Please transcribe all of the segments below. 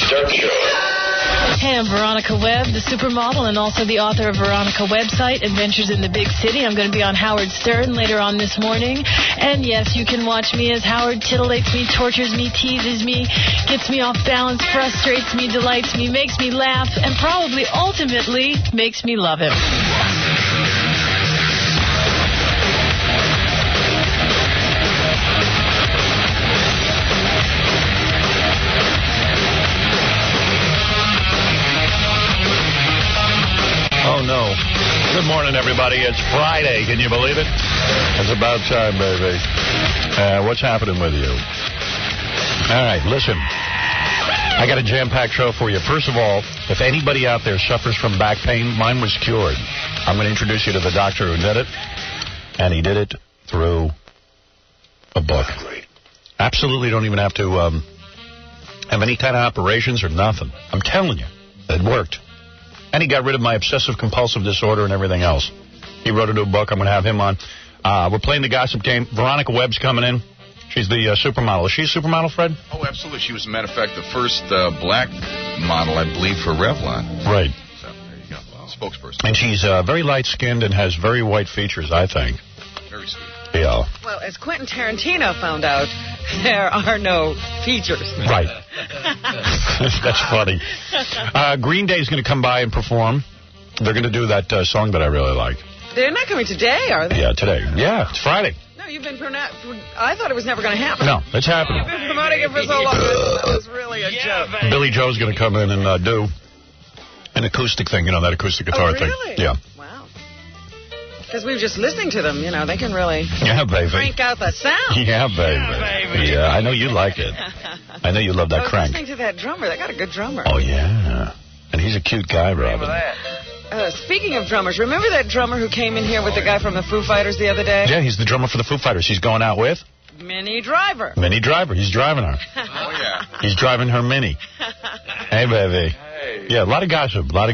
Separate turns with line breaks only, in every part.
Stern Show.
Hey, I'm Veronica Webb, the supermodel and also the author of Veronica website, Adventures in the Big City. I'm going to be on Howard Stern later on this morning. And yes, you can watch me as Howard titillates me, tortures me, teases me, gets me off balance, frustrates me, delights me, makes me laugh, and probably ultimately makes me love him.
Oh, no. Good morning, everybody. It's Friday. Can you believe it? It's about time, baby. What's happening with you? All right, listen. I got a jam-packed show for you. First of all, if anybody out there suffers from back pain, mine was cured. I'm going to introduce you to the doctor who did it, and he did it through a book. Absolutely don't even have to have any kind of operations or nothing. I'm telling you, it worked. And he got rid of my obsessive-compulsive disorder and everything else. He wrote a new book. I'm going to have him on. We're playing the gossip game. Veronica Webb's coming in. She's the supermodel. Is she a supermodel, Fred?
Oh, absolutely. She was, as a matter of fact, the first black model, I believe, for Revlon.
Right.
So, there you go. Spokesperson.
And she's very light-skinned and has very white features, I think.
Very sweet.
Yeah.
Well, as Quentin Tarantino found out, there are no features.
Right. That's funny. Green Day's going to come by and perform. They're going to do that song that I really like.
They're not coming today, are they?
Yeah, today. Yeah, it's Friday.
No, you've been I thought it was never going to happen.
No, it's happening.
You've been promoting it for so long. That was really a joke.
Billy Joe's going to come in and do an acoustic thing, that acoustic guitar thing. Yeah.
Wow. Because we were just listening to them, they can really crank out the sound.
Yeah, baby. Yeah, I know you like it. I know you love that crank.
Listening to that drummer. They got a good drummer.
Oh, yeah. And he's a cute guy, Robin.
Speaking of drummers, remember that drummer who came in here with the guy from the Foo Fighters the other day?
Yeah, he's the drummer for the Foo Fighters. He's going out with?
Minnie Driver.
Minnie Driver. He's driving her.
Oh, yeah.
He's driving her Minnie. Hey, baby.
Hey.
Yeah, a lot of gossip.
Oh,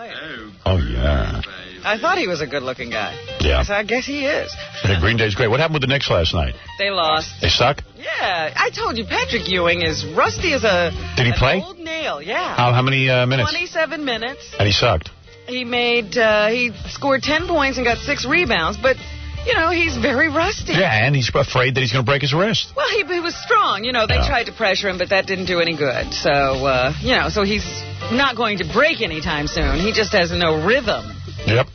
yeah.
Oh, yeah.
I thought he was a good-looking guy.
Yeah.
So I guess he is.
Yeah, Green Day's great. What happened with the Knicks last night?
They lost.
They suck?
Yeah. I told you, Patrick Ewing is rusty as a
Did he play?
old nail. Yeah.
How many minutes?
27 minutes.
And he sucked?
He scored 10 points and got 6 rebounds, but, he's very rusty.
Yeah, and he's afraid that he's going to break his wrist.
Well, he was strong. They tried to pressure him, but that didn't do any good. So, so he's not going to break anytime soon. He just has no rhythm.
Yep.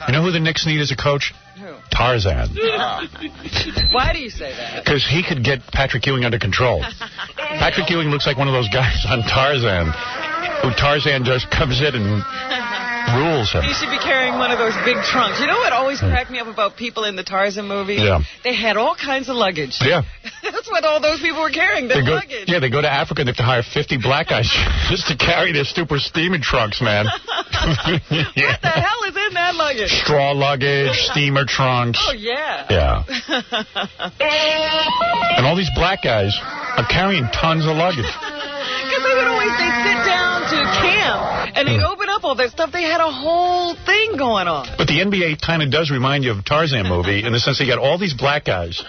You know who the Knicks need as a coach?
Who?
Tarzan.
Why do you say that?
Because he could get Patrick Ewing under control. Patrick Ewing looks like one of those guys on Tarzan, who Tarzan just comes in and rules him.
He should be carrying one of those big trunks. You know what always cracked me up about people in the Tarzan movies?
Yeah.
They had all kinds of luggage.
Yeah.
That's what all those people were carrying, their luggage.
Yeah, they go to Africa and they have to hire 50 black guys just to carry their stupid steamer trunks, man.
What the hell is in that luggage?
Straw luggage, steamer trunks.
Oh, yeah.
Yeah. And all these black guys are carrying tons of luggage.
Because they would always sit down to camp and they'd open up all that stuff. They had a whole thing going on.
But the NBA kind of does remind you of Tarzan movie in the sense they got all these black guys,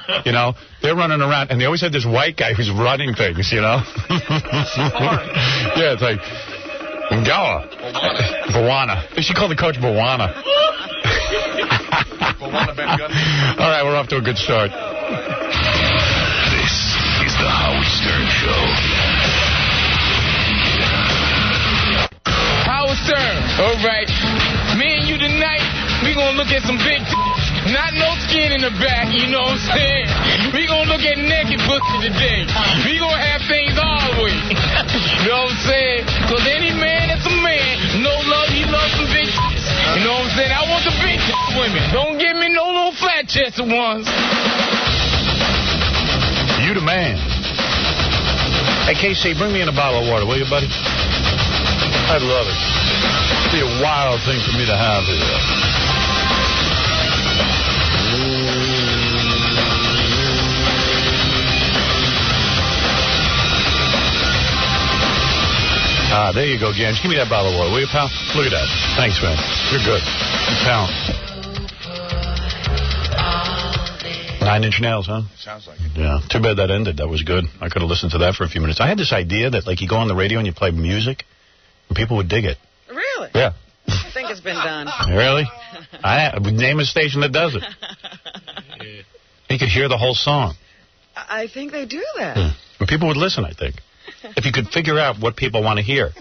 they're running around, and they always have this white guy who's running things, Yeah, it's like, Bawana. They should call the coach Bawana. All right, we're off to a good start.
This is the Howard Stern Show.
Howard Stern, all right. Me and you tonight, we gonna look at some big not no skin in the back, you know what I'm saying? We gonna look at naked pussy today. We gonna have things all the way. You know what I'm saying? Cause any man that's a man, no love, he loves some big You know what I'm saying? I want the big women. Don't give me no little flat-chested ones.
You the man. Hey, KC, bring me in a bottle of water, will you, buddy? I'd love it. It'd be a wild thing for me to have here. There you go, Gans. Give me that bottle of water, will you, pal? Look at that. Thanks, man. You're good. Pal. Nine Inch Nails, huh?
Sounds like it.
Yeah. Too bad that ended. That was good. I could have listened to that for a few minutes. I had this idea that, like, you go on the radio and you play music, and people would dig it.
Really?
Yeah.
I think it's been done.
Really? I would name a station that does it. You could hear the whole song.
I think they do that.
And people would listen, I think. If you could figure out what people want to hear.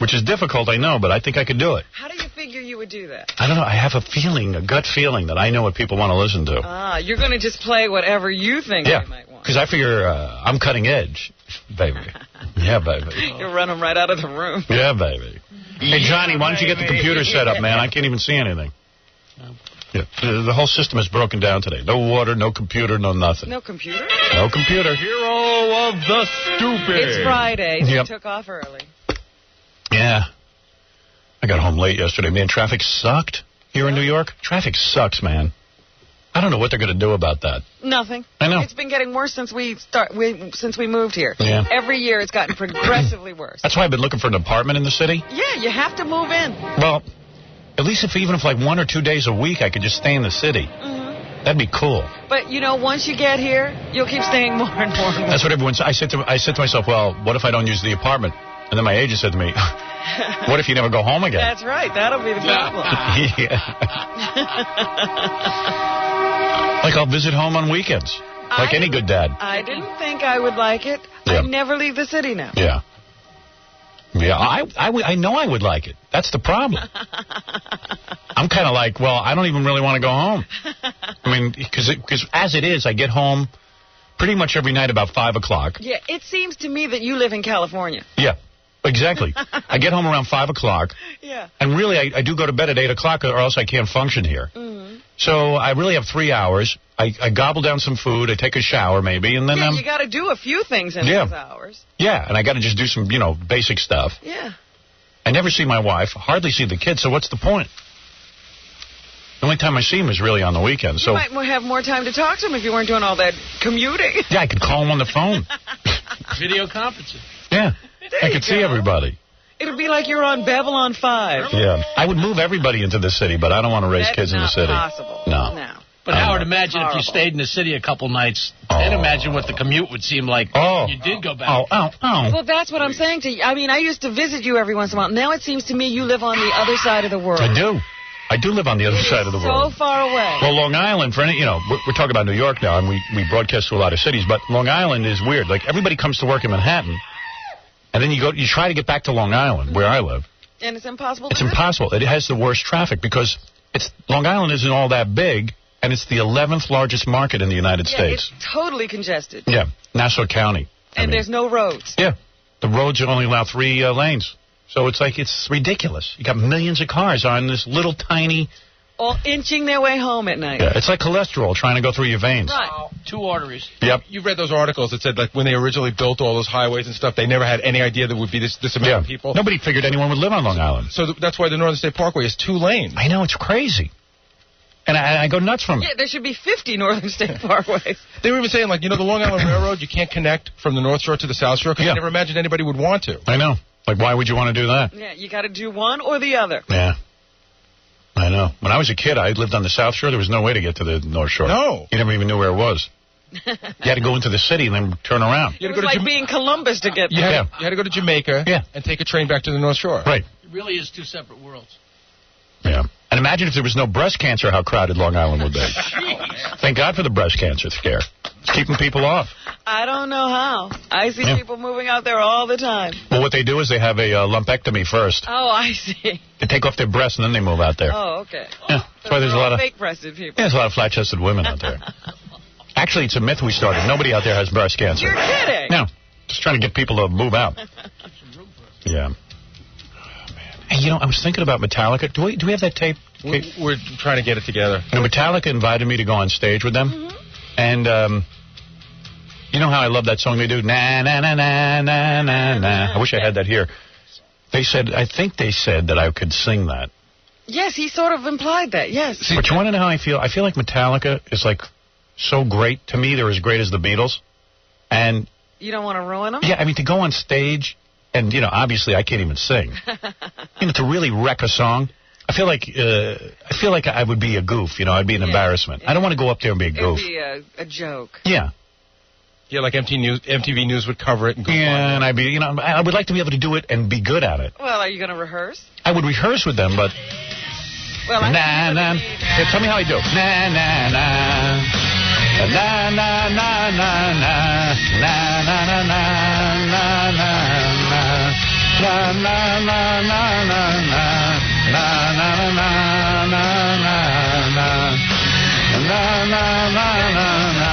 Which is difficult, I know, but I think I could do it.
How do you figure you would do that?
I don't know. I have a feeling, a gut feeling, that I know what people want to listen to.
You're going to just play whatever you think they might want.
Because I figure I'm cutting edge, baby. Yeah, baby.
You'll run them right out of the room.
Yeah, baby. Hey, Johnny, why don't you get the computer set up, man? I can't even see anything. Yeah. The whole system is broken down today. No water, no computer, no nothing.
No computer?
No computer.
Hero of the stupid.
It's Friday. So
Yep.
we took off early.
Yeah. I got home late yesterday. Man, traffic sucked here in New York. Traffic sucks, man. I don't know what they're going to do about that.
Nothing.
I know.
It's been getting worse since we moved here.
Yeah.
Every year it's gotten progressively worse.
That's why I've been looking for an apartment in the city.
Yeah, you have to move in.
Well, at least even if like 1 or 2 days a week I could just stay in the city.
Mm-hmm.
That'd be cool.
But, once you get here, you'll keep staying more and more and more.
That's what everyone said. I said to myself, well, what if I don't use the apartment? And then my agent said to me, what if you never go home again?
That's right. That'll be the problem.
Like I'll visit home on weekends. Like any good dad.
I didn't think I would like it.
Yeah.
I never leave the city now.
Yeah. Yeah, I know I would like it. That's the problem. I'm kind of like, well, I don't even really want to go home. I mean, because as it is, I get home pretty much every night about 5 o'clock.
Yeah, it seems to me that you live in California.
Yeah, exactly. I get home around 5 o'clock.
Yeah.
And really, I do go to bed at 8 o'clock or else I can't function here.
Mm-hmm.
So I really have 3 hours. I gobble down some food. I take a shower maybe. And then
you got to do a few things in those hours.
Yeah, and I got to just do some, basic stuff.
Yeah.
I never see my wife, hardly see the kids, so what's the point? The only time I see him is really on the weekends.
You might have more time to talk to him if you weren't doing all that commuting.
Yeah, I could call him on the phone.
Video conferencing.
Yeah, I could see everybody.
It'll be like you're on Babylon 5.
Yeah, I would move everybody into the city, but I don't want to raise kids in the city.
That's not possible.
No.
But Howard, imagine if you stayed in the city a couple nights, and imagine what the commute would seem like when you did go back.
Well, that's what I'm saying to you. I mean, I used to visit you every once in a while. Now it seems to me you live on the other side of the world.
I do. I do live on the other side of the world.
So far away.
Well, Long Island, we're talking about New York now, and we broadcast to a lot of cities, but Long Island is weird. Like, everybody comes to work in Manhattan, and then you try to get back to Long Island, where I live.
And it's impossible.
It's impossible. It has the worst traffic because Long Island isn't all that big, and it's the 11th largest market in the United States.
It's totally congested.
Yeah, Nassau County.
And there's no roads.
Yeah, the roads only allow 3 lanes. So it's ridiculous. You got millions of cars on this little tiny...
All inching their way home at night.
Yeah, it's like cholesterol trying to go through your veins.
Right.
2 arteries.
Yep.
You've read those articles that said, like, when they originally built all those highways and stuff, they never had any idea there would be this amount of people.
Nobody figured anyone would live on Long Island.
So that's why the Northern State Parkway is 2 lanes.
I know, it's crazy. And I go nuts from it.
Yeah, there should be 50 Northern State Parkways.
They were even saying, like, the Long Island Railroad, you can't connect from the North Shore to the South Shore because I never imagined anybody would want to.
I know. Like, why would you want to do that?
Yeah, you got to do one or the other.
Yeah. I know. When I was a kid, I lived on the South Shore. There was no way to get to the North Shore.
No.
You never even knew where it was. You had to go into the city and then turn around.
It was like being Columbus to get there.
You had to go to Jamaica and take a train back to the North Shore.
Right.
It really is 2 separate worlds.
Yeah. And imagine if there was no breast cancer, how crowded Long Island would be. Thank God for the breast cancer scare. It's keeping people off.
I don't know how. I see people moving out there all the time.
Well, what they do is they have a lumpectomy first.
Oh, I see.
They take off their breasts and then they move out there.
Oh, okay.
Yeah. That's why there's a lot of
fake-breasted people.
Yeah, there's a lot of flat-chested women out there. Actually, it's a myth we started. Nobody out there has breast cancer.
You're kidding.
No. Just trying to get people to move out. Yeah. Hey, I was thinking about Metallica. Do we have that tape?
We're trying to get it together.
Metallica invited me to go on stage with them. Mm-hmm. And you know how I love that song they do? Na, na, na, na, na, na, na. I wish I had that here. I think they said that I could sing that.
Yes, he sort of implied that, yes.
But you want to know how I feel? I feel like Metallica is like so great. To me, they're as great as the Beatles. And
you don't want to ruin them?
Yeah, I mean, to go on stage, and, obviously I can't even sing. To really wreck a song. I feel like I would be a goof. You know, I'd be an embarrassment. I don't want to go up there and be a goof.
It'd be a joke.
Yeah.
Yeah, like MTV News would cover it and go
Yeah, and I'd be, I would like to be able to do it and be good at it.
Well, are you going to rehearse?
I would rehearse with them, but...
Well,
Here, tell me how I do. Na, na, na. Na, na, na, na, na. Na, na, na, na, na, na, na. Na, na, na, na, na, na. Na, na, na, na, na, na. Na, na, na, na, na.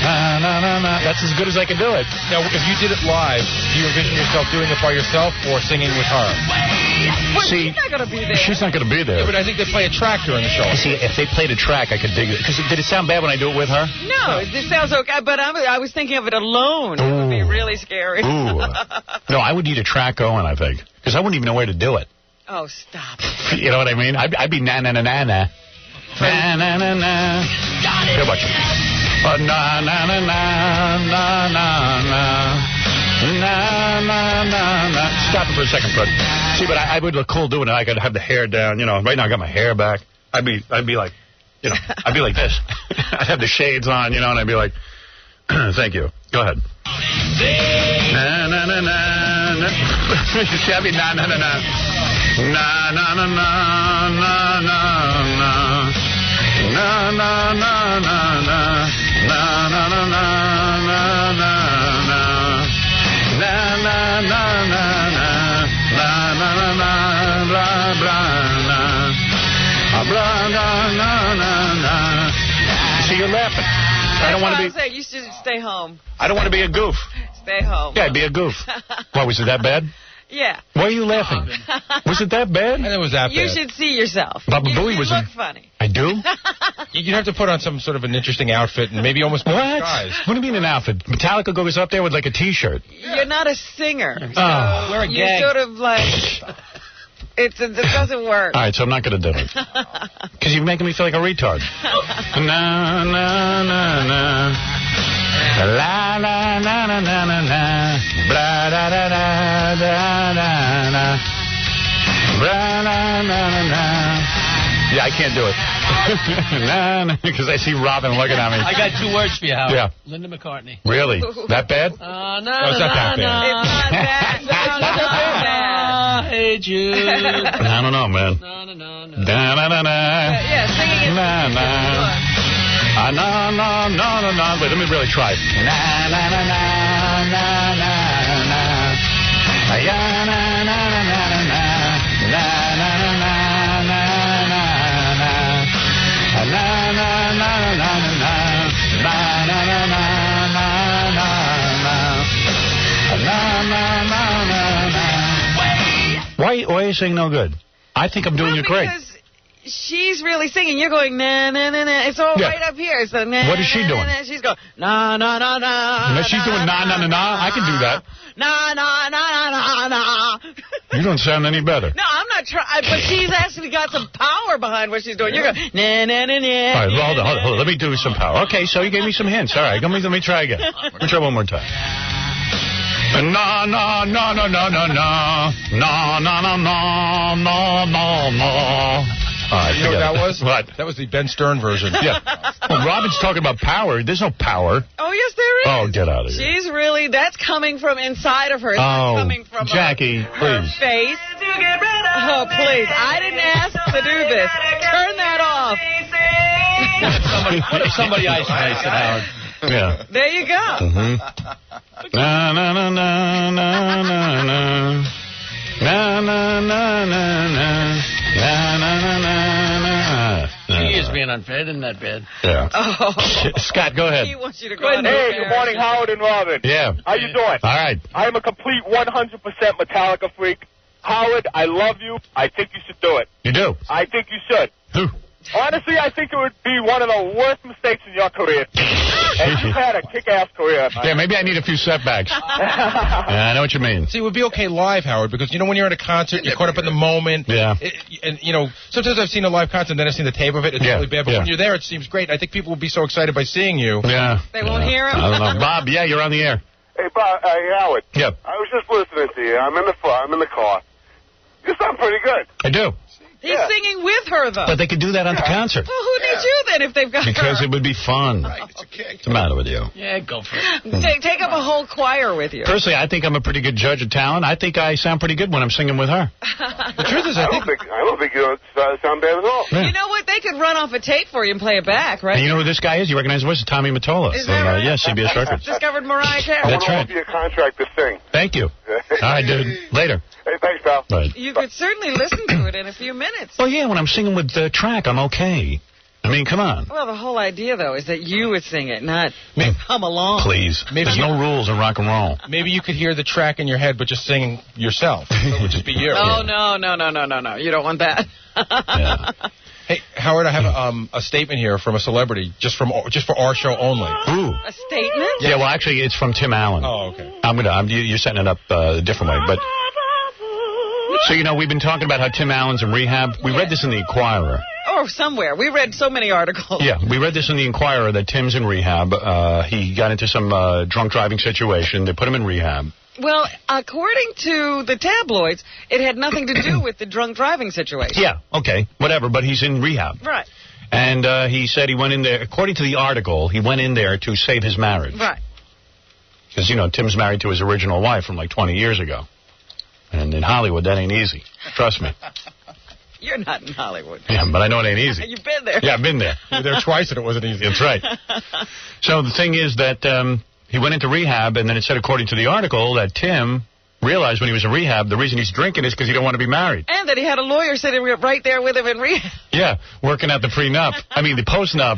Na, na, na, na. That's as good as I can do it.
Now, if you did it live, do you envision yourself doing it by yourself or singing with her?
Well, she's not going to be there.
She's not going to be there.
Yeah, but I think they play a track during the show.
See, if they played a track, I could dig it. Because did it sound bad when I do it with her?
No, it sounds okay. But I was thinking of it alone. It would be really scary.
Ooh. No, I would need a track going, I think. Because I wouldn't even know where to do it.
Oh, stop.
You know what I mean? I'd be na-na-na-na-na. Na-na-na-na. Here, watch it. Na-na-na-na-na-na-na. Na-na-na-na. Stop it for a second, Fred. See, but I would look cool doing it. I could have the hair down. You know, right now I got my hair back. I'd be like, you know, I'd be like this. I'd have the shades on, you know, and I'd be like, thank you. Go ahead. Na-na-na-na-na. See, I'd be na-na-na-na. Na-na-na-na-na-na-na. Na-na-na-na-na. Na-na-na-na-na-na-na. Na-na-na-na-na. Na-na-na-na. Blah, blah, na. Blah, na-na-na-na. See, you're laughing. I don't want to be...
You should stay home.
I don't want to be a goof.
Stay home.
Yeah, I'd be a goof. Why, was it that bad?
Yeah.
Why are you laughing? Was it that bad?
I think it was that bad.
You should see yourself.
Baba Booey
you
was
look funny.
I do?
You'd have to put on some sort of an interesting outfit and maybe almost...
What? What do you mean an outfit? Metallica goes up there with like a T-shirt.
You're not a singer. So
wear a
you're
gag.
sort of like... It doesn't work.
All right, so I'm not going to do it. Because you're making me feel like a retard. Na, na, na, na. La, la, na, na, na, na, na. Blah, da, da, da, da, da, da. Blah, na, na, na, na. Yeah, I can't do it. Because I see Robin looking at me.
I got 2 words for you, Howard.
Yeah.
Linda McCartney.
Really? That bad?
It's not that bad.
It's not bad.
Hey, Jude.
I don't know, man.
No.
Na, na, na, na.
Yeah, singing is
Na, na. Na, na, na, na, na. Wait, let me really try. Na, na, na, na, na, na, na. Ya, na, na, na, na, na, na. Na, na, na, na, na, na, na. Na, na, na, na, na, na. Na, na, na, na, na, na, na. Na, na, na, na, na. Why are you saying no good? I think I'm doing it great.
Because she's really singing. You're going, na, na, na, na. It's all right up here. So, na,
what is she doing?
Na, she's going, na, na, na, na.
No, she's doing na, na, na, na. I can do that.
Na, na, na, na, na.
You don't sound any better.
No, I'm not trying. But she's actually got some power behind what she's doing. You're going, na, na, na, na.
All right, well, hold on. Let me do some power. Okay, so you gave me some hints. All right, let me try again. Let me try one more time. No, no, no, no, no, no, no. No, no, no, no, no, no, no.
You know what that was?
What?
That was the Ben Stern version.
Yeah. Well, Robin's talking about power. There's no power.
Oh, yes, there is.
Oh, get out of here.
She's really, that's coming from inside of her. It's not coming from
Jackie,
her face. Oh, please. I didn't ask to do this. Turn that off.
What if somebody isolates it, Howard?
Yeah.
There you go.
Mm-hmm. Na, na, na, na, na, na, na. Na, na, na, na, na. Na, na, na, na, na.
He is being unfair, isn't that bad?
Yeah.
Oh.
Scott, go ahead.
He wants you to go
Hey, good morning, Howard and Robin.
Yeah.
How you doing?
All right.
I am a complete 100% Metallica freak. Howard, I love you. I think you should do it.
You do?
I think you should.
Who?
Honestly, I think it would be one of the worst mistakes in your career. And you've had a kick-ass career.
Yeah, maybe I need a few setbacks. Yeah, I know what you mean.
See, it would be okay live, Howard, because, you know, when you're at a concert, you're caught up in the moment.
Yeah.
And, you know, sometimes I've seen a live concert and then I've seen the tape of it. It's really bad. But when you're there, it seems great. I think people will be so excited by seeing you.
Yeah.
They won't hear him?
I don't know. Bob, yeah, you're on the air.
Hey, Bob, Howard.
Yep.
I was just listening to you. I'm in the car. You sound pretty good.
I do.
He's singing with her, though.
But they could do that on the concert.
Well, who needs you then if they've got
Because
her?
it would be fun.
Right, it's a kick.
What's the matter with you?
Yeah, go for it.
Take up a whole choir with you.
Personally, I think I'm a pretty good judge of talent. I think I sound pretty good when I'm singing with her.
The truth is, I don't think you don't sound bad at all.
Yeah.
You know what? They could run off a tape for you and play it back, right?
And you know who this guy is? You recognize his voice? It's Tommy Mottola.
Is that right?
Yeah, CBS Records.
Discovered Mariah Carey.
That's right.
Your contract to sing.
Thank you. All right, dude. Later.
Hey, thanks, pal.
Right.
You could certainly listen to it in a few minutes.
Well, yeah, when I'm singing with the track, I'm okay. I mean, come on.
Well, the whole idea, though, is that you would sing it, not hum along.
Please. There's no rules in rock and roll.
Maybe you could hear the track in your head, but just singing yourself. It would just be you.
Oh, no. You don't want that.
Yeah.
Hey, Howard, I have a statement here from a celebrity, just for our show only.
Ooh.
A statement?
Yeah, well, actually, it's from Tim Allen.
Oh, okay.
You're setting it up a different way, but... So, you know, we've been talking about how Tim Allen's in rehab. We read this in the Inquirer.
Oh, somewhere. We read so many articles.
Yeah, we read this in the Inquirer that Tim's in rehab. He got into some drunk driving situation. They put him in rehab.
Well, according to the tabloids, it had nothing to do with the drunk driving situation.
Yeah, okay, whatever, but he's in rehab.
Right.
And he said he went in there, according to the article, he went in there to save his marriage.
Right.
Because, you know, Tim's married to his original wife from like 20 years ago. And in Hollywood, that ain't easy. Trust me.
You're not in Hollywood.
Yeah, but I know it ain't easy.
You've been there.
Yeah, I've been there.
You were there twice and it wasn't easy.
That's right. So the thing is that he went into rehab, and then it said, according to the article, that Tim realized when he was in rehab, the reason he's drinking is because he don't want to be married.
And that he had a lawyer sitting right there with him in rehab.
Yeah, working out the pre-nup. I mean, the post-nup.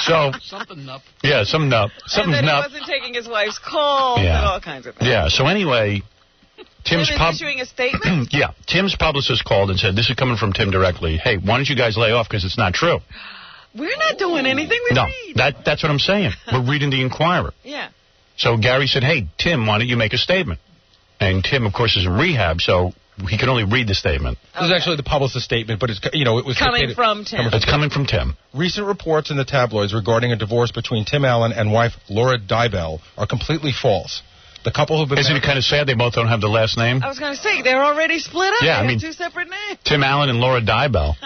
So,
Something nup.
yeah, some nup. Something's
and that
nup.
he wasn't taking his wife's calls and all kinds of things.
Yeah, so anyway... Tim's
issuing a statement?
Yeah, Tim's publicist called and said, this is coming from Tim directly, hey, why don't you guys lay off because it's not true?
We're not doing anything we read.
That's what I'm saying. We're reading the Inquirer.
Yeah.
So Gary said, hey, Tim, why don't you make a statement? And Tim, of course, is in rehab, so he can only read the statement.
This is actually the publicist statement, but it's, you know, it was
coming from Tim.
It's coming from Tim.
Recent reports in the tabloids regarding a divorce between Tim Allen and wife Laura Dybel are completely false. The couple who've been
Isn't it kind of sad they both don't have the last name?
I was going to say, they're already split up.
Yeah,
they
I mean,
have two separate names.
Tim Allen and Laura Dybel.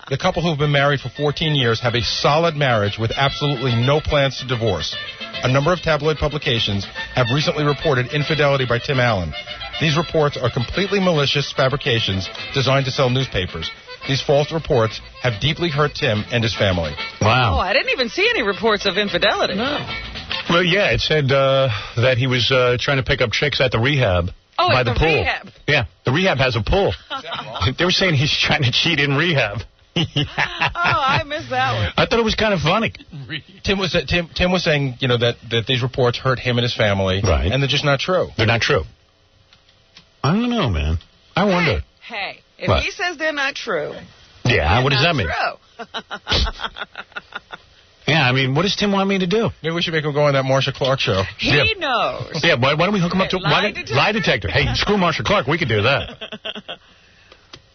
The couple who've been married for 14 years have a solid marriage with absolutely no plans to divorce. A number of tabloid publications have recently reported infidelity by Tim Allen. These reports are completely malicious fabrications designed to sell newspapers. These false reports have deeply hurt Tim and his family.
Wow.
Oh, I didn't even see any reports of infidelity.
No.
Well, yeah, it said that he was trying to pick up chicks at the rehab by the pool.
Rehab.
Yeah, the rehab has a pool. They were saying he's trying to cheat in rehab.
Oh, I missed that one.
I thought it was kind of funny.
Tim was saying, you know, that these reports hurt him and his family,
right? And
they're just not true.
They're not true. I don't know, man. I wonder.
Hey, if
what?
he says they're not true.
Yeah, what does that mean?
True.
Yeah, I mean, what does Tim want me to do?
Maybe we should make him go on that Marsha Clark show.
He knows.
Yeah, why don't we hook him up to
lie
detector? Hey, screw Marsha Clark. We could do that.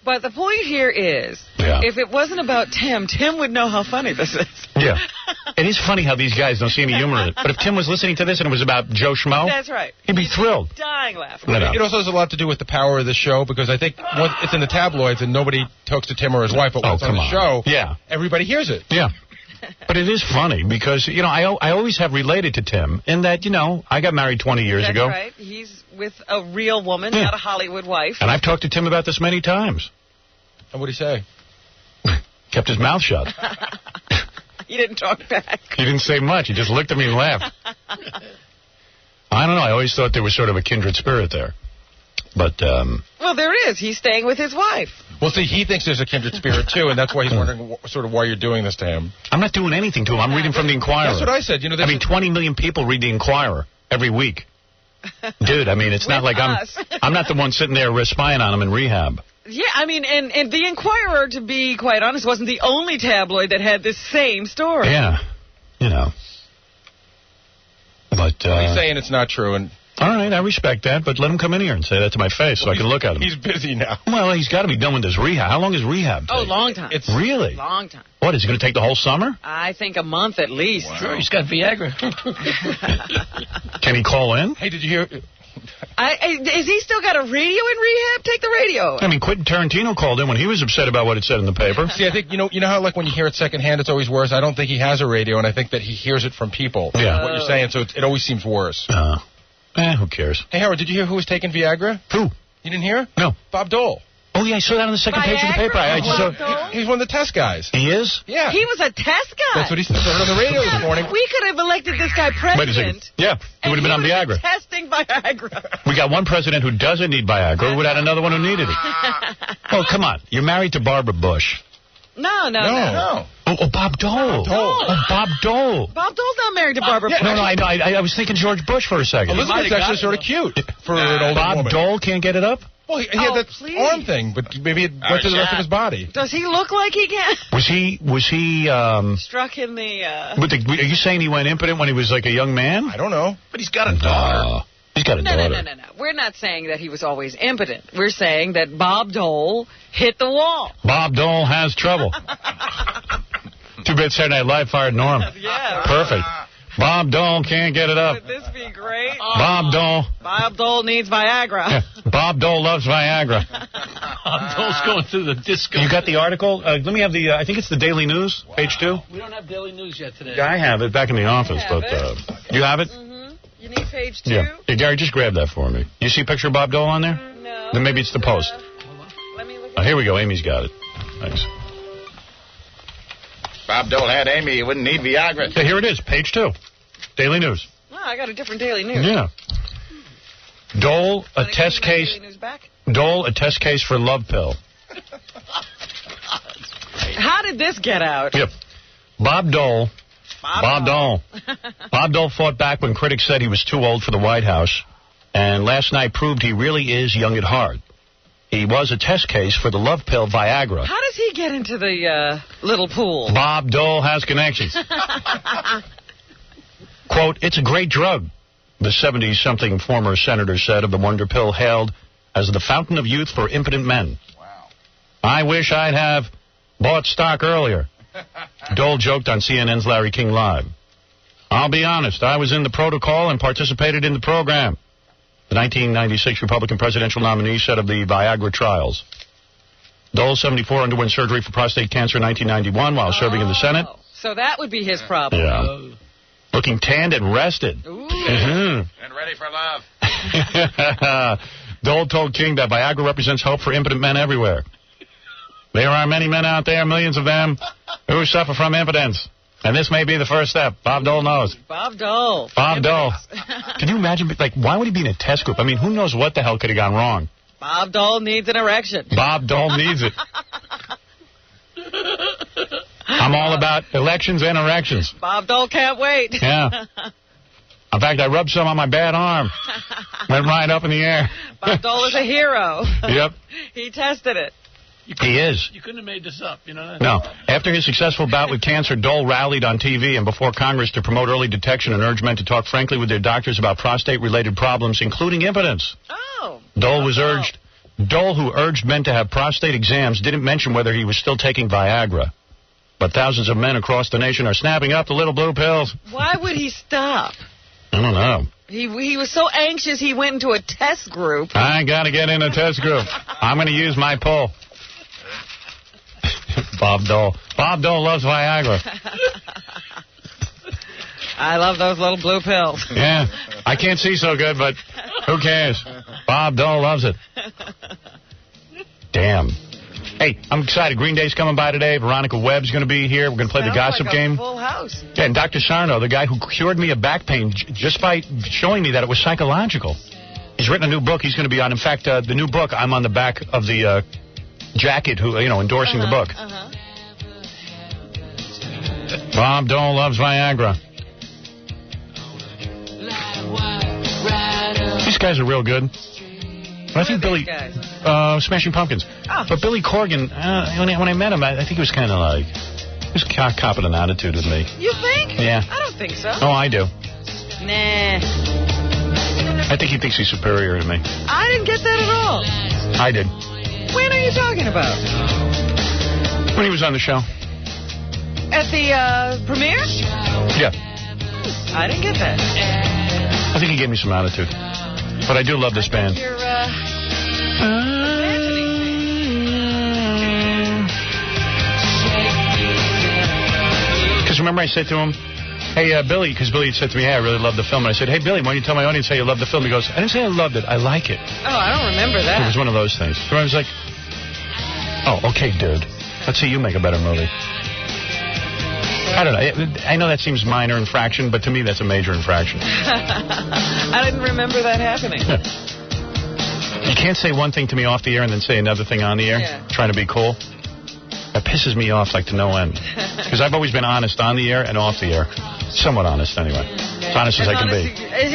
But the point here is, if it wasn't about Tim, Tim would know how funny this is.
Yeah. It is funny how these guys don't see any humor in it. But if Tim was listening to this and it was about Joe Schmo,
that's right.
He'd be thrilled.
Dying laughing.
It also has a lot to do with the power of the show, because I think once it's in the tabloids and nobody talks to Tim or his wife, but once on the show, everybody hears it.
Yeah. But it is funny because, you know, I always have related to Tim in that, you know, I got married 20 years ago.
That's right. He's with a real woman, not a Hollywood wife.
And I've talked to Tim about this many times.
And what'd he say?
Kept his mouth shut.
He didn't talk back.
He didn't say much. He just looked at me and laughed. I don't know. I always thought there was sort of a kindred spirit there. But,
well, there is. He's staying with his wife.
Well, see, he thinks there's a kindred spirit, too, and that's why he's wondering sort of why you're doing this to him.
I'm not doing anything to him. I'm reading from the Inquirer.
That's what I said. You know,
20 million people read the Inquirer every week. Dude, I mean, it's not like I'm not the one sitting there spying on him in rehab.
Yeah, I mean, and the Inquirer, to be quite honest, wasn't the only tabloid that had this same story.
Yeah, you know. But
he's saying it's not true, and
all right, I respect that, but let him come in here and say that to my face so I can look at him.
He's busy now.
Well, he's got to be done with his rehab. How long is rehab take?
Oh, long time.
It's
really
long time.
What, is he going to take the whole summer?
I think a month at least.
Wow. Sure, he's got Viagra.
Can he call in?
Hey, did you hear?
Is he still got a radio in rehab? Take the radio.
I mean, Quentin Tarantino called in when he was upset about what it said in the paper.
See, I think, you know how, like, when you hear it secondhand, it's always worse? I don't think he has a radio, and I think that he hears it from people.
Yeah.
What you're saying, so it always seems worse.
Who cares?
Hey, Howard, did you hear who was taking Viagra?
Who?
You didn't hear?
No.
Bob Dole.
Oh, yeah, I saw that on the second page of the paper.
He's one of the test guys.
He is?
Yeah.
He was a test guy.
That's what he said on the radio this morning.
We could have elected this guy president.
Wait a second. Yeah, he would have been on Viagra.
Testing Viagra.
We got one president who doesn't need Viagra. We would have had another one who needed it. Oh, come on. You're married to Barbara Bush.
No.
Oh, Bob Dole. Oh, Bob Dole.
Bob Dole's not married to Barbara Bush.
No, I was thinking George Bush for a second.
Elizabeth's actually sort of cute for an older woman.
Bob Dole can't get it up?
Well, he had that arm thing, but maybe it went to the rest of his body.
Does he look like he can?
Was he
struck in the...
Are you saying he went impotent when he was like a young man?
I don't know.
But he's got a daughter.
He's got a daughter.
No. We're not saying that he was always impotent. We're saying that Bob Dole hit the wall.
Bob Dole has trouble. Too bad Saturday Night Live fired Norm.
Yeah.
Perfect. Bob Dole can't get it up.
Would this be great?
Bob Dole.
Bob Dole needs Viagra.
Yeah. Bob Dole loves Viagra.
Bob Dole's going through the disco.
You got the article? Let me have the, I think it's the Daily News, page 2.
We don't have Daily News yet today.
Yeah, I have it back in the office, but you have it?
Mm-hmm. You need page 2?
Yeah. Hey, Gary, just grab that for me. You see a picture of Bob Dole on there?
No.
Then maybe it's the Post.
Let me look at
Here we go. Amy's got it. Thanks.
Bob Dole had Amy. He wouldn't need Viagra.
So here it is, page 2. Daily News.
Oh, I got a different Daily News.
Yeah. Dole, a test case.
Daily News back?
Dole, a test case for love pill.
How did this get out?
Yep. Bob Dole. Bob Dole fought back when critics said he was too old for the White House, and last night proved he really is young at heart. He was a test case for the love pill Viagra.
How does he get into the little pool?
Bob Dole has connections. Quote, it's a great drug, the 70-something former senator said of the wonder pill hailed as the fountain of youth for impotent men.
Wow.
I wish I'd have bought stock earlier. Dole joked on CNN's Larry King Live. I'll be honest, I was in the protocol and participated in the program. The 1996 Republican presidential nominee said of the Viagra trials. Dole, 74, underwent surgery for prostate cancer in 1991 while serving in the Senate.
So that would be his problem.
Yeah. Looking tanned and rested.
Ooh.
Mm-hmm.
And ready for love.
Dole told King that Viagra represents hope for impotent men everywhere. There are many men out there, millions of them, who suffer from impotence. And this may be the first step. Bob Dole knows.
Bob Dole.
Bob Dole. Can you imagine, like, why would he be in a test group? I mean, who knows what the hell could have gone wrong?
Bob Dole needs an erection.
Bob Dole needs it. I'm all about elections and erections.
Bob Dole can't wait.
Yeah. In fact, I rubbed some on my bad arm. Went right up in the air.
Bob Dole is a hero.
Yep.
He tested it.
He is.
You couldn't have made this up, you know that?
No. After his successful bout with cancer, Dole rallied on TV and before Congress to promote early detection and urge men to talk frankly with their doctors about prostate-related problems, including impotence.
Oh.
Dole, who urged men to have prostate exams, didn't mention whether he was still taking Viagra. But thousands of men across the nation are snapping up the little blue pills.
Why would he stop?
I don't know.
He was so anxious he went into a test group.
I got to get in a test group. I'm going to use my pull. Bob Dole. Bob Dole loves Viagra.
I love those little blue pills.
Yeah. I can't see so good, but who cares? Bob Dole loves it. Damn. Hey, I'm excited. Green Day's coming by today. Veronica Webb's going to be here. We're going to play the gossip
like a
game.
Full house.
Yeah, and Dr. Sarno, the guy who cured me of back pain just by showing me that it was psychological. He's written a new book. He's going to be on. In fact, the new book, I'm on the back of the jacket, endorsing the book. Bob Dole loves Viagra. These guys are real good. I think Billy, Smashing Pumpkins. Oh. But Billy Corgan, when I met him, I think he was kind of like, he was copping an attitude with me.
You think?
Yeah.
I don't think so.
Oh, I do.
Nah.
I think he thinks he's superior to me.
I didn't get that at all.
I did.
When are you talking about?
When he was on the show.
At the premiere?
Yeah.
I didn't get that.
I think he gave me some attitude. But I do love this band.
You're,
Because remember I said to him, hey, Billy, because Billy said to me, hey, I really love the film. And I said, hey, Billy, why don't you tell my audience how you love the film? He goes, I didn't say I loved it. I like it.
Oh, I don't remember that.
It was one of those things. So I was like, oh, okay, dude. Let's see you make a better movie. I don't know. I know that seems minor infraction, but to me that's a major infraction.
I didn't remember that happening.
You can't say one thing to me off the air and then say another thing on the air, trying to be cool. That pisses me off like to no end. Because I've always been honest on the air and off the air. Somewhat honest, anyway. As honest as I can be.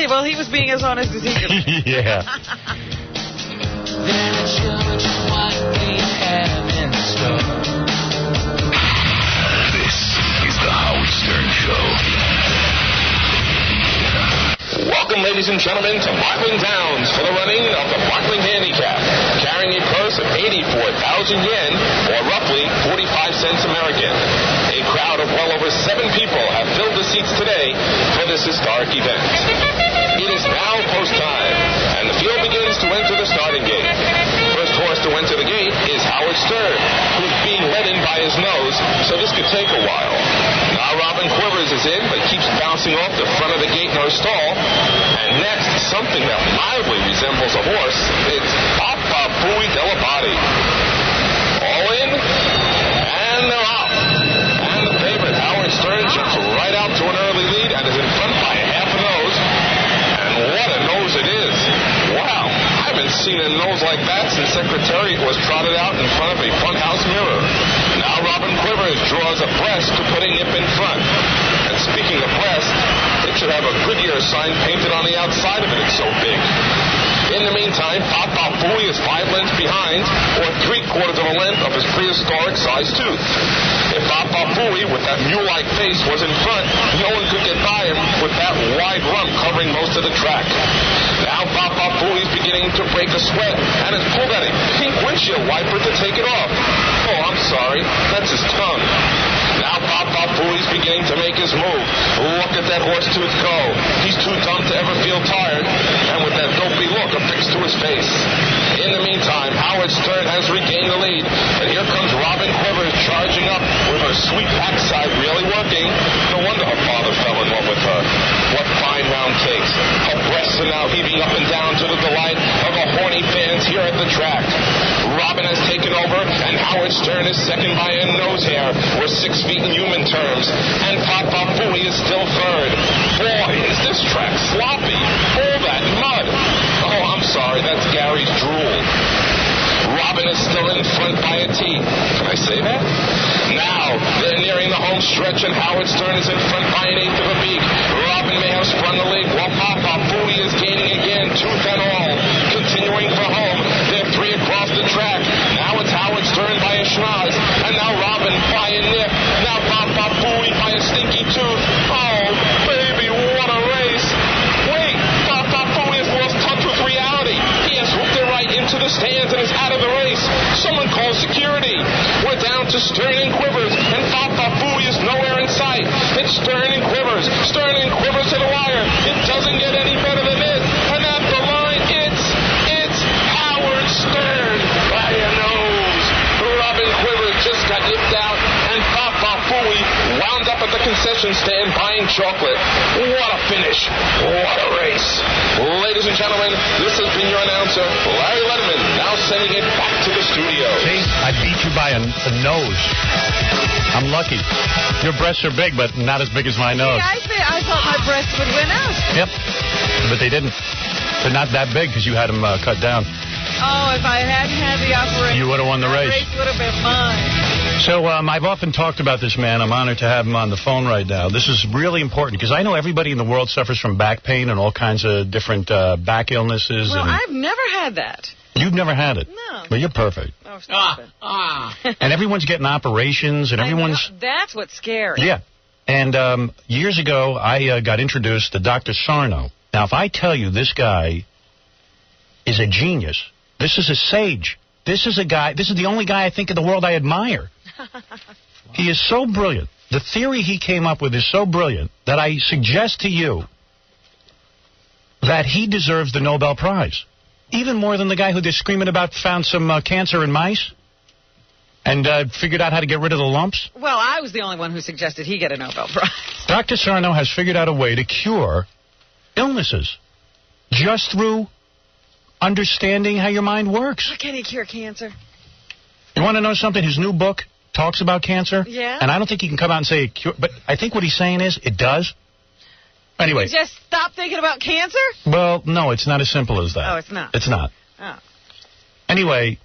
Well, he was being as honest as he could be.
Yeah.
This is the Howard Stern Show.
Welcome, ladies and gentlemen, to Markling Downs for the running of the Markling Handicap, carrying a purse of 84,000 yen, or roughly 45 cents American. A crowd of well over 7 people have filled the seats today for this historic event. It is now post time, and the field begins to enter the starting gate. First horse to enter the gate is Howard Stern, who's being led in by his nose, so this could take a while. Now Robin Quivers is in, but keeps bouncing off the front of the gate in her stall. And next, something that mildly resembles a horse. It's Papa Booey Delabate. All in, and they're off. And the favorite, Howard Stern, jumps right out to an early lead and is in front by half a nose. And what a nose it is. Wow, I haven't seen a nose like that since Secretariat was trotted out in front of a funhouse mirror. Now Robin Quivers draws a breast to put a nip in front. And speaking of breast, it should have a Goodyear sign painted on the outside of it, it's so big. In the meantime, Papa Booey is 5 lengths behind, or 3/4 of a length of his prehistoric size tooth. If Papa Booey, with that mule-like face, was in front, no one could get by him with that wide rump covering most of the track. Now Papa Booey's beginning to break a sweat and has pulled out a pink windshield wiper to take it off. Oh, I'm sorry, that's his tongue. Now Papa Booey's beginning to make his move. Look at that horse tooth go. He's too dumb to ever feel tired, and with that dopey look affixed to his face. In the meantime, Howard Stern has regained the lead, and here comes Robin Quivers charging up with her sweet backside really working. No wonder her father fell in love with her. What fine round cakes. Her breasts are now heaving up and down to the delight of the horny fans here at the track. Robin has taken over, and Howard Stern is second by a nose hair, or 6 feet in human terms, and Papa Booey is still third. Boy, is this track sloppy. All that mud. Oh, I'm sorry, that's Gary's drool. Robin is still in front by a teeth. Can I say that? Now, they're nearing the home stretch, and Howard Stern is in front by an eighth of a beak. Robin may have sprung the lead, while Papa Booey is gaining again, tooth and all. Continuing for home, they're 3 across the track. Now it's Howard Stern by a schnoz, and now Robin by a nip. Now Papa Booey by a stinky tooth. Oh, baby, what a race. Wait, Papa Booey has lost touch with reality. He has hooked it right into the stands and is out of the race. Someone call security. We're down to Stern and Quivers, and Papa Booey is nowhere in sight. It's Stern and Quivers to the wire. It doesn't get any better than this. And at the line, it's Howard Stern by a nose. Robin Quivers just got nipped out, and Papa Booey wound up at the concession stand buying chocolate. What a finish. What a race. Ladies and gentlemen, this has been your announcer, Larry Letterman, now sending it back to the studio.
See, I beat you by a nose. I'm lucky. Your breasts are big, but not as big as my nose.
I thought my breasts would win out.
Yep, but they didn't. They're not that big because you had them cut down.
Oh, if I hadn't had the operation,
you would have won the race.
The race would have been mine.
So I've often talked about this man. I'm honored to have him on the phone right now. This is really important because I know everybody in the world suffers from back pain and all kinds of different back illnesses.
Well,
and
I've never had that.
You've never had it?
No.
Well, you're perfect.
Oh, stop it.
And everyone's getting operations, and everyone's...
That's what's scary.
Yeah. And years ago, I got introduced to Dr. Sarno. Now, if I tell you this guy is a genius, this is a sage. This is the only guy I think in the world I admire. He is so brilliant. The theory he came up with is so brilliant that I suggest to you that he deserves the Nobel Prize. Even more than the guy who they're screaming about found some cancer in mice and figured out how to get rid of the lumps.
Well, I was the only one who suggested he get a Nobel Prize.
Dr. Sarno has figured out a way to cure illnesses just through understanding how your mind works.
How can he cure cancer?
You want to know something? His new book talks about cancer.
Yeah.
And I don't think he can come out and say it cure, but I think what he's saying is it does. Anyway.
Just stop thinking about cancer?
Well, no, it's not as simple as that.
Oh, it's not?
It's not.
Oh.
Anyway,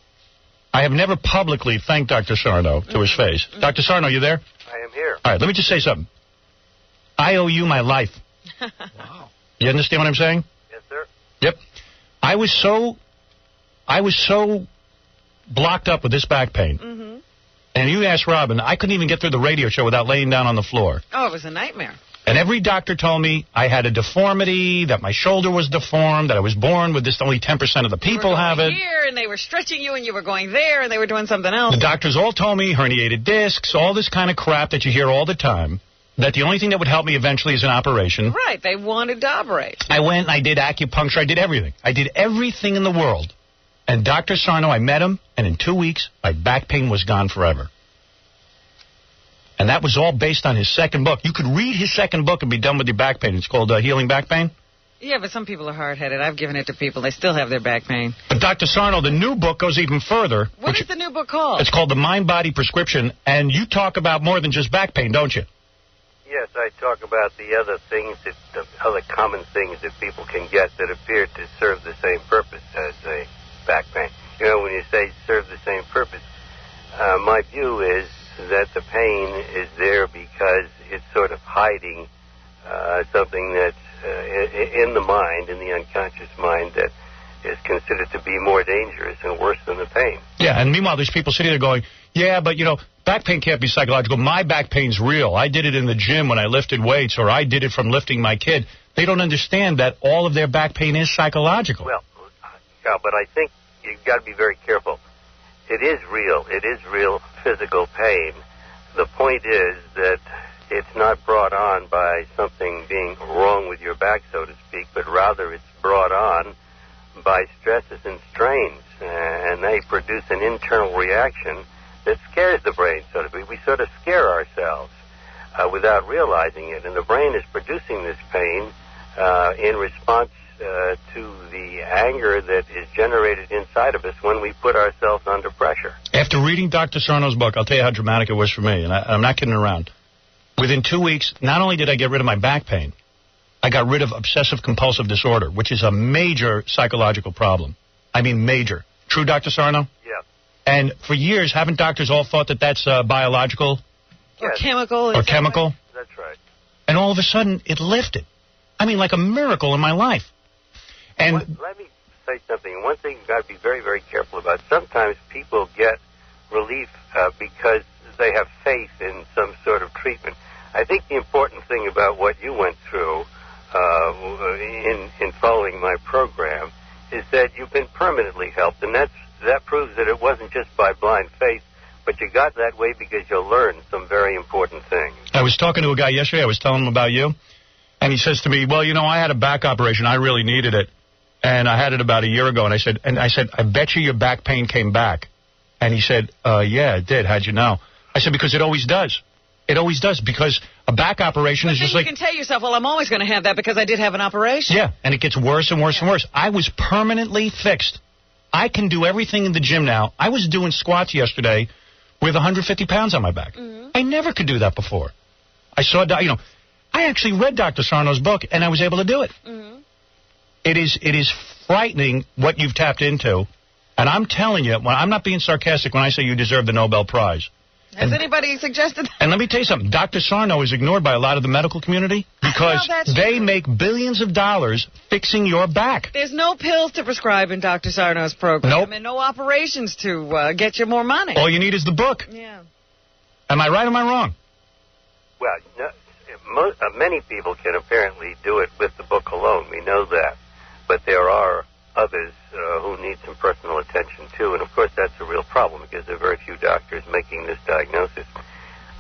I have never publicly thanked Dr. Sarno to his face. Dr. Sarno, you there?
I am here.
All right, let me just say something. I owe you my life.
Wow.
You understand what I'm saying?
Yes, sir.
Yep. I was so blocked up with this back pain.
Mm-hmm.
And you asked Robin, I couldn't even get through the radio show without laying down on the floor.
Oh, it was a nightmare.
And every doctor told me I had a deformity, that my shoulder was deformed, that I was born with this. Only 10% of the people have it.
Here, and they were stretching you, and you were going there, and they were doing something else.
The doctors all told me herniated discs, all this kind of crap that you hear all the time, that the only thing that would help me eventually is an operation.
Right, they wanted to operate.
I went and I did acupuncture. I did everything. I did everything in the world. And Dr. Sarno, I met him, and in 2 weeks, my back pain was gone forever. And that was all based on his second book. You could read his second book and be done with your back pain. It's called Healing Back Pain.
Yeah, but some people are hard-headed. I've given it to people. They still have their back pain.
But Dr. Sarno, the new book goes even further.
What is the new book called?
It's called The Mind-Body Prescription. And you talk about more than just back pain, don't you?
Yes, I talk about the other things, the other common things that people can get that appear to serve the same purpose as a back pain. You know, when you say serve the same purpose, my view is that the pain is there because it's sort of hiding something that's in the mind, in the unconscious mind, that is considered to be more dangerous and worse than the pain.
Yeah, and meanwhile, there's people sitting there going, yeah, but, you know, back pain can't be psychological. My back pain's real. I did it in the gym when I lifted weights, or I did it from lifting my kid. They don't understand that all of their back pain is psychological.
Well, yeah, but I think you've got to be very careful. It is real. It is real physical pain. The point is that it's not brought on by something being wrong with your back, so to speak, but rather it's brought on by stresses and strains, and they produce an internal reaction that scares the brain, so to speak. We sort of scare ourselves without realizing it, and the brain is producing this pain in response to the anger that is generated inside of us when we put ourselves under pressure.
After reading Dr. Sarno's book, I'll tell you how dramatic it was for me, and I'm not kidding around. Within 2 weeks, not only did I get rid of my back pain, I got rid of obsessive-compulsive disorder, which is a major psychological problem. I mean major. True, Dr. Sarno?
Yeah.
And for years, haven't doctors all thought that that's biological?
Or chemical.
Or chemical?
That's right.
And all of a sudden, it lifted. I mean, like a miracle in my life. And
let me say something. One thing you've got to be very, very careful about. Sometimes people get relief because they have faith in some sort of treatment. I think the important thing about what you went through in following my program is that you've been permanently helped, and that proves that it wasn't just by blind faith, but you got that way because you learned some very important things.
I was talking to a guy yesterday. I was telling him about you, and he says to me, well, you know, I had a back operation. I really needed it, and I had it about a year ago. And I said, I bet you your back pain came back. And he said, yeah, it did. How'd you know? I said, because it always does. It always does, because a back operation is just like...
you can tell yourself, well, I'm always going to have that because I did have an operation.
Yeah, and it gets worse and worse and worse. I was permanently fixed. I can do everything in the gym now. I was doing squats yesterday with 150 pounds on my back. Mm-hmm. I never could do that before. I saw, you know, I actually read Dr. Sarno's book, and I was able to do it. Mm-hmm. It is frightening what you've tapped into, and I'm telling you, I'm not being sarcastic when I say you deserve the Nobel Prize.
Has anybody suggested that?
And let me tell you something. Dr. Sarno is ignored by a lot of the medical community because they make billions of dollars fixing your back.
There's no pills to prescribe in Dr. Sarno's program.
Nope.
And no operations to get you more money.
All you need is the book.
Yeah.
Am I right or am I wrong?
Well, many people can apparently do it with the book alone. We know that. But there are others who need some personal attention, too. And, of course, that's a real problem because there are very few doctors making this diagnosis.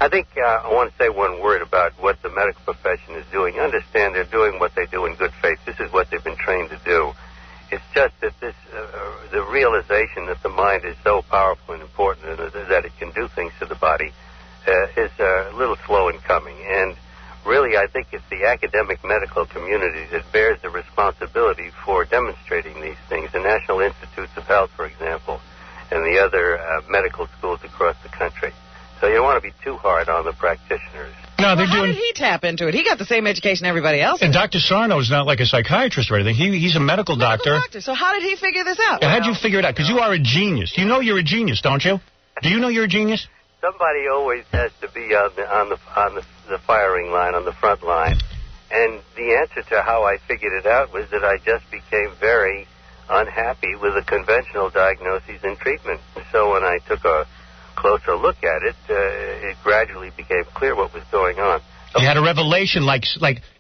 I think I want to say one word about what the medical profession is doing. Understand they're doing what they do in good faith. This is what they've been trained to do. It's just that the realization that the mind is so powerful and important and that it can do things to the body is a little slow in coming. And really, I think it's the academic medical community that bears the responsibility for demonstrating these things. The National Institutes of Health, for example, and the other medical schools across the country. So you don't want to be too hard on the practitioners.
No, they're
How
doing.
did he tap into it? He got the same education everybody else.
And Dr. Sarno is not like a psychiatrist or anything. He's a medical doctor.
So how did he figure this out?
How'd you figure it out? Because you are a genius. You know you're a genius, don't you? Do you know you're a genius?
Somebody always has to be on the firing line, on the front line. And the answer to how I figured it out was that I just became very unhappy with the conventional diagnoses and treatment. So when I took a closer look at it, it gradually became clear what was going on.
You had a revelation like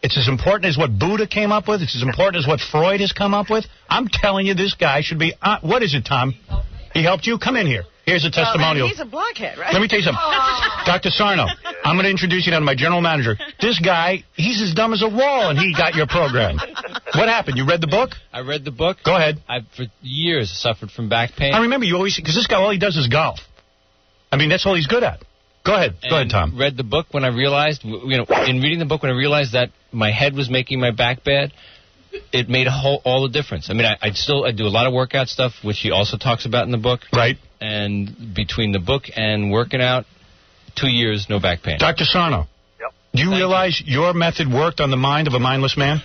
it's as important as what Buddha came up with. It's as important as what Freud has come up with. I'm telling you, this guy should be... what is it, Tom? He helped you? Come in here. Here's a testimonial.
He's a blockhead, right?
Let me tell you something. Dr. Sarno, I'm going to introduce you now to my general manager. This guy, he's as dumb as a wall, and he got your program. What happened? You read the book?
I read the book.
Go ahead.
I, for years, suffered from back pain.
I remember you always... Because this guy, all he does is golf. I mean, that's all he's good at. Go ahead. Go ahead, Tom.
Read the book when I realized, in reading the book, when I realized that my head was making my back bad, it made all the difference. I mean, I do a lot of workout stuff, which he also talks about in the book.
Right.
And between the book and working out, 2 years, no back pain.
Dr. Sarno.
Yep.
Do you realize your method worked on the mind of a mindless man?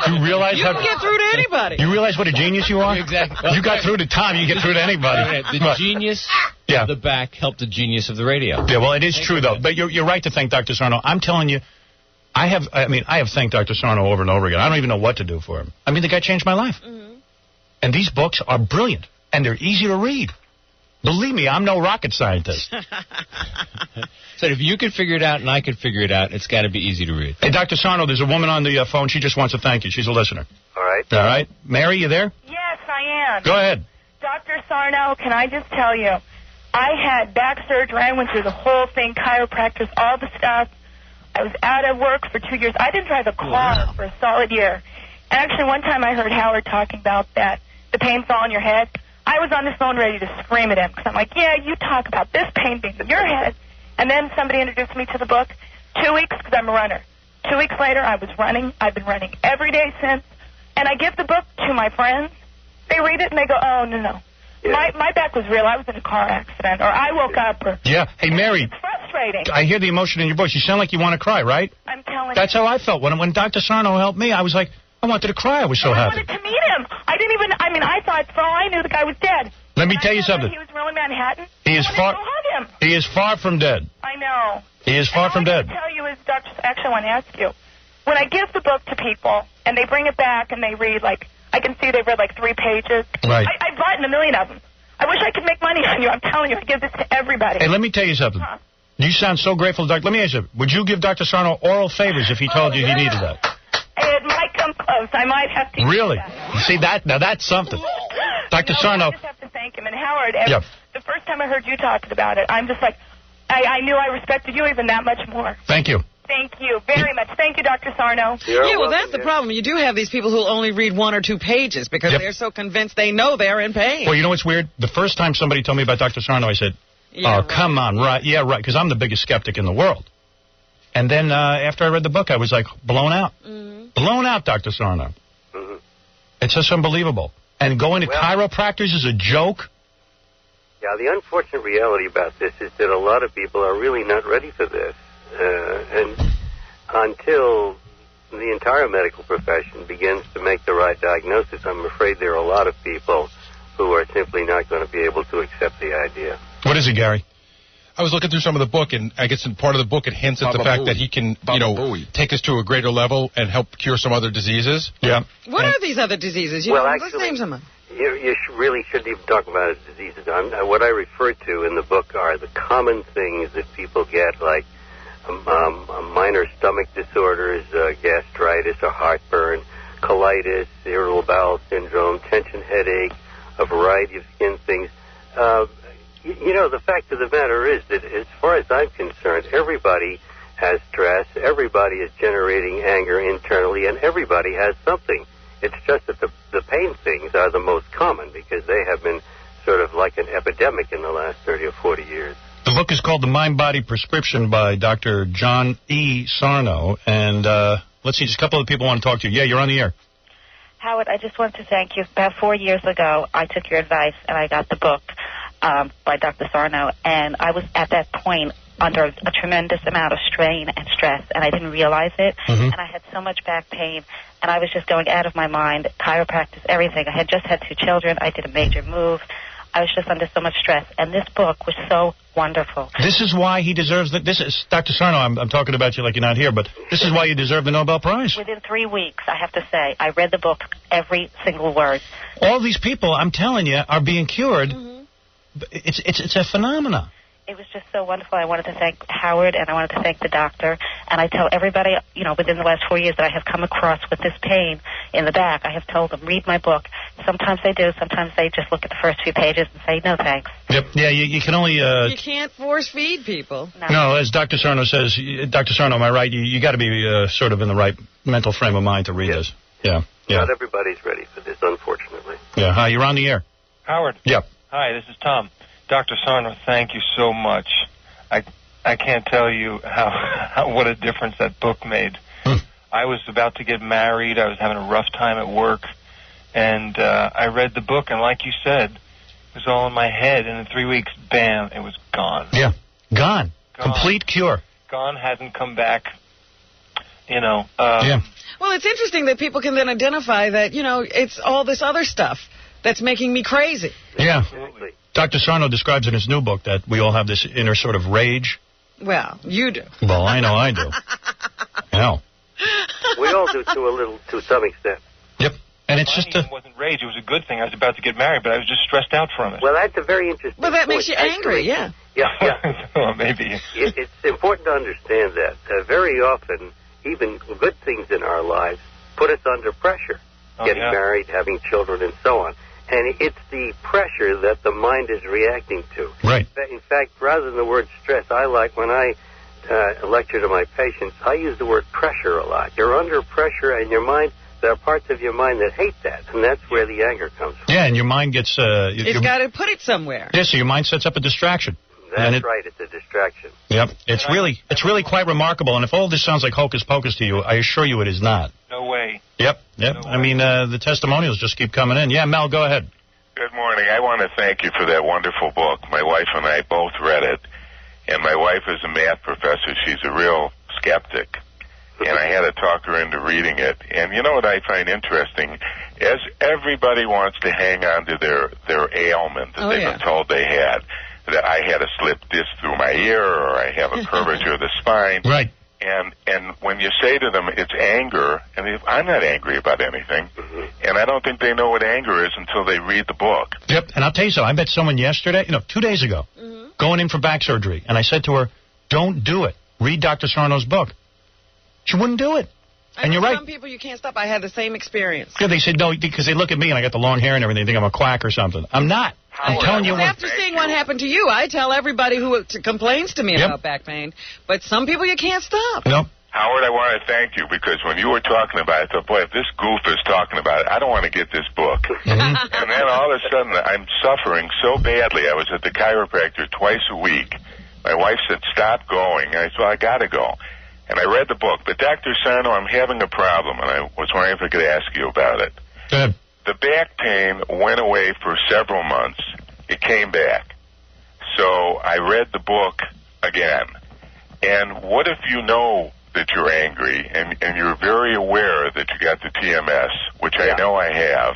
Do you realize
You can get through to anybody.
You realize what a genius you are?
Exactly.
You got through to Tom, you get through to anybody.
The genius of the back helped the genius of the radio.
Yeah, well, it is true, though. But you're right to thank Dr. Sarno. I'm telling you, I have thanked Dr. Sarno over and over again. I don't even know what to do for him. I mean, the guy changed my life. Mm-hmm. And these books are brilliant, and they're easy to read. Believe me, I'm no rocket scientist.
So if you could figure it out and I could figure it out, it's got to be easy to read.
Hey, Dr. Sarno, there's a woman on the phone. She just wants to thank you. She's a listener.
All right.
All right. Mary, you there?
Yes, I am.
Go ahead.
Dr. Sarno, can I just tell you, I had back surgery. I went through the whole thing, chiropractors, all the stuff. I was out of work for 2 years. I didn't drive a car for a solid year. And actually, one time I heard Howard talking about that, the pain's all in your head. I was on the phone ready to scream at him because I'm like, yeah, you talk about this pain being in your head. And then somebody introduced me to the book. 2 weeks, because I'm a runner. 2 weeks later, I was running. I've been running every day since. And I give the book to my friends. They read it and they go, oh, no. Yeah. My back was real. I was in a car accident, or I woke up. Or
yeah. Hey, Mary.
It's frustrating.
I hear the emotion in your voice. You sound like you want to cry, right?
I'm telling you.
That's how I felt. When Dr. Sarno helped me, I was like, I wanted to cry. I was so happy.
I wanted to meet him. I thought, for all I knew, the guy was dead.
Let me tell you something.
He was really Manhattan.
He is far.
Go hug him.
He is far from dead.
I know.
He is far from dead.
What I tell you is, Doctor, actually, I want to ask you. When I give the book to people and they bring it back and they read, like, I can see they've read like 3 pages.
Right.
I bought a million of them. I wish I could make money on you. I'm telling you, I give this to everybody.
Hey, let me tell you something. You sound so grateful, Doctor. Let me ask you, would you give Dr. Sarno oral favors if he told you he needed that?
It might come close. I might have to.
Really? You see that? Now that's something. Dr. Sarno.
I just have to thank him. And Howard, the first time I heard you talking about it, I'm just like, I knew I respected you even that much more.
Thank you.
Thank you very much. Thank you, Dr. Sarno.
Well, that's the problem. You do have these people who only read 1 or 2 pages because they're so convinced they know they're in pain.
Well, you know what's weird? The first time somebody told me about Dr. Sarno, I said, come on, right. Yeah, right, because I'm the biggest skeptic in the world. And then after I read the book, I was like blown out. Mm-hmm. Blown out, Dr. Sarno. Mm-hmm. It's just unbelievable. And going to chiropractors is a joke.
Yeah, the unfortunate reality about this is that a lot of people are really not ready for this. And until the entire medical profession begins to make the right diagnosis, I'm afraid there are a lot of people who are simply not going to be able to accept the idea.
What is it, Gary?
I was looking through some of the book, and I guess in part of the book it hints at the fact that he can, take us to a greater level and help cure some other diseases.
Yeah.
What are these other diseases? Let's name some of them.
You really shouldn't even talk about diseases. What I refer to in the book are the common things that people get, like minor stomach disorders, gastritis or heartburn, colitis, irritable bowel syndrome, tension headache, a variety of skin things. You know, the fact of the matter is that as far as I'm concerned, everybody has stress, everybody is generating anger internally, and everybody has something. It's just that the pain things are the most common because they have been sort of like an epidemic in the last 30 or 40 years.
The book is called The Mind-Body Prescription by Dr. John E. Sarno. And let's see, just a couple of people want to talk to you. Yeah, you're on the air.
Howard, I just want to thank you. About 4 years ago, I took your advice and I got the book by Dr. Sarno. And I was at that point under a tremendous amount of strain and stress, and I didn't realize it. And I had so much back pain, and I was just going out of my mind, chiropractic, everything. I had just had 2 children. I did a major move. I was just under so much stress, and this book was so wonderful.
This is why he deserves this is Dr. Sarno, I'm talking about you like you're not here, but this is why you deserve the Nobel Prize.
Within 3 weeks, I have to say, I read the book, every single word.
All these people, I'm telling you, are being cured. It's a phenomenon.
It was just so wonderful. I wanted to thank Howard, and I wanted to thank the doctor. And I tell everybody, you know, within the last 4 years that I have come across with this pain in the back, I have told them, read my book. Sometimes they do. Sometimes they just look at the first few pages and say, no, thanks.
Yep. Yeah, you can only...
you can't force feed people.
No, as Dr. Sarno says, Dr. Sarno, am I right? You got to be sort of in the right mental frame of mind to read this. Yeah.
Not everybody's ready for this, unfortunately.
Yeah. Hi, you're on the air.
Howard.
Yep.
Hi, this is Tom. Dr. Sarno, thank you so much. I can't tell you how what a difference that book made. I was about to get married. I was having a rough time at work. And I read the book, and like you said, it was all in my head. And in 3 weeks, bam, it was gone.
Yeah, gone. Complete cure.
Gone, hasn't come back, you know.
Yeah.
Well, it's interesting that people can then identify that, you know, it's all this other stuff that's making me crazy.
Yeah. Absolutely. Dr. Sarno describes in his new book that we all have this inner sort of rage.
Well, you do.
Well, I know I do. No.
We all do to some extent.
Yep. And it's just
It wasn't rage. It was a good thing. I was about to get married, but I was just stressed out from it.
Well, that's a very interesting
But that
point.
makes you angry, yeah.
Yeah.
Well, maybe.
It's important to understand that. Very often, even good things in our lives put us under pressure. Getting married, having children, and so on. And it's the pressure that the mind is reacting to.
Right.
In fact, rather than the word stress, I like when I lecture to my patients, I use the word pressure a lot. You're under pressure, and your mind, there are parts of your mind that hate that, and that's where the anger comes from.
Yeah, and your mind gets...
it's got to put it somewhere.
Yeah, so your mind sets up a distraction.
That's right, it's a distraction.
Yep, it's really quite remarkable, and if all this sounds like hocus pocus to you, I assure you it is not.
No way.
Yep. No way. I mean, the testimonials just keep coming in. Yeah, Mel, go ahead.
Good morning. I want to thank you for that wonderful book. My wife and I both read it, and my wife is a math professor. She's a real skeptic, and I had to talk her into reading it. And you know what I find interesting? As everybody wants to hang on to their ailment that they've been told they had, that I had a slip disc through my ear, or I have a curvature of the spine.
Right.
And when you say to them it's anger, and I'm not angry about anything, and I don't think they know what anger is until they read the book.
Yep, and I'll tell you something. I met someone yesterday, 2 days ago, going in for back surgery, and I said to her, don't do it. Read Dr. Sarno's book. She wouldn't do it. And you're right.
Some people you can't stop. I had the same experience.
Yeah, they said no, because they look at me and I got the long hair and everything. They think I'm a quack or something. I'm not. I'm telling you what.
After seeing what happened to you, I tell everybody who complains to me about back pain. But some people you can't stop.
Nope.
Howard, I want to thank you because when you were talking about it, I thought, boy, if this goof is talking about it, I don't want to get this book. And then all of a sudden, I'm suffering so badly. I was at the chiropractor twice a week. My wife said, stop going. And I said, well, I got to go. And I read the book. But, Dr. Sarno, I'm having a problem, and I was wondering if I could ask you about it.
Good.
The back pain went away for several months. It came back. So I read the book again. And what if you know that you're angry and you're very aware that you got the TMS, which I know I have,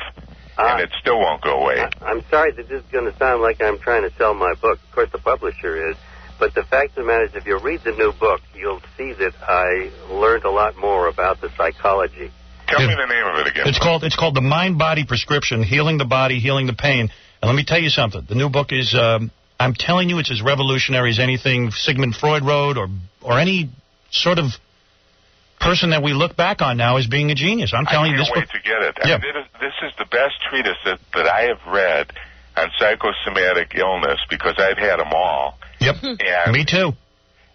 and it still won't go away?
I'm sorry that this is going to sound like I'm trying to sell my book. Of course, the publisher is. But the fact of the matter is, if you read the new book, you'll see that I learned a lot more about the psychology.
Tell me the name of it again.
It's called The Mind-Body Prescription, Healing the Body, Healing the Pain. And let me tell you something. The new book is, I'm telling you, it's as revolutionary as anything Sigmund Freud wrote or any sort of person that we look back on now as being a genius. I'm telling you this book.
I can't wait to get it. Yeah. I mean, this is the best treatise that I have read on psychosomatic illness because I've had them all.
Yep.
And
Me too.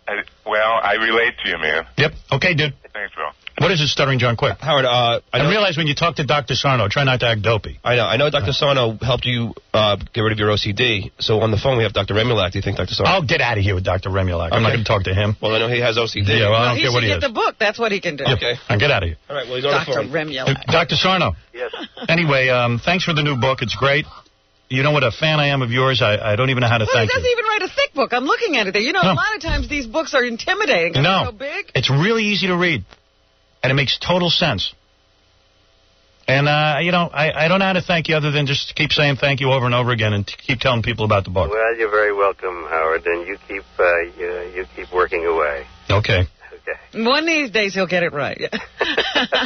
I relate to you, man.
Yep. Okay, dude.
Thanks, bro.
What is it, Stuttering John? Quick.
Howard, I
realize when you talk to Dr. Sarno, try not to act dopey.
I know Dr. Sarno helped you get rid of your OCD. So on the phone we have Dr. Remulac. Do you think Dr. Sarno?
I'll get out of here with Dr. Remulac. I'm not going to talk to him.
Well, I know he has OCD.
Yeah, well, I don't care what he
He
is.
should get the book. That's what he can do.
Okay.
I'll get out of here.
All right, well, he's on
Dr.
the phone.
Remulac.
Dr. Sarno.
Yes.
Anyway, thanks for the new book. It's great. You know what a fan I am of yours? I don't even know how to
Well,
thank
he doesn't
you.
even write a thick book. I'm looking at it there. You know,
No.
a lot of times these books are intimidating. They're
No.
so big.
It's really easy to read, and it makes total sense. And, I don't know how to thank you other than just keep saying thank you over and over again and keep telling people about the book.
Well, you're very welcome, Howard, and you keep you keep working away.
Okay.
Okay.
One of these days he'll get it right.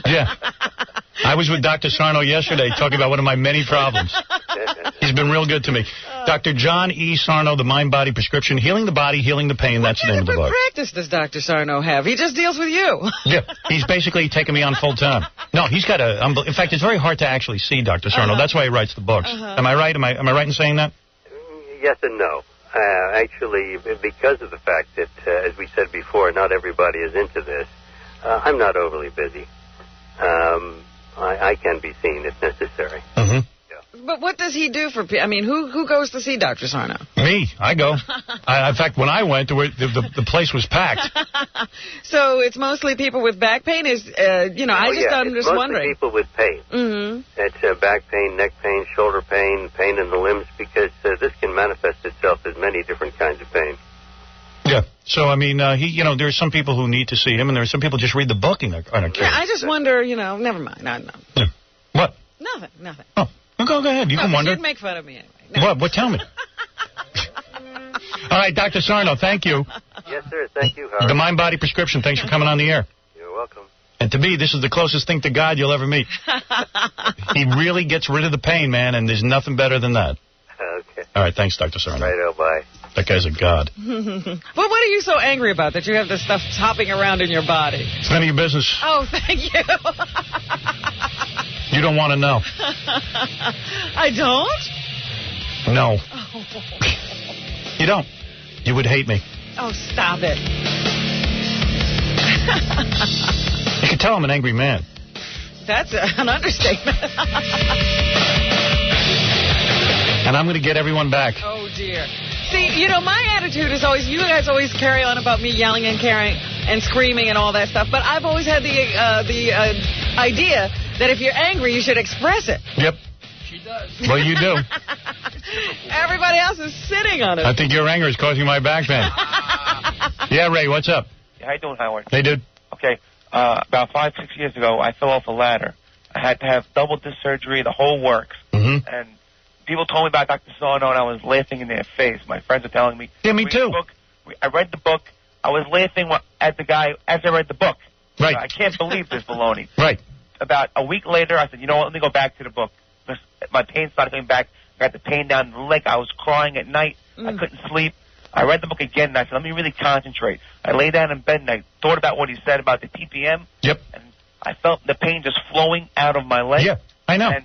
Yeah. I was with Dr. Sarno yesterday talking about one of my many problems. He's been real good to me. Dr. John E. Sarno, The Mind-Body Prescription, Healing the Body, Healing the Pain. That's the name of the
What
book.
practice does Dr. Sarno have? He just deals with you.
Yeah, he's basically taking me on full time. No, he's got a. In fact, it's very hard to actually see Dr. Sarno. That's why he writes the books. Am I right? Am I right in saying that?
Yes and no. Actually, because of the fact that, as we said before, not everybody is into this, I'm not overly busy. I can be seen if necessary.
Mm-hmm.
But what does he do for people? I mean, who goes to see Dr. Sarno?
Me. I go. In fact, when I went, the place was packed.
So it's mostly people with back pain? I'm just wondering.
People with pain.
Mm-hmm.
It's back pain, neck pain, shoulder pain, pain in the limbs, because this can manifest itself as many different kinds of pain.
Yeah. So, I mean, there's some people who need to see him, and there are some people just read the book and they're
Yeah, I just wonder, never mind. No.
Yeah. What?
Nothing.
Oh, go ahead. You can wonder.
You'd make fun of me anyway. No.
What? Tell me. All right, Dr. Sarno, thank you.
Yes, sir. Thank you, Howard.
The Mind-Body Prescription. Thanks for coming on the air.
You're welcome.
And to me, this is the closest thing to God you'll ever meet. He really gets rid of the pain, man, and there's nothing better than that.
Okay.
All right, thanks, Dr. Sarno.
Righto, bye.
That guy's a god.
Well, what are you so angry about that you have this stuff hopping around in your body?
It's none of your business.
Oh, thank you.
You don't want to know.
I don't?
No.
Oh.
You don't. You would hate me.
Oh, stop it.
You can tell I'm an angry man.
That's an understatement.
And I'm going to get everyone back.
Oh, dear. See, my attitude is always, you guys always carry on about me yelling and carrying and screaming and all that stuff, but I've always had the idea that if you're angry, you should express it.
Yep.
She does.
Well, you do.
Everybody else is sitting on it.
I think your anger is causing my back pain. Yeah, Ray, what's up?
How you doing, Howard?
Hey, dude.
Okay, about 5-6 years ago, I fell off a ladder. I had to have double disc surgery, the whole works.
Mm-hmm.
And people told me about Dr. Sarno, and I was laughing in their face. My friends were telling me.
Yeah, me too.
I read the book. I was laughing at the guy as I read the book.
Right.
I can't believe this baloney.
Right.
About a week later, I said, you know what, let me go back to the book. My pain started coming back. I got the pain down the leg. I was crying at night. I couldn't sleep. I read the book again, and I said, let me really concentrate. I lay down in bed, and I thought about what he said about the TPM.
Yep.
And I felt the pain just flowing out of my leg.
Yeah, I know.
And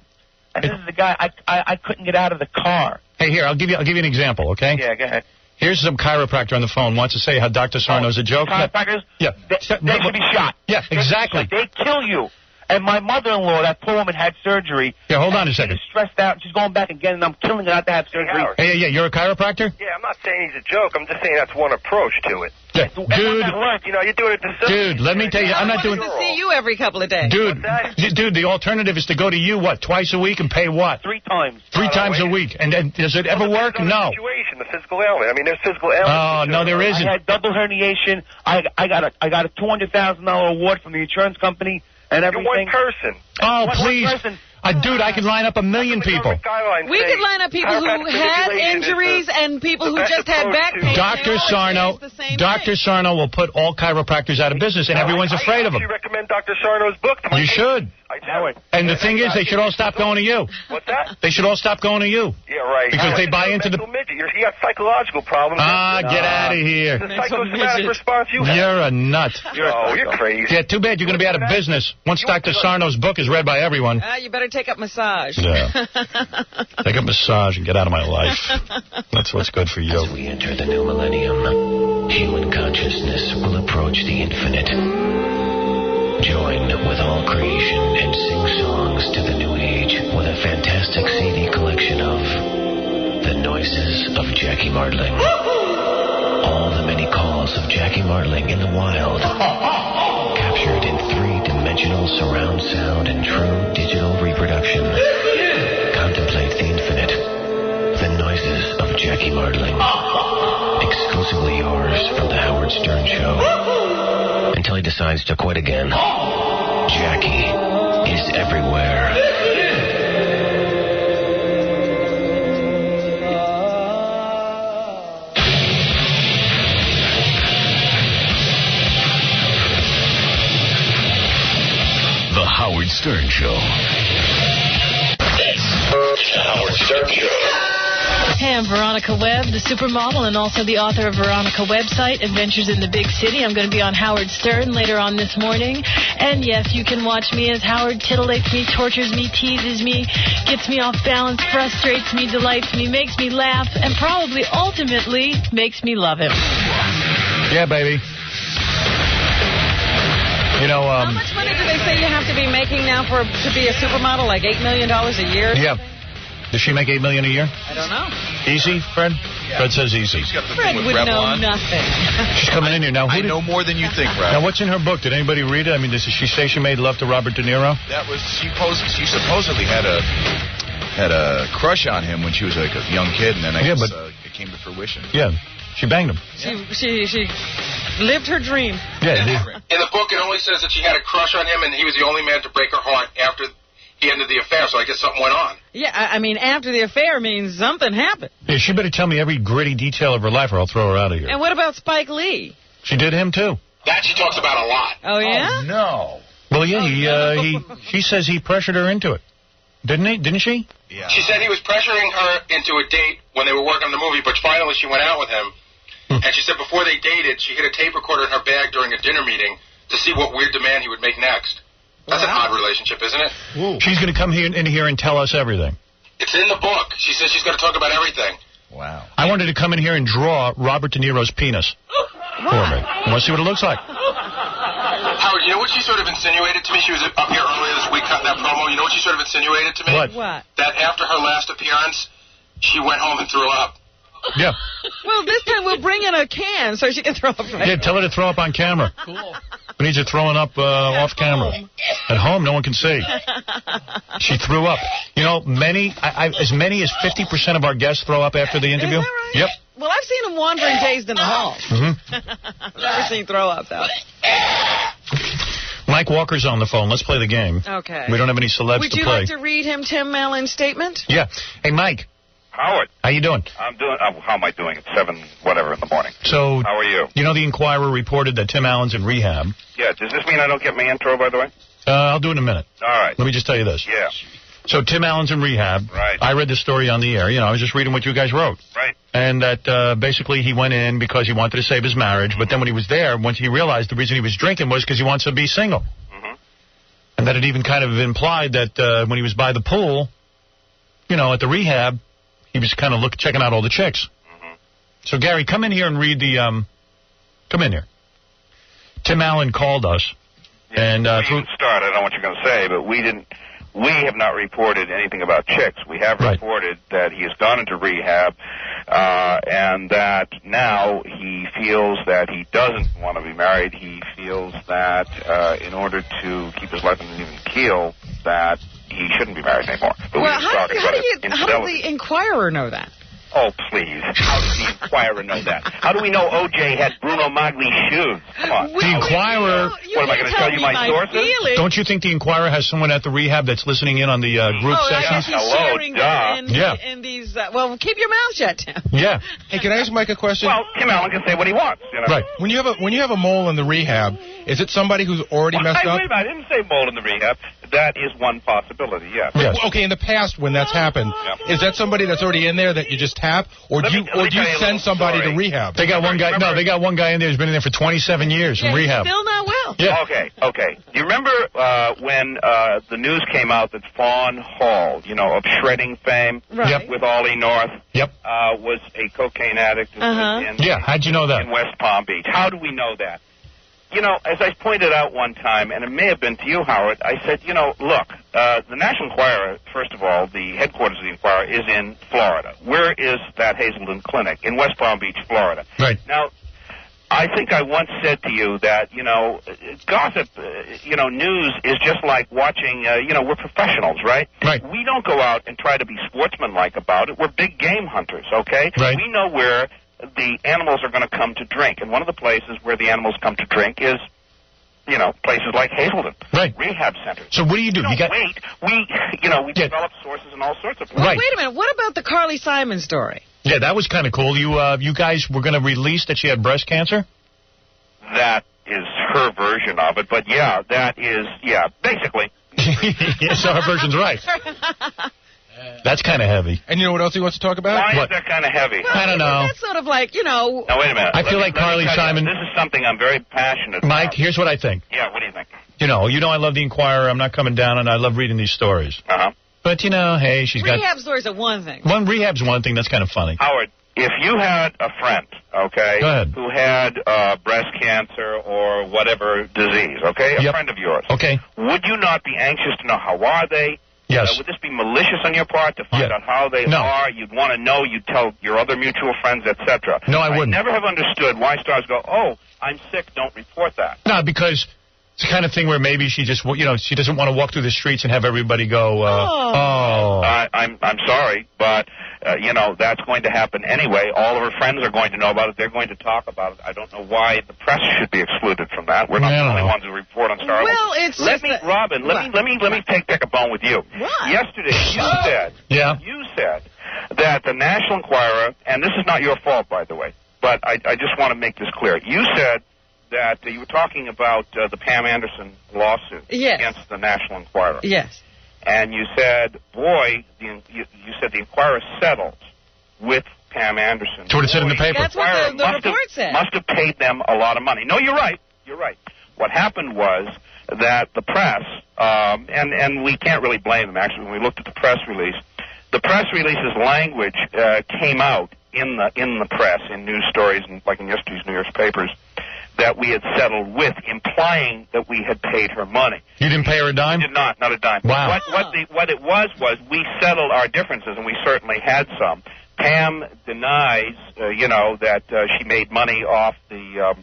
this is the guy, I couldn't get out of the car.
Hey, here, I'll give you an example, okay?
Yeah, go ahead.
Here's some chiropractor on the phone wants to say how Dr. Sarno's a joke.
Chiropractors?
Yeah.
They should be shot.
Yeah, exactly.
They kill you. And my mother-in-law, that poor woman, had surgery.
Yeah, hold on a second.
She's stressed out. She's going back again, and I'm killing her not to have surgery.
Hey, yeah, you're a chiropractor?
Yeah, I'm not saying he's a joke. I'm just saying that's one approach to it.
Yeah.
Dude, you're doing it to
Dude, let me tell you, I'm not doing...
to see you every couple of days.
Dude, the alternative is to go to you, twice a week and pay what?
3 times.
3 times a week. And does it ever work? No.
The physical ailment. I mean, there's physical ailments.
Oh, no, there isn't.
I had double herniation. I got a $200,000 award from the insurance company and everything.
You're one person.
Oh, please. Dude, I could line up 1 million people.
We could line up people who had injuries and people who just had back pain.
Dr. Sarno will put all chiropractors out of business, and everyone's afraid of him.
You recommend Dr. Sarno's book to my
You should.
I do.
And the thing is, they should all stop going to you.
What's that?
They should all stop going to you.
Yeah, right.
Because they buy into the...
Midget. You got psychological problems.
Get out of here.
The psychosomatic response you have.
You're a nut.
You're crazy.
Yeah, too bad you're going to be out of business once Dr. Sarno's book is read by everyone.
You better take up massage.
Yeah. Take a massage and get out of my life. That's what's good for you.
As we enter the new millennium, human consciousness will approach the infinite. Join with all creation and sing songs to the new age with a fantastic CD collection of The Noises of Jackie Martling. All the many calls of Jackie Martling in the wild, captured in three-dimensional surround sound and true digital reproduction. Contemplate the infinite. The Noises of Jackie Martling. Exclusively yours from The Howard Stern Show. Until he decides to quit again. Jackie is everywhere.
The Howard Stern Show. This is The Howard Stern Show.
Hey, I'm Veronica Webb, the supermodel and also the author of Veronica Website, Adventures in the Big City. I'm going to be on Howard Stern later on this morning. And yes, you can watch me as Howard titillates me, tortures me, teases me, gets me off balance, frustrates me, delights me, makes me laugh, and probably ultimately makes me love him.
Yeah, baby. You know,
how much money do they say you have to be making now to be a supermodel? Like $8 million a year?
Yeah. Does she make $8 million a year?
I don't know.
Easy, Fred? Yeah. Fred says easy.
Fred would know nothing.
She's coming in here now.
I know more than you think, Ralph.
Now, what's in her book? Did anybody read it? I mean, does she say she made love to Robert De Niro?
That was she supposedly had a crush on him when she was like a young kid, and then I guess it came to fruition.
Yeah, she banged him.
She lived her dream.
Yeah.
In the book, it only says that she had a crush on him, and he was the only man to break her heart after the end of the affair, so I guess something went on.
Yeah, I mean, after the affair means something happened.
Yeah, she better tell me every gritty detail of her life, or I'll throw her out of here.
And what about Spike Lee?
She did him, too.
That she talks about a lot.
Oh, yeah?
Oh, no.
Well, yeah, she says he pressured her into it. Didn't she?
Yeah. She said he was pressuring her into a date when they were working on the movie, but finally she went out with him. And she said before they dated, she hid a tape recorder in her bag during a dinner meeting to see what weird demand he would make next. That's an odd relationship, isn't it?
Ooh. She's going to come in here and tell us everything.
It's in the book. She says she's going to talk about everything.
Wow.
I wanted to come in here and draw Robert De Niro's penis for me. I want to see what it looks like.
Howard, you know what she sort of insinuated to me? She was up here earlier this week cutting that promo. You know what she sort of insinuated to me?
What?
That after her last appearance, she went home and threw up.
Yeah.
Well, this time we'll bring in a can so she can throw up. Right.
Yeah, tell her to throw up on camera.
Cool.
We need her throwing up off camera. At home, no one can see. She threw up. You know, as many as 50% of our guests throw up after the interview.
Is that right?
Yep.
Well, I've seen them wandering dazed in the hall. I've never seen throw up, though.
Mike Walker's on the phone. Let's play the game.
Okay.
We don't have any celebs
Would
to
you
play.
like to read him Tim Allen's statement?
Yeah. Hey, Mike.
Howard.
How you doing?
I'm doing. How am I doing? It's 7 whatever in the morning.
So.
How are you?
You know the Inquirer reported that Tim Allen's in rehab.
Yeah. Does this mean I don't get my intro, by the way?
I'll do it in a minute.
All right.
Let me just tell you this.
Yeah.
So Tim Allen's in rehab.
Right.
I read the story on the air. You know, I was just reading what you guys wrote.
Right.
And that basically he went in because he wanted to save his marriage. But then when he was there, once he realized the reason he was drinking was because he wants to be single.
Mm-hmm.
And that it even kind of implied that when he was by the pool, you know, at the rehab, he was kind of checking out all the chicks.
Mm-hmm.
So, Gary, come in here and read the... come in here. Tim Allen called us.
Yeah,
and
we didn't start. I don't know what you're going to say, but we have not reported anything about chicks. We have reported that he has gone into rehab and that now he feels that he doesn't want to be married. He feels that in order to keep his life on an even keel, that he shouldn't be married anymore. But
well, how does the Inquirer know that?
Oh, please. How does the Inquirer know that? How do we know O.J. had Bruno Magli's shoes? Come on.
The Inquirer...
What, am I going to tell you my sources?
Feelings.
Don't you think the Inquirer has someone at the rehab that's listening in on the group sessions?
Hello, duh.
In these, well, keep your mouth shut, Tim.
Yeah.
Hey, can I ask Mike a question?
Well, Tim Allen can say what he wants. You know?
Right.
When you have a mole in the rehab, Is it somebody who's already messed up?
Wait a minute, I didn't say mold in the rehab. That is one possibility, yes.
Okay, in the past when that's happened, is that somebody that's already in there that you just tap, or do you send somebody to rehab?
They got one guy. No, they got one guy in there who's been in there for 27 years in rehab.
Still not well.
Yeah.
Okay. Do you remember when the news came out that Fawn Hall, of shredding fame, with Ollie North, was a cocaine addict?
How'd you know that?
In West Palm Beach. How do we know that? As I pointed out one time, and it may have been to you, Howard, I said, look, the National Enquirer, first of all, the headquarters of the Enquirer is in Florida. Where is that Hazelden Clinic? In West Palm Beach, Florida.
Right.
Now, I think I once said to you that, gossip, news is just like watching, we're professionals, right?
Right.
We don't go out and try to be sportsmanlike about it. We're big game hunters, okay?
Right.
We know where the animals are going to come to drink. And one of the places where the animals come to drink is, places like Hazelden.
Right.
Rehab centers.
So what do you do?
We develop sources in all sorts of places.
Well, wait a minute. What about the Carly Simon story?
Yeah, that was kind of cool. You guys were going to release that she had breast cancer?
That is her version of it. But, that is, basically.
So her version's right. That's kind of heavy.
And you know what else he wants to talk about?
Why is that kind of heavy?
Well,
I don't know.
That's sort of like,
Now, wait a minute.
I feel like Carly Simon...
This is something I'm very passionate about.
Mike, here's what I think.
Yeah, what do you think?
You know I love the Enquirer. I'm not coming down, and I love reading these stories.
Uh-huh.
But, hey, she's got...
Rehab stories are one thing.
Rehab's one thing that's kind of funny.
Howard, if you had a friend, okay,
Go ahead.
who had breast cancer or whatever disease, okay, a friend of yours,
okay,
would you not be anxious to know how are they?
Yes.
Would this be malicious on your part to find out how they are? You'd want to know. You'd tell your other mutual friends, etc.
No, I wouldn't.
I never have understood why stars go, oh, I'm sick, don't report that.
No, because it's the kind of thing where maybe she just, she doesn't want to walk through the streets and have everybody go,
I'm sorry, but, that's going to happen anyway. All of her friends are going to know about it. They're going to talk about it. I don't know why the press should be excluded from that. We're not the only ones who report on Star.
Well, it's
Robin, let me pick a bone with you.
What?
Yesterday, you said that the National Enquirer, and this is not your fault, by the way, but I just want to make this clear. You said that you were talking about the Pam Anderson lawsuit against the National Enquirer.
Yes.
And you said, boy, you said the Enquirer settled with Pam Anderson.
That's what it said in the paper.
That's what the report said.
Must have paid them a lot of money. No, you're right. You're right. What happened was that the press, and we can't really blame them, actually, when we looked at the press release's language came out in the press, in news stories, and like in yesterday's New York papers, that we had settled with, implying that we had paid her money.
You didn't pay her a dime?
We did not a dime.
Wow.
What it was we settled our differences, and we certainly had some. Pam denies, that she made money off the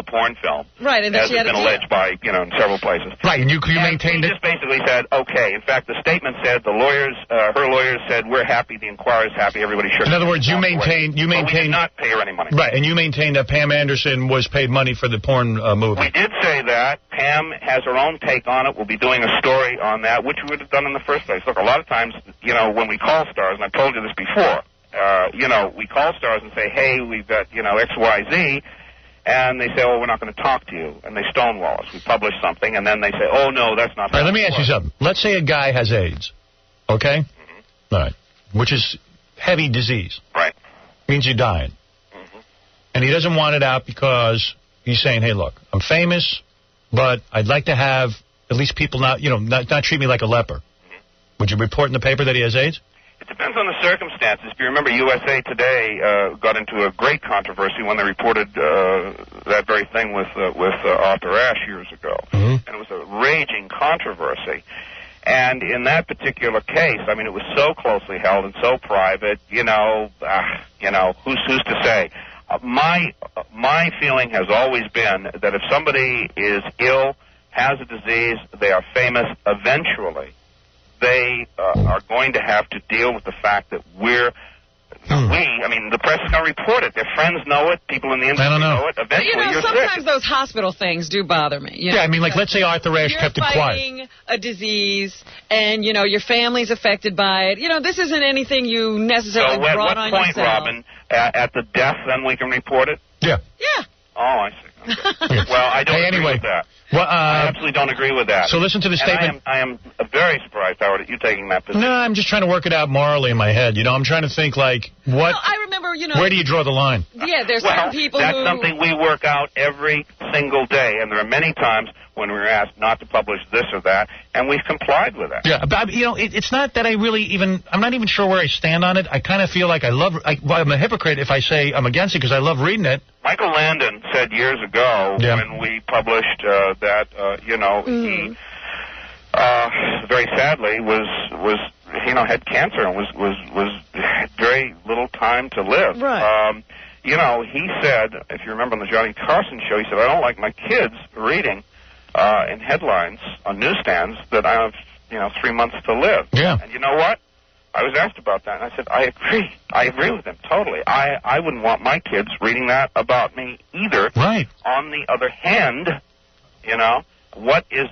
porn film.
Right, and
as
she had
been alleged by, in several places.
Right, and you maintained it?
Just basically said, okay. In fact, the statement said her lawyers said, we're happy, the Enquirer's happy, everybody should.
In other words, you maintained...
But we did not pay her any money.
Right, and you maintained that Pam Anderson was paid money for the porn movie.
We did say that. Pam has her own take on it. We'll be doing a story on that, which we would have done in the first place. Look, a lot of times, when we call stars, and I've told you this before, we call stars and say, hey, we've got, XYZ, and they say, oh, we're not going to talk to you, and they stonewall us. We publish something, and then they say, oh, no, that's not...
All right, let me ask you something. Let's say a guy has AIDS, okay? Mm-hmm. All right, which is heavy disease.
Right.
Means you're dying. Mm-hmm. And he doesn't want it out because he's saying, hey, look, I'm famous, but I'd like to have at least people not treat me like a leper. Mm-hmm. Would you report in the paper that he has AIDS?
It depends on the circumstances. If you remember, USA Today got into a great controversy when they reported that very thing with Arthur Ashe years ago. Mm-hmm. And it was a raging controversy. And in that particular case, I mean, it was so closely held and so private, who's to say? My feeling has always been that if somebody is ill, has a disease, they are famous, eventually they are going to have to deal with the fact that the press is going to report it. Their friends know it. People in the industry know it. Eventually, you're
sometimes
sick.
those hospital things do bother me.
Yeah, I mean, let's say Arthur Ashe kept it quiet.
You're fighting a disease, and, your family's affected by it. This isn't anything you necessarily brought on yourself.
So at what point, Robin, at the death, then we can report it?
Yeah.
Yeah.
Oh, I see. Well, I don't agree with that.
Well,
I absolutely don't agree with that.
So listen to the statement.
I am very surprised, Howard, at you taking that position.
No, I'm just trying to work it out morally in my head. I'm trying to think, like, what?
No, I remember,
where do you draw the line?
Yeah, there's certain people
that's
who...
something we work out every single day, and there are many times when we were asked not to publish this or that, and we've complied with that.
Yeah, but, it's not that I really even... I'm not even sure where I stand on it. I kind of feel like I'm a hypocrite if I say I'm against it because I love reading it.
Michael Landon said years ago when we published that, he very sadly was had cancer and was had very little time to live.
Right.
He said, if you remember on the Johnny Carson show, he said, I don't like my kids reading in headlines on newsstands that I have 3 months to live.
Yeah.
And you know what? I was asked about that, and I said, I agree. I agree with him totally. I wouldn't want my kids reading that about me either.
Right.
On the other hand, what is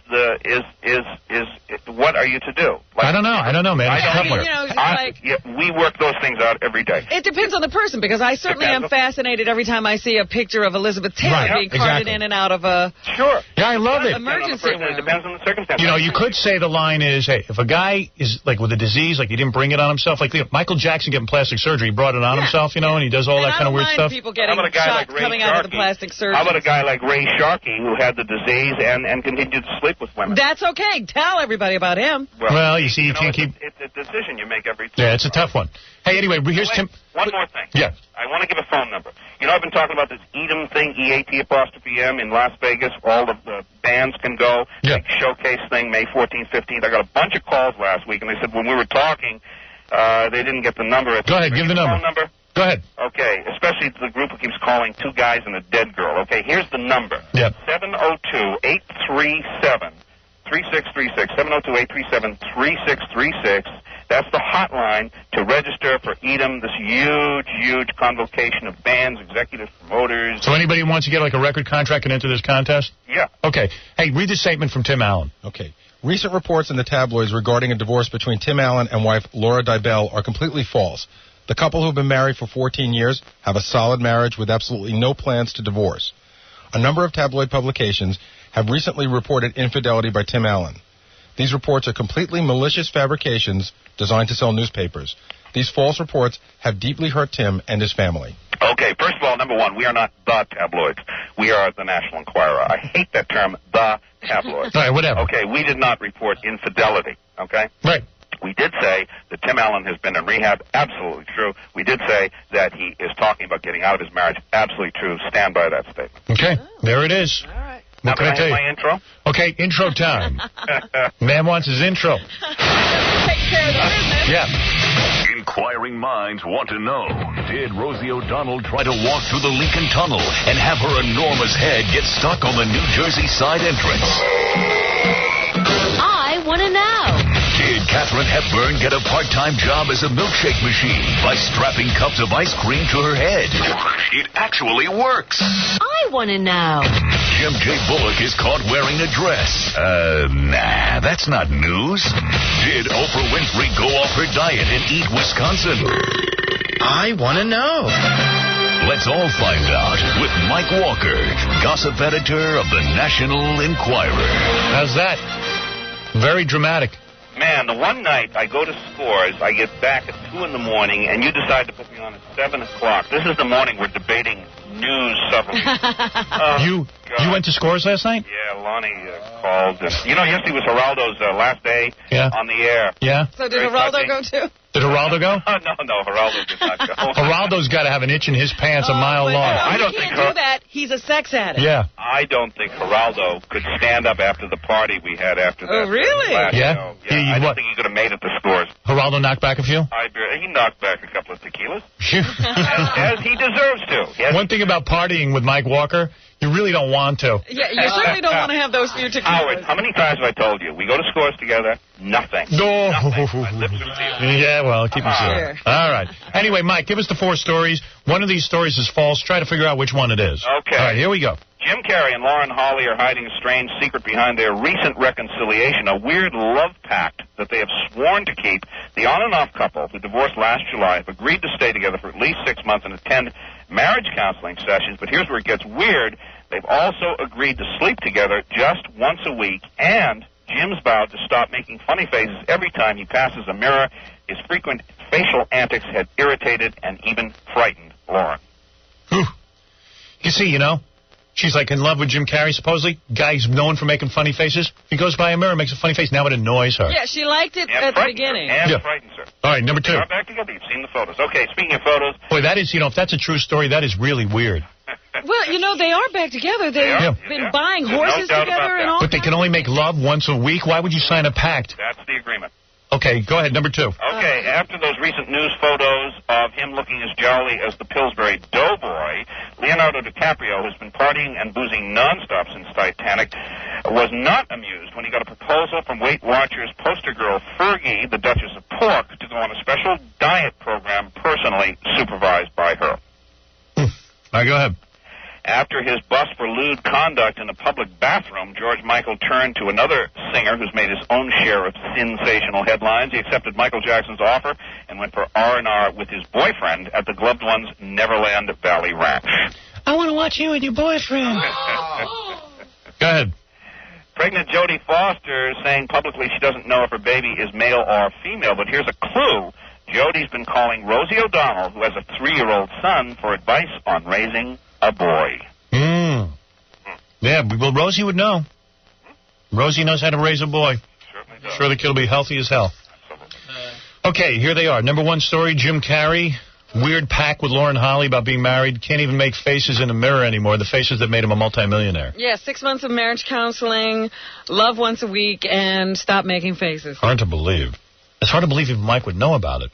what are you to do?
I don't know, man. It's a tough one.
We work those things out every day.
It depends on the person, because I certainly am fascinated every time I see a picture of Elizabeth Taylor being carted in and out of a
Yeah, I love it.
emergency room.
It depends on the circumstance.
You could say the line is, hey, if a guy is like with a disease, like he didn't bring it on himself, like Michael Jackson getting plastic surgery, he brought it on himself, and he does all that kind of weird stuff.
People getting shots coming out of the plastic surgery.
How about a guy like Ray Sharkey who had the disease and continued to sleep with women?
That's okay. Tell everybody about him.
Well, you see, you can't keep...
It's a decision you make every time.
Yeah, it's a tough one. Hey, anyway, here's Tim...
One more thing.
Yeah.
I want to give a phone number. I've been talking about this Edom thing, EAT''M in Las Vegas. All of the bands can go. Big showcase thing, May 14th, 15th. I got a bunch of calls last week, and they said when we were talking, they didn't get the number.
Go ahead, give the number.
Phone number.
Go ahead.
Okay, especially the group who keeps calling two guys and a dead girl. Okay, here's the number.
Yep.
702-837-3636. 702-837-3636. That's the hotline to register for Edom, this huge convocation of bands, executive promoters.
So anybody who wants to get like a record contract can enter this contest?
Yeah.
Okay. Hey, read the statement from Tim Allen.
Okay. Recent reports in the tabloids regarding a divorce between Tim Allen and wife Laura Dybel are completely false. The couple who have been married for 14 years have a solid marriage with absolutely no plans to divorce. A number of tabloid publications have recently reported infidelity by Tim Allen. These reports are completely malicious fabrications designed to sell newspapers. These false reports have deeply hurt Tim and his family.
Okay, first of all, number one, we are not the tabloids. We are the National Enquirer. I hate that term, the tabloids.
All right, whatever.
Okay, we did not report infidelity, okay?
Right.
We did say that Tim Allen has been in rehab. Absolutely true. We did say that he is talking about getting out of his marriage. Absolutely true. Stand by that statement.
Okay, there it is.
All right.
Now,
What can I tell you?
my intro?
Okay, intro time. Man wants his intro.
Take care of the business.
Yeah.
Inquiring minds want to know, did Rosie O'Donnell try to walk through the Lincoln Tunnel and have her enormous head get stuck on the New Jersey side entrance?
I want to know.
Did Katharine Hepburn get a part-time job as a milkshake machine by strapping cups of ice cream to her head? It actually works.
I want to know.
Jim J. Bullock is caught wearing a dress. Nah, that's not news. Did Oprah Winfrey go off her diet and eat Wisconsin?
I want to know.
Let's all find out with Mike Walker, gossip editor of the National Enquirer.
How's that? Very dramatic.
Man, the one night I go to Scores, I get back at 2 in the morning, and you decide to put me on at 7 o'clock. This is the morning we're debating news supplements.
You went to Scores last night?
Yeah, Lonnie called. And, yesterday was Geraldo's last day on the air.
Yeah.
So did Geraldo go too?
Did Geraldo go?
No, Geraldo did not go.
Geraldo's got to have an itch in his pants a mile long.
I don't
He
think
can't do that. He's a sex addict.
Yeah.
I don't think Geraldo could stand up after the party we had after that.
Oh, really?
last
Yeah?
show. I don't think he could have made it to Scores.
Geraldo knocked back a few?
He knocked back a couple of tequilas. as he deserves to.
One thing about partying with Mike Walker, you really don't want to.
Yeah, you certainly don't want to have those few tequilas.
Howard, how many times have I told you? We go to Scores together, nothing.
No.
Nothing. My lips are sealed.
Yeah, well, keep it sealed.
Sure.
All right. Anyway, Mike, give us the 4 stories. One of these stories is false. Try to figure out which one it is.
Okay.
All right, here we go.
Jim Carrey and Lauren Holly are hiding a strange secret behind their recent reconciliation, a weird love pact that they have sworn to keep. The on-and-off couple, who divorced last July, have agreed to stay together for at least 6 months and attend marriage counseling sessions, but here's where it gets weird. They've also agreed to sleep together just once a week, and Jim's vowed to stop making funny faces every time he passes a mirror. His frequent facial antics had irritated and even frightened Lauren.
You see, she's like in love with Jim Carrey, supposedly. Guy's known for making funny faces. He goes by a mirror, makes a funny face. Now it annoys her.
Yeah, she liked it at the beginning.
Frightens her.
All right, number 2.
They are back together. You've seen the photos. Okay, speaking of photos.
Boy, that is, if that's a true story, that is really weird.
Well, they are back together. They've been buying horses together and all.
But they can only make love once a week? Why would you sign a pact?
That's the agreement.
Okay, go ahead, number 2.
Okay, after those recent news photos of him looking as jolly as the Pillsbury Doughboy, Leonardo DiCaprio, who's been partying and boozing nonstop since Titanic, was not amused when he got a proposal from Weight Watchers poster girl Fergie, the Duchess of Pork, to go on a special diet program personally supervised by her.
All right, go ahead.
After his bust for lewd conduct in a public bathroom, George Michael turned to another singer who's made his own share of sensational headlines. He accepted Michael Jackson's offer and went for R&R with his boyfriend at the Gloved One's Neverland Valley Ranch.
I want to watch you and your boyfriend.
Go ahead.
Pregnant Jodie Foster saying publicly she doesn't know if her baby is male or female, but here's a clue. Jodie's been calling Rosie O'Donnell, who has a 3-year-old son, for advice on raising a boy.
Yeah, well, Rosie would know. Rosie knows how to raise a boy. Sure the kid will be healthy as hell. Okay, here they are. Number 1 story, Jim Carrey. Weird pact with Lauren Holly about being married. Can't even make faces in a mirror anymore. The faces that made him a multimillionaire.
Yeah, 6 months of marriage counseling, love once a week, and stop making faces.
Hard to believe. It's hard to believe even Mike would know about it.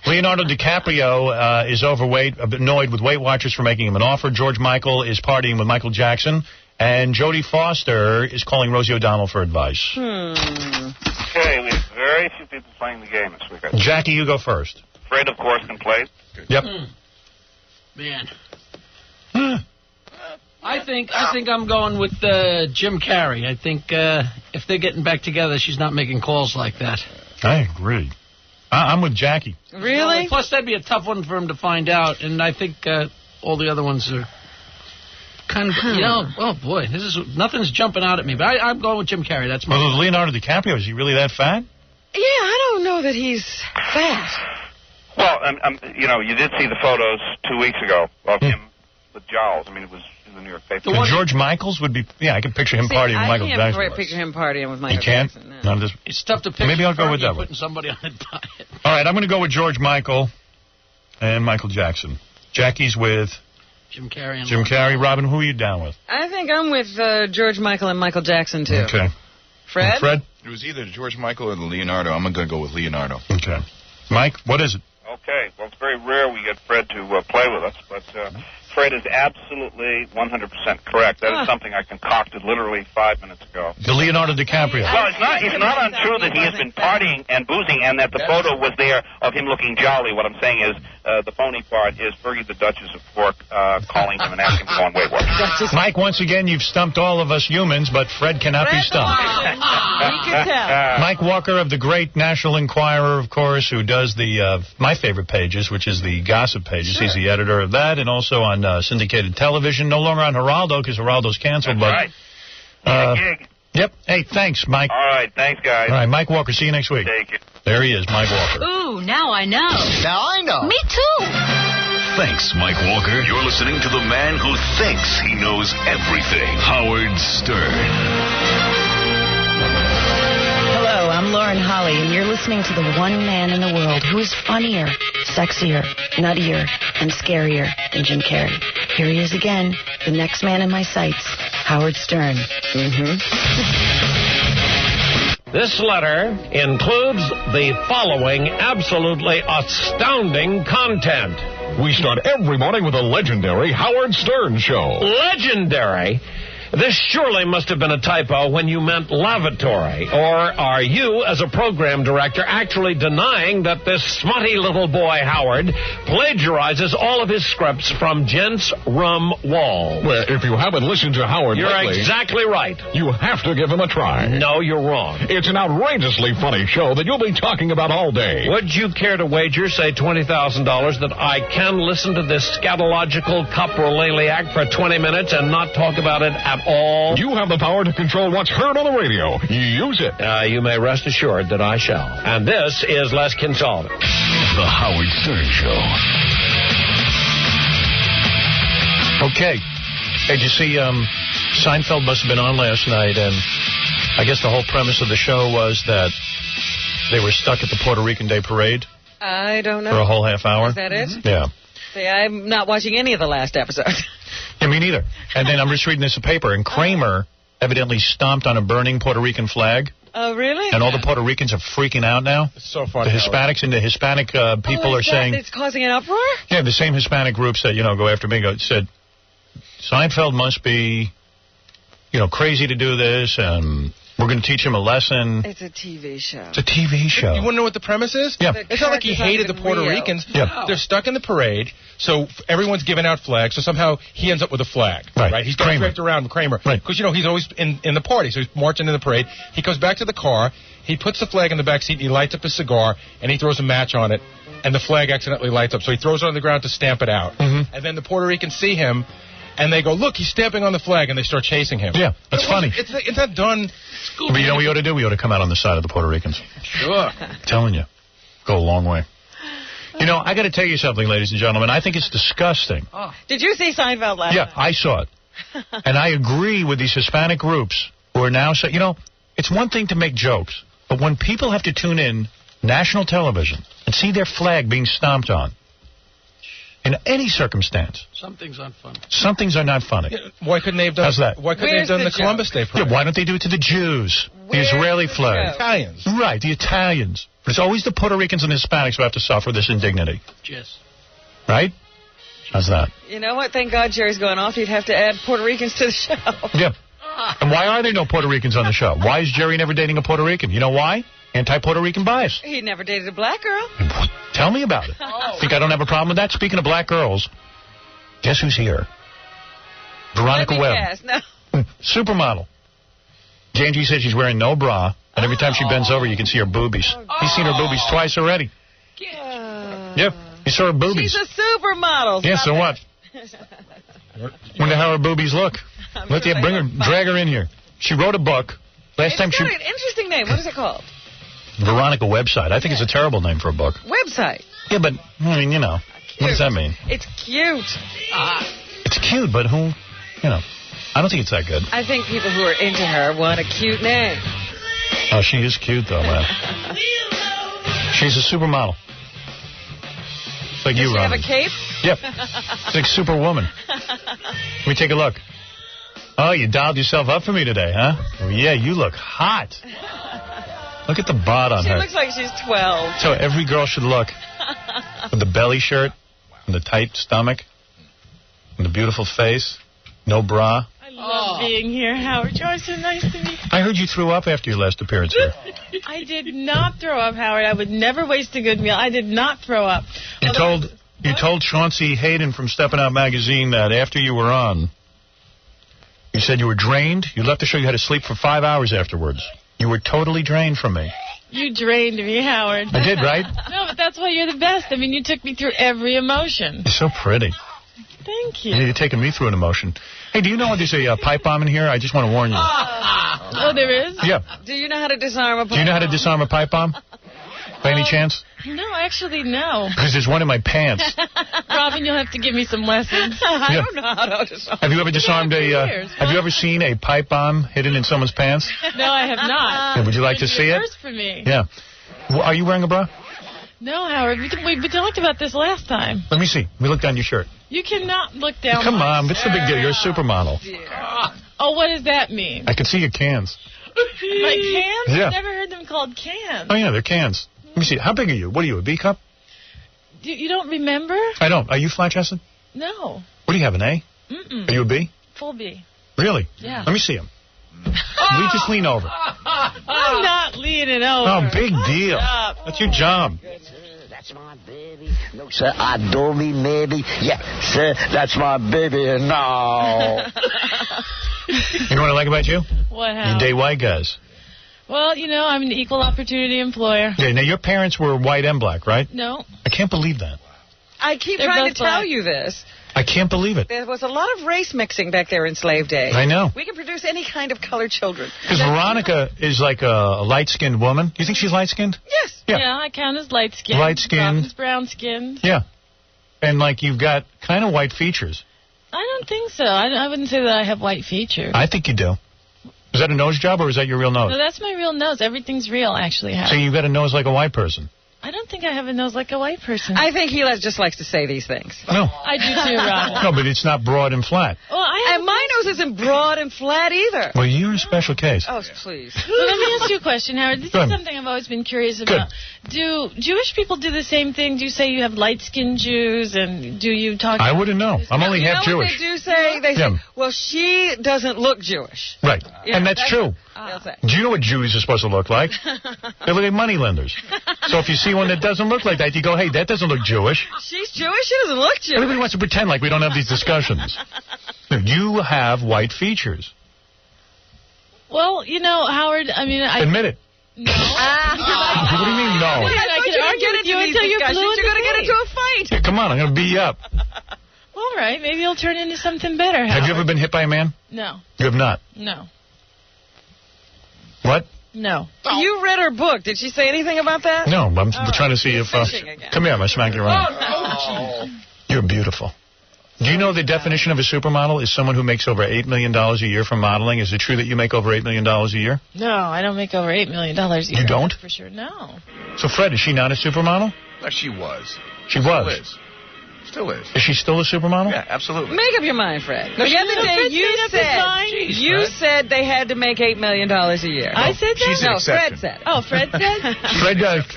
Leonardo DiCaprio is overweight, annoyed with Weight Watchers for making him an offer. George Michael is partying with Michael Jackson. And Jodie Foster is calling Rosie O'Donnell for advice.
Okay, we have very few people playing the game this week.
Jackie, you go first.
Fred, of course, can play.
Yep.
Man. I think I'm going with Jim Carrey. I think if they're getting back together, she's not making calls like that.
I agree. I'm with Jackie.
Really?
Well, plus, that'd be a tough one for him to find out, and I think all the other ones are kind of, oh boy, nothing's jumping out at me. But I'm going with Jim Carrey. That's my.
Well, Leonardo DiCaprio, is he really that fat?
Yeah, I don't know that he's fat.
Well, you did see the photos 2 weeks ago of him with jowls. I mean, it was in the New York paper.
George Michaels would be, I can picture him partying with Michael Jackson.
I can't picture him partying with Michael
Jackson.
You can't?
No.
It's tough to picture.
Maybe I'll go with that one.
Putting somebody on a diet.
All right, I'm going to go with George Michael and Michael Jackson. Jackie's with
Jim Carrey.
Jim Carrey. Robin, who are you down with?
I think I'm with George Michael and Michael Jackson, too.
Okay.
Fred?
Fred?
It was either George Michael or Leonardo. I'm going to go with Leonardo.
Okay. Mike, what is it?
Okay. Well, it's very rare we get Fred to play with us, but Fred is absolutely 100% correct. That is something I concocted literally 5 minutes ago.
The Leonardo DiCaprio.
Well, it's not untrue that he has been partying and boozing and that the photo was there of him looking jolly. What I'm saying is the phony part is Fergie the Duchess of Pork calling him and asking to go on Weight Watchers.
Mike, once again, you've stumped all of us humans, but Fred cannot be stumped.
We can tell.
Mike Walker of the great National Enquirer, of course, who does my favorite pages, which is the gossip pages. Sure. He's the editor of that, and also on syndicated television. No longer on Geraldo because Geraldo's canceled.
That's
but
right. Gig.
Yep. Hey, thanks, Mike.
All right. Thanks, guys.
All right, Mike Walker. See you next week.
Take it.
There he is, Mike Walker.
Ooh, now I know.
Now I know.
Me too.
Thanks, Mike Walker. You're listening to the man who thinks he knows everything, Howard Stern.
Hello, I'm Lauren Holly, and you're listening to the one man in the world who is funnier, sexier, nuttier, and scarier than Jim Carrey. Here he is again, the next man in my sights, Howard Stern.
This letter includes the following absolutely astounding content.
We start every morning with a legendary Howard Stern show.
Legendary? This surely must have been a typo when you meant lavatory. Or are you, as a program director, actually denying that this smutty little boy, Howard, plagiarizes all of his scripts from Gents' Rum Wall?
Well, if you haven't listened to Howard
You're
lately,
exactly right.
You have to give him a try.
No, you're wrong.
It's an outrageously funny show that you'll be talking about all day.
Would you care to wager, say $20,000, that I can listen to this scatological coprolaliac for 20 minutes and not talk about it at all?
You have the power to control what's heard on the radio. Use it.
You may rest assured that I shall. And this is Les Kinsolving.
The Howard Stern Show.
Okay. Hey, did you see Seinfeld must have been on last night, and I guess the whole premise of the show was that they were stuck at the Puerto Rican Day Parade
I don't know.
for a whole half hour.
Is that it?
Yeah.
See, I'm not watching any of the last episodes.
Yeah, me neither. And then I'm just reading this paper, and Kramer evidently stomped on a burning Puerto Rican flag.
Oh, really?
And all the Puerto Ricans are freaking out now.
It's so funny.
The Hispanics and the Hispanic people are saying...
It's causing an uproar?
Yeah, the same Hispanic groups that, go after me said, Seinfeld must be, crazy to do this, and we're going to teach him a lesson.
It's a TV show.
It's a TV show.
You want to know what the premise is?
Yeah.
It's not like he hated the Puerto Ricans.
Yeah.
They're stuck in the parade, so everyone's giving out flags, so somehow he ends up with a flag. Right? He's going draped around with Kramer.
Right.
Because, he's always in the party, so he's marching in the parade. He goes back to the car, he puts the flag in the back seat, and he lights up his cigar, and he throws a match on it, and the flag accidentally lights up. So he throws it on the ground to stamp it out.
Mm-hmm.
And then the Puerto Ricans see him, and they go, look, he's stamping on the flag, and they start chasing him.
Yeah, that's funny.
It's not done.
But you know what we ought to do? We ought to come out on the side of the Puerto Ricans.
Sure.
I'm telling you. Go a long way. I got to tell you something, ladies and gentlemen. I think it's disgusting.
Did you see Seinfeld last night?
Yeah, I saw it. And I agree with these Hispanic groups who are now saying, it's one thing to make jokes, but when people have to tune in national television and see their flag being stomped on, in any circumstance.
Some things aren't funny.
Some things are not funny.
Yeah, why couldn't they have done?
How's that?
Why couldn't they have done the Columbus Day parade?
Yeah, why don't they do it to the Jews? The Israeli flag.
Italians.
Right, the Italians. But it's always the Puerto Ricans and Hispanics who have to suffer this indignity.
Yes.
Right? How's that?
You know what? Thank God Jerry's going off. He'd have to add Puerto Ricans to the show.
Yeah. And why are there no Puerto Ricans on the show? Why is Jerry never dating a Puerto Rican? You know why? Anti-Puerto Rican bias.
He never dated a black girl.
Tell me about it. Think I don't have a problem with that? Speaking of black girls, guess who's here? Veronica Webb.
No.
Supermodel. Angie said she's wearing no bra, and every time she bends over, you can see her boobies. He's seen her boobies twice already. Yep, he saw her boobies.
She's a supermodel.
Yeah, so what? Wonder how her boobies look. Drag her in here. She wrote a book.
It's got an interesting name. What is it called?
Veronica Website. I think it's a terrible name for a book.
Website.
Yeah, but, what does that mean?
It's cute.
It's cute, but who, I don't think it's that good.
I think people who are into her want a cute name.
Oh, she is cute, though, man. She's a supermodel. It's like
Does
you,
she have
Ron.
a cape?
Yep. It's like Superwoman. Let me take a look. Oh, you dialed yourself up for me today, huh? Oh, yeah, you look hot. Look at the bod on
She
her.
looks like she's 12.
So every girl should look. With the belly shirt, and the tight stomach, and the beautiful face, no bra.
I love being here, Howard. You're always so nice to me.
I heard you threw up after your last appearance here.
I did not throw up, Howard. I would never waste a good meal. I did not throw up.
You told Chauncey Hayden from Steppin' Out magazine that after you were on, you said you were drained. You left the show. You had to sleep for 5 hours afterwards. You were totally drained from me.
You drained me, Howard.
I did, right?
No, but that's why you're the best. I mean, you took me through every emotion.
You're so pretty.
Thank you.
You're taking me through an emotion. Hey, do you know there's a pipe bomb in here? I just want to warn you.
Oh, there is?
Yeah.
Do you know how to disarm a pipe bomb?
Do you know how to disarm a pipe bomb? By any chance?
No, actually, no.
Because there's one in my pants.
Robin, you'll have to give me some lessons.
I don't know how to disarm.
Have you ever disarmed have you ever seen a pipe bomb hidden in someone's pants?
No, I have not.
Yeah, would you like to see it?
First for me.
Yeah. Well, are you wearing a bra?
No, Howard. We talked about this last time.
Let me see. Let me look down your shirt.
You cannot look down.
Come on, what's the big deal? You're a supermodel.
Oh, what does that mean?
I can see your cans.
My cans?
Yeah.
I've never heard them called cans.
Oh, yeah, they're cans. Let me see. How big are you? What are you, a B cup?
You don't remember?
I don't. Are you flat-chested?
No.
What do you have, an A?
Mm-mm.
Are you a B?
Full B.
Really?
Yeah.
Let me see him. We just lean over.
I'm not leaning over.
Oh, big deal. That's your job.
That's my baby. No, sir, I don't mean maybe. Yeah, sir, that's my baby. No.
You know what I like about you?
What
You
happened?
date white guys.
Well, you know, I'm an equal opportunity employer.
Yeah, now, your parents were white and black, right?
No.
I can't believe that.
I keep
They're
trying
both
to tell
black.
you this.
I can't believe it.
There was a lot of race mixing back there in slave days.
I know.
We can produce any kind of colored children.
Because Veronica is like a light-skinned woman. Do you think she's light-skinned?
Yes.
Yeah.
I count as light-skinned.
Light-skinned.
Robin's brown-skinned.
Yeah. And, like, you've got kind of white features.
I don't think so. I wouldn't say that I have white features.
I think you do. Is that a nose job or is that your real nose?
No, that's my real nose. Everything's real, actually.
So you've got a nose like a white person.
I don't think I have a nose like a white person.
I think he just likes to say these things.
No.
I do too, Robin.
No, but it's not broad and flat.
Well,
and my nose isn't broad and flat either.
Well, you're a special case.
Oh, please.
Well, let me ask you a question, Howard. This
Go
is
ahead.
something I've always been curious about. Do Jewish people do the same thing? Do you say you have light-skinned Jews, and do you talk...
I wouldn't know. I'm only
You
half
know what
Jewish.
they do say? They say, well, she doesn't look Jewish.
Right.
Yeah,
and that's true.
They'll say.
Do you know what Jews are supposed to look like? They look like moneylenders. So if you see one that doesn't look like that, you go, hey, that doesn't look Jewish.
She's Jewish? She doesn't look Jewish.
Everybody wants to pretend like we don't have these discussions. You have white features.
Well, you know, Howard, I mean...
Admit it.
No.
What do you mean, no?
I can argue with you until you're blue in the
You're going to get
face.
into a fight.
Yeah, come on, I'm going to beat you up.
All right, maybe it'll turn into something better, Howard.
Have you ever been hit by a man?
No.
You have not.
No.
What?
No.
You read her book. Did she say anything about that?
No, I'm trying to see if...
fishing again.
come here, I'm going to smack you around. You're beautiful. Do you know the definition of a supermodel is someone who makes over $8 million a year from modeling? Is it true that you make over $8 million a year?
No, I don't make over $8 million a year.
You don't?
For sure, no.
So, Fred, is she not a supermodel?
No, she was.
She was.
Still is.
Is she still a supermodel?
Yeah, absolutely.
Make up your mind, Fred.
No,
The other day
Fred
you
made up his mind.
you said they had to make $8 million a year.
I said that?
She's an
No,
exception.
Fred said it.
Oh, Fred said?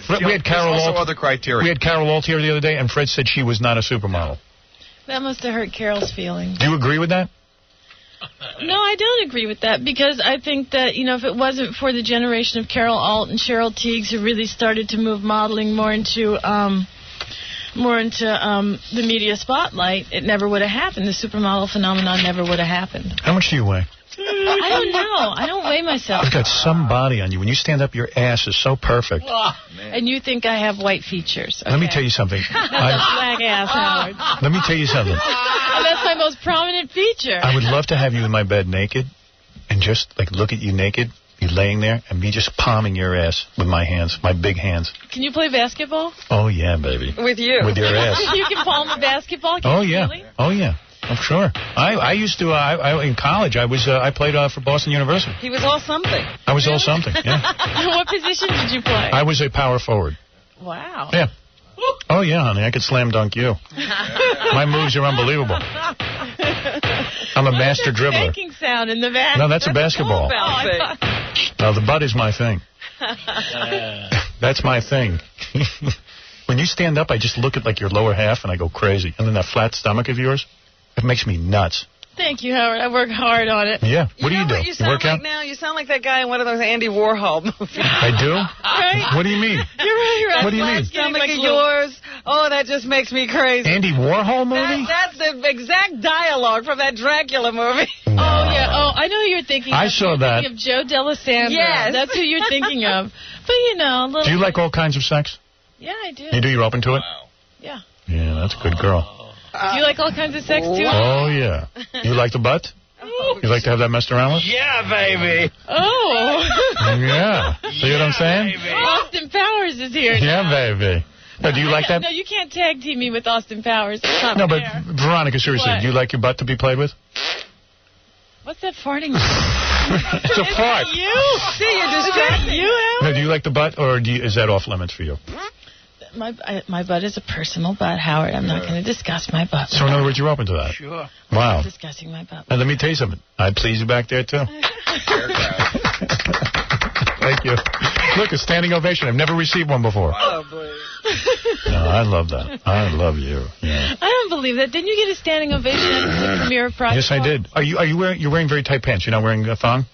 Fred, we had Carol
There's also
Alt.
other criteria.
We had Carol Alt here the other day, and Fred said she was not a supermodel.
That must have hurt Carol's feelings.
Do you agree with that?
No, I don't agree with that because I think that, you know, if it wasn't for the generation of Carol Alt and Cheryl Teagues who really started to move modeling more into the media spotlight, it never would have happened. The supermodel phenomenon never would have happened.
How much do you weigh?
I don't know. I don't weigh myself.
You've got some body on you. When you stand up, your ass is so perfect.
And you think I have white features.
Let me tell you something.
That's a black ass, Howard.
Let me tell you something.
And that's my most prominent feature.
I would love to have you in my bed naked and just, like, look at you naked, you laying there, and me just palming your ass with my hands, my big hands.
Can you play basketball?
Oh, yeah, baby.
With you.
With your ass.
You can palm a basketball? Can
Oh,
you
yeah.
really?
Oh, yeah. I'm sure. I used to, in college, I played for Boston University.
He was all something.
I was all something, yeah.
What position did you play?
I was a power forward.
Wow.
Yeah. Oh, yeah, honey, I could slam dunk you. My moves are unbelievable. I'm a master dribbler.
Spanking sound in the back.
No, that's a basketball. No, the butt is my thing. That's my thing. When you stand up, I just look at, like, your lower half, and I go crazy. And then that flat stomach of yours, it makes me nuts.
Thank you, Howard. I work hard on it.
Yeah. What do you do?
What you sound
work out?
like now? You sound like that guy in one of those Andy Warhol movies.
I do?
Right?
What do you mean?
You're right.
What do you mean?
Stomach of yours. Oh, that just makes me crazy.
Andy Warhol movie?
That's the exact dialogue from that Dracula movie.
Oh, yeah. Oh, I know who you're thinking of.
I saw
You're
that.
thinking of Joe D'Alessandro.
Yes.
That's who you're thinking of. But, you know, a little...
Do you like all kinds of sex?
Yeah, I do.
You do? You're open to it?
Yeah.
Yeah, that's a good girl.
Do you like all kinds of sex, too?
Oh, yeah. You like the butt? You like to have that messed around with?
Yeah, baby.
Oh.
Yeah. See what I'm saying?
Austin Powers is here.
Yeah, baby. No, do you like that?
No, you can't tag team me with Austin Powers. It's not
No, but
fair.
Veronica, seriously,
What?
do you like your butt to be played with?
What's that farting?
It's a fart.
You? See, you're distracted. You,
No, do you like the butt, or is that off limits for you?
My butt is a personal butt, Howard. I'm not going to discuss my butt.
So in other words, you're open to that?
Sure.
Wow.
I'm discussing my butt.
And let me tell you something. I'd please you back there, too. Thank you. Look, a standing ovation. I've never received one before.
Oh, boy.
No, I love that. I love you. Yeah.
I don't don't believe that. Didn't you get a standing ovation at the premiere of Pride?
Yes, I did. You're wearing very tight pants. You're not wearing a thong?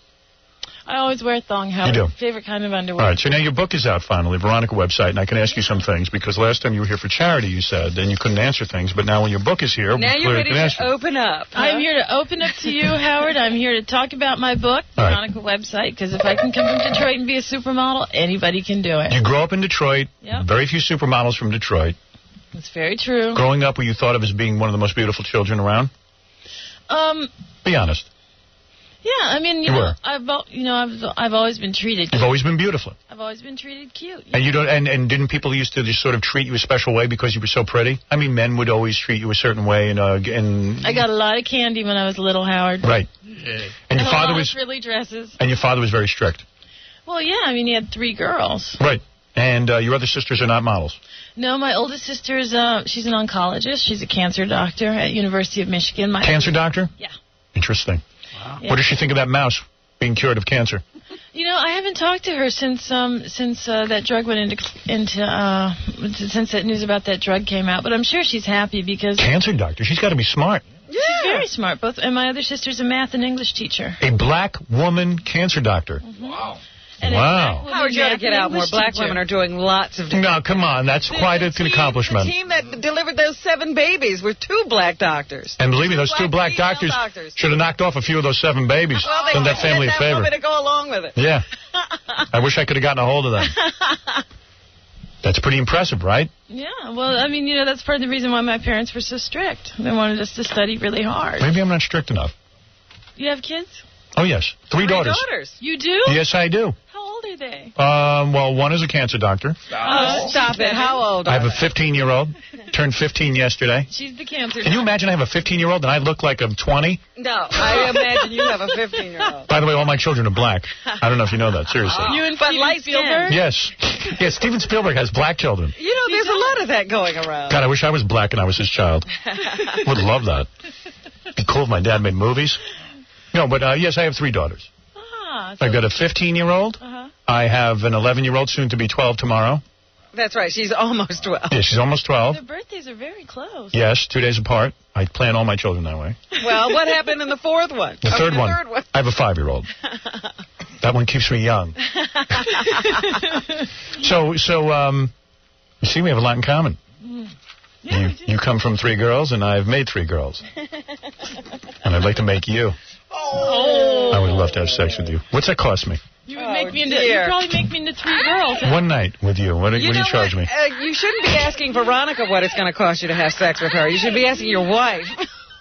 I always wear a thong, Howard.
You do?
Favorite kind of underwear.
All right, so now your book is out finally, Veronica website, and I can ask you some things, because last time you were here for charity, you said, and you couldn't answer things, but now when your book is here,
now you're ready
can ask
to
you.
open up. Huh?
I'm here to open up to you, Howard. I'm here to talk about my book, Veronica website, because if I can come from Detroit and be a supermodel, anybody can do it.
You grew up in Detroit.
Yep.
Very few supermodels from Detroit.
It's very true.
Growing up, were you thought of as being one of the most beautiful children around? Be honest.
Yeah, I mean, I've always been treated cute.
You've always been beautiful.
I've always been treated cute.
And you don't, and didn't people used to just sort of treat you a special way because you were so pretty? I mean, men would always treat you a certain way, and
I got a lot of candy when I was little, Howard.
Right. And your father was
frilly dresses.
And your father was very strict.
Well, yeah, I mean, he had 3 girls.
Right. And your other sisters are not models.
No, my oldest sister's she's an oncologist. She's a cancer doctor at University of Michigan.
Cancer doctor?
Yeah.
Interesting.
Wow.
What does she think of that mouse being cured of cancer?
You know, I haven't talked to her since that drug went into since that news about that drug came out. But I'm sure she's happy because
cancer doctor. She's got to be smart.
Yeah. She's very smart. Both, and my other sister's a math and English teacher.
A black woman cancer doctor.
Mm-hmm.
Wow.
And
wow.
Howard, you got to get out more. Black women are doing lots of different
No, come on. That's quite an accomplishment.
The team that delivered those 7 babies were 2 black doctors.
And believe me, those 2 black doctors should have knocked off a few of those 7 babies.
Well, they
done that family a favor.
Want me to go along with it.
Yeah. I wish I could have gotten a hold of them. That's pretty impressive, right?
Yeah. Well, I mean, that's part of the reason why my parents were so strict. They wanted us to study really hard.
Maybe I'm not strict enough.
You have kids?
Oh, yes. 3 daughters.
You do?
Yes, I do.
How old are they?
Well, one is a cancer doctor.
Oh, stop it. How old
I have a 15-year-old. Turned 15 yesterday.
She's the cancer
Can you imagine I have a 15-year-old and I look like I'm 20?
No, I imagine you have a 15-year-old.
By the way, all my children are black. I don't know if you know that, seriously.
You and Steven Spielberg?
Yes. Yes, Steven Spielberg has black children.
You know, there's a lot of that going around.
God, I wish I was black and I was his child. Would love that. Be cool if my dad made movies. No, but yes, I have 3 daughters. I've got a 15-year-old. I have an 11-year-old, soon to be 12 tomorrow.
That's right. She's almost 12.
Yeah, she's almost 12.
Their birthdays are very close.
Yes, 2 days apart. I plan all my children that way.
Well, what happened in the 4th one?
The third one. I have a 5-year-old. That one keeps me young. So, you see, we have a lot in common.
Yeah,
you come from 3 girls, and I've made 3 girls. And I'd like to make you.
Oh.
I would love to have sex with you. What's that cost me?
You would make me into. You'd probably make me into 3 girls.
One night with you. What do you charge me?
You shouldn't be asking Veronica what it's going to cost you to have sex with her. You should be asking your wife.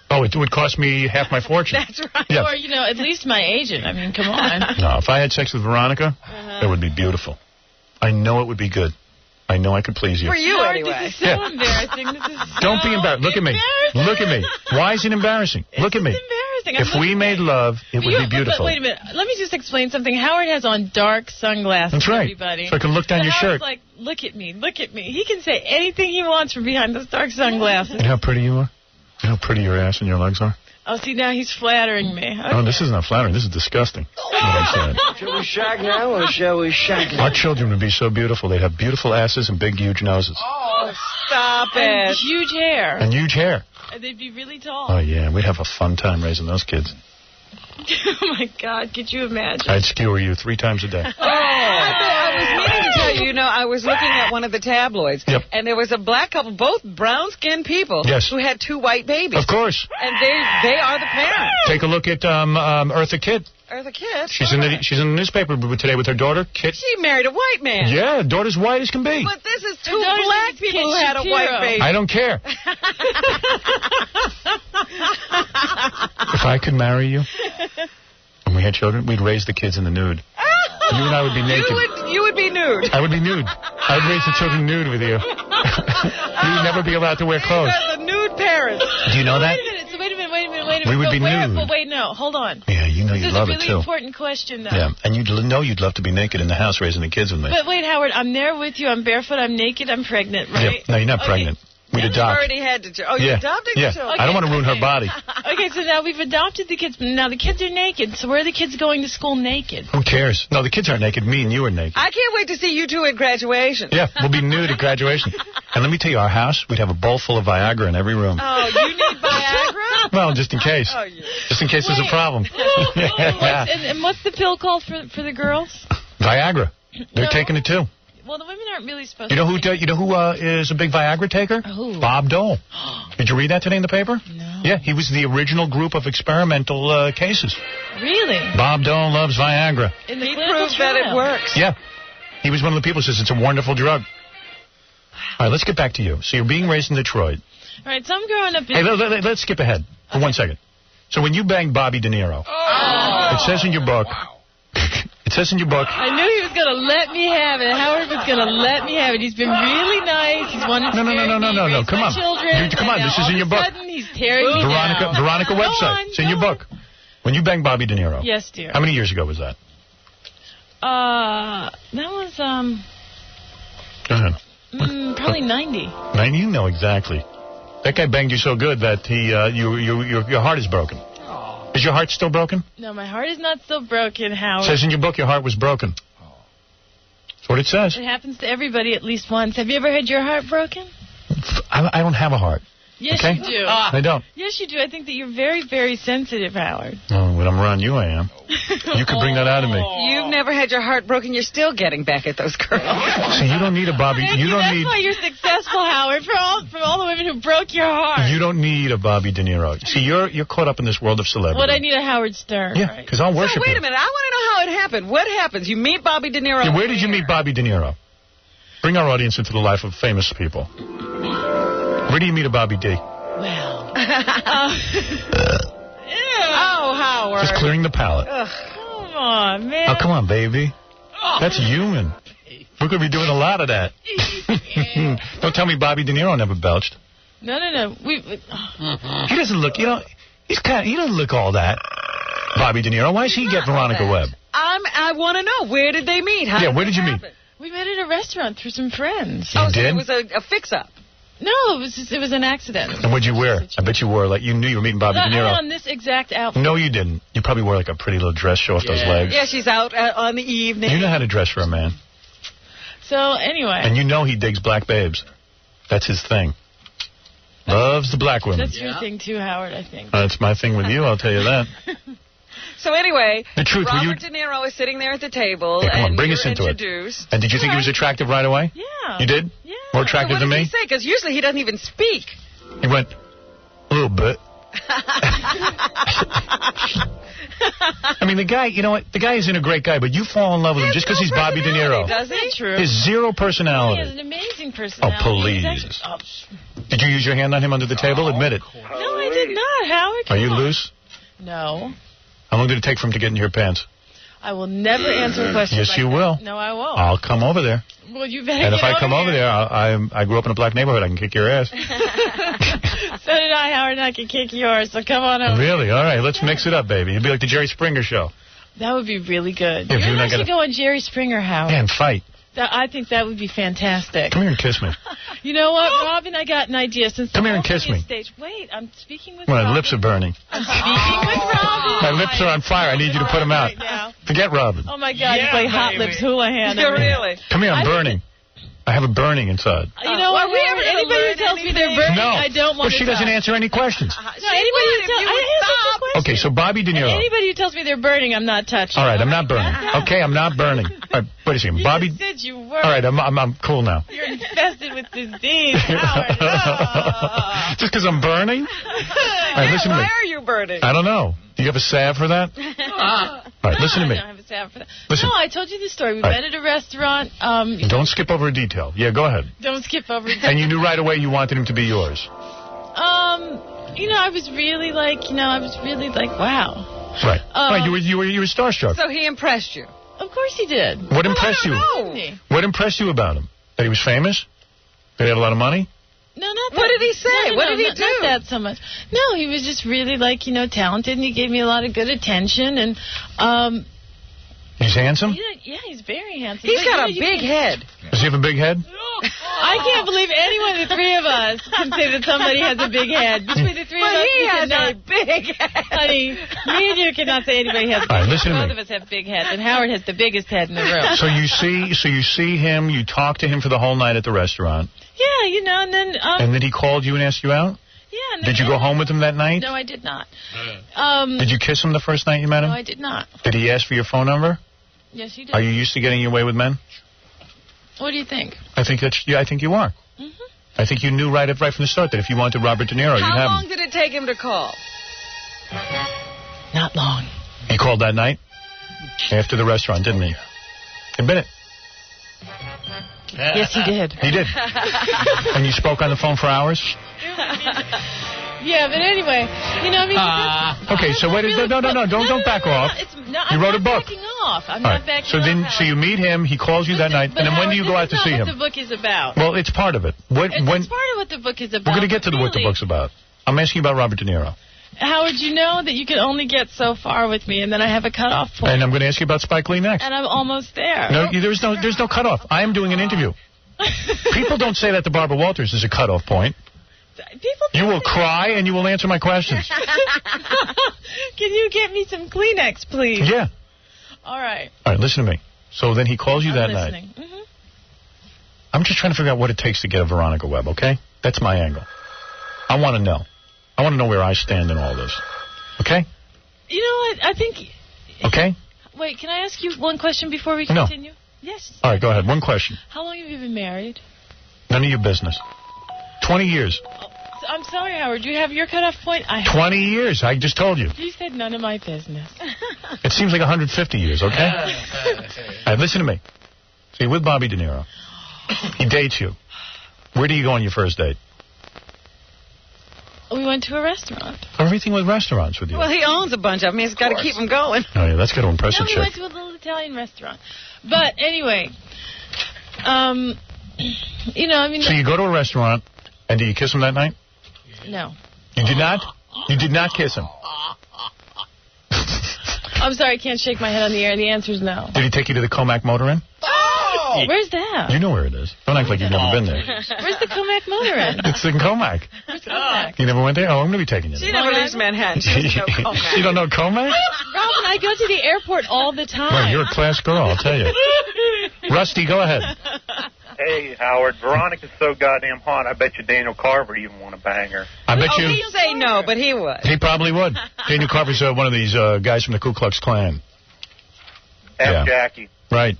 Oh, it would cost me half my fortune.
That's right.
Yeah.
Or, at least my agent. I mean, come on.
No, if I had sex with Veronica, it would be beautiful. I know it would be good. I know I could please you.
For you, anyway.
This is so embarrassing. This is so
Don't be embarrassed. Look at me. Look at me. Why is it embarrassing? Look at me.
Embarrassing.
If we made love, it would be beautiful.
But wait a minute. Let me just explain something. Howard has on dark sunglasses.
That's right.
Everybody.
So I can look down your shirt.
Howard's like, look at me. Look at me. He can say anything he wants from behind those dark sunglasses.
You know how pretty you are? You know how pretty your ass and your legs are?
Oh, see, now he's flattering me. Okay.
Oh, this is not flattering. This is disgusting.
Shall we shag now or shall we shag now?
Our children would be so beautiful. They'd have beautiful asses and big, huge noses.
Oh, stop it.
And huge hair.
And huge hair.
And they'd be really tall.
Oh, yeah. We'd have a fun time raising those kids.
Oh, my God. Could you imagine?
I'd skewer you 3 times a day.
Oh. I was meaning to tell you, I was looking at one of the tabloids, and there was a black couple, both brown-skinned people, who had 2 white babies.
Of course.
And they are the parents.
Take a look at Eartha Kitt.
Eartha Kitt?
She's in the newspaper today with her daughter, Kit.
She married a white man.
Yeah, daughter's white as can be.
But this is 2 black people who had a white baby.
I don't care. If I could marry you, and we had children, we'd raise the kids in the nude. You and I would be naked.
You would be nude.
I would be nude. I'd raise the children nude with you. You would never be allowed to wear clothes.
You're the nude parents.
Do you know that?
Wait a minute.
We would be nude.
But wait, no, hold on.
Yeah, you know you'd love it, too.
This is a really important question, though.
Yeah, and you'd love to be naked in the house raising the kids with me.
But wait, Howard, I'm there with you. I'm barefoot. I'm naked. I'm pregnant, right?
Yeah. No, you're not pregnant. We'd
You've
adopt.
already had the children. Oh, you're adopting the children?
I don't want to ruin her body.
Okay, so now we've adopted the kids. Now the kids are naked. So where are the kids going to school naked?
Who cares? No, the kids aren't naked. Me and you are naked.
I can't wait to see you two at graduation.
Yeah, we'll be nude at graduation. And let me tell you, our house, we'd have a bowl full of Viagra in every room.
Oh, you need Viagra?
Well, just in case.
Oh, yeah.
Just in case there's a problem.
And what's the pill called for the girls?
Viagra. They're taking it too.
Well, the women aren't really supposed
You know
to.
who is a big Viagra taker?
Who?
Bob Dole. Did you read that today in the paper? No. Yeah, he was the original group of experimental cases.
Really?
Bob Dole loves Viagra.
In the
he proves that it works.
Yeah. He was one of the people who says it's a wonderful drug. All right, let's get back to you. So you're being raised in Detroit.
All right, so I'm growing up in...
Hey, let's skip ahead for 1 second. So when you banged Bobby De Niro, it says in your book... It says in your book...
I knew he was going to let me have it. Howard was going to let me have it. He's been really nice. He's wanted to
No. Come on.
Children,
Come on, this is in your book.
He's tearing me down.
Veronica website. It's in your book. When you banged Bobby De Niro.
Yes, dear.
How many years ago was that?
That was,
Go ahead.
probably 90.
90? You know exactly. That guy banged you so good that your heart is broken. Is your heart still broken?
No, my heart is not still broken, Howard.
It says in your book your heart was broken. That's what it says.
It happens to everybody at least once. Have you ever had your heart broken?
I don't have a heart.
Yes,
okay?
you do.
I don't.
Yes, you do. I think that you're very, very sensitive, Howard.
Oh, when I'm around you, I am. You could bring that out of me.
You've never had your heart broken. You're still getting back at those girls.
See, you don't need a Bobby.
That's why you're successful, Howard. From all the women who broke your heart.
You don't need a Bobby De Niro. See, you're caught up in this world of celebrity.
What I need a Howard Stern.
Yeah, because I'll worship
wait
him.
a minute. I want to know how it happened. What happens? You meet Bobby De Niro.
Yeah, where did you meet Bobby De Niro? Bring our audience into the life of famous people. Where do you meet a Bobby D?
Well.
Oh, Howard.
Just clearing the palate.
Come on, man.
Oh, come on, baby. That's human. We're going to be doing a lot of that. Don't tell me Bobby De Niro never belched.
No.
He doesn't look, he doesn't look all that. Bobby De Niro. Why does he get Veronica Webb?
I want to know, where did they meet? How
where did you meet?
We met at a restaurant through some friends.
You did?
So it was a fix-up.
No, it was an accident.
And what'd you wear? I bet you wore, you knew you were meeting Bobby De Niro.
Not on this exact outfit.
No, you didn't. You probably wore, a pretty little dress, show off those legs.
Yeah, she's out on the evening.
You know how to dress for a man.
So, anyway.
And you know he digs black babes. That's his thing. Loves the black women.
That's your thing, too, Howard, I think.
That's my thing with you, I'll tell you that.
So anyway,
the truth,
Robert De Niro is sitting there at the table,
come on,
and
bring
you're
us into
introduced.
it. And did you think he was attractive right away?
Yeah.
You did?
Yeah.
More attractive than me?
What did he say? Because usually he doesn't even speak.
He went, a little bit. I mean, the guy, you know what? The guy isn't a great guy, but you fall in love with him just because he's Bobby De Niro.
Does he? True.
He has zero personality.
He has an amazing personality.
Oh, please. Did you use your hand on him under the table? Admit it.
No, I did not, Howard.
Are you loose?
No.
How long did it take for him to get into your pants?
I will never answer a question.
Yes, you will.
No, I won't.
I'll come over there.
Well, you better.
And if I come over there, I grew up in a black neighborhood. I can kick your ass.
So did I, Howard, and I can kick yours. So come on over.
Really? All right, let's mix it up, baby. It'd be like the Jerry Springer show.
That would be really good.
Yeah,
you should go on Jerry Springer, Howard.
Yeah, and fight.
I think that would be fantastic.
Come here and kiss me.
You know what, Robin? I got an idea.
Come here and kiss me.
Wait, I'm speaking with
My
Robin.
lips are burning.
I'm speaking with Robin.
My lips are on fire. I need you to put them out.
Right now.
Forget Robin.
Oh, my God. It's like Hot Lips Houlihan.
Really?
Come here, I'm burning. I have a burning inside.
You know what? Anybody who tells me they're burning, I don't want to
she doesn't answer any questions.
No, anybody who tells me.
Okay, so Bobby De Niro.
Anybody who tells me they're burning, I'm not touching.
All right, I'm not burning. Okay, I'm not burning. All right, wait a second. Bobby.
You said you were.
All right, I'm cool now.
You're infested with disease, Howard.
Just because I'm burning? All right, listen to me.
Why are you burning?
I don't know. Do you have a salve for that? All right, listen to me.
I don't have a salve for that.
Listen.
No, I told you the story. We met at a restaurant.
Don't skip over a detail. Yeah, go ahead.
Don't skip over a
And you knew right away you wanted him to be yours.
I was really like, wow.
Right. Right. You were starstruck.
So he impressed you.
Of course he did.
What impressed you? What impressed you about him? That he was famous? That he had a lot of money?
No, not that.
What did he say?
No,
what did he do?
Not that so much. No, he was just really talented, and he gave me a lot of good attention, and
He's handsome?
Yeah, he's very handsome.
He's got a big head.
Does he have a big head?
I can't believe any one of the three of us can say that somebody has a big head. Between the three of us,
he
we
has
cannot.
a big head.
Honey, me and you cannot say anybody has a big
All right,
head.
listen to
Both
me.
of us have big heads, and Howard has the biggest head in the room.
So you see him, you talk to him for the whole night at the restaurant,
Yeah, you know, and then...
and then he called you and asked you out?
yeah, and
Did you go home with him that night?
No, I did not.
Did you kiss him the first night you met him?
No, I did not.
Did he ask for your phone number?
Yes, you did.
Are you used to getting your way with men?
What do you think?
I think you are. I think you knew right from the start that if you wanted Robert De Niro, you'd
How
have
long
him.
did it take him to call?
Not long.
He called that night after the restaurant, didn't he? Admit it.
Yes, he did.
He did. And you spoke on the phone for hours?
Yeah, but anyway, you know, I mean...
Okay, so wait. No, don't back off. You wrote a book.
Backing off. I'm
All
not
right.
backing
So then,
off.
so you meet him. He calls you that night, and then when do you go out to see him?
That's not what the book is about. Well,
Well, it's part of it.
it's part of what the book is about.
We're going to get to what the
really.
book's about. I'm asking you about Robert De Niro.
Howard, you know that you can only get so far with me, and then I have a cutoff point.
And I'm going to ask you about Spike Lee next.
And I'm almost there.
No, there's no cutoff. I am doing an interview. People don't say that to Barbara Walters is a cutoff point. You will cry and you will answer my questions.
Can you get me some Kleenex, please?
Yeah.
All right.
All right, listen to me. So then he calls you that
listening.
night. I'm just trying to figure out what it takes to get a Veronica Webb, okay? That's my angle. I want to know. I want to know where I stand in all this. Okay?
You know what? I think...
Okay?
Wait, can I ask you one question before we
No.
continue? Yes.
All right, go ahead. One question.
How long have you been married?
None of your business. 20 years.
I'm sorry, Howard. You have your cutoff point?
20 years. I just told you.
You said none of my business.
It seems like 150 years, okay? All right, listen to me. So you're with Bobby De Niro. He dates you. Where do you go on your first date?
We went to a restaurant.
Everything with restaurants with you.
Well, he owns a bunch of them. He's got to keep them going.
Oh, yeah, that's got to impress
No,
a
we
chick.
went to a little Italian restaurant. But anyway, you know, I mean...
So you go to a restaurant, and do you kiss him that night?
No.
You did not? You did not kiss him.
I'm sorry, I can't shake my head on the air. The answer is no.
Did he take you to the Comac Motor Inn?
Oh! Where's that?
You know where it is. Don't act like you've never been there.
Where's the Comac Motor Inn?
It's in Comac.
Where's Comac?
You never went there? Oh, I'm going to be taking you
She
there.
never leaves Manhattan. She doesn't know Comac.
You don't know Comac?
Robin, I go to the airport all the time.
Well, you're a class girl, I'll tell you. Rusty, go ahead.
Hey, Howard, Veronica's so goddamn hot, I bet you Daniel Carver even want to bang her.
I bet you...
He'd say no, but he would.
He probably would. Daniel Carver's one of these guys from the Ku Klux Klan.
Ask Jackie.
Right.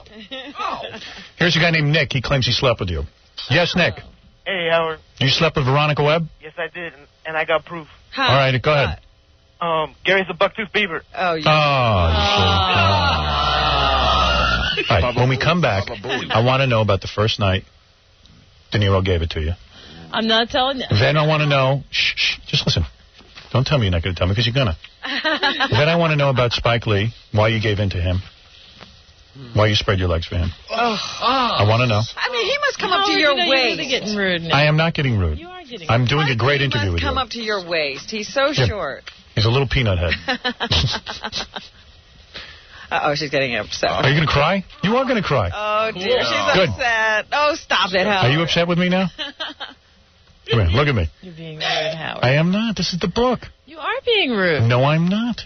Here's a guy named Nick. He claims he slept with you. Yes, Nick.
Hey, Howard.
You slept with Veronica Webb?
Yes, I did, and I got proof.
All right, go ahead.
Gary's a buck-toothed beaver.
Oh,
yeah. All right, when we come back, I want to know about the first night De Niro gave it to you.
I'm not telling you.
Then I want to know... Shh, just listen. Don't tell me you're not going to tell me, because you're going to. Then I want to know about Spike Lee, why you gave in to him, why you spread your legs for him. I want to know.
I mean, he must come up to your
You're
waist.
really getting rude now.
I am not getting rude.
You are getting
I'm doing a great
He
interview
must
with
come
you.
up to your waist. He's so
Yeah.
short.
He's a little peanut head.
Uh-oh, she's getting upset.
Are you going to cry? You are going to cry.
Oh, dear, she's
Good.
upset. Oh, stop it, Howard.
Are you upset with me now? Come here, look at me.
You're being rude, Howard.
I am not. This is the book.
You are being rude.
No, I'm not.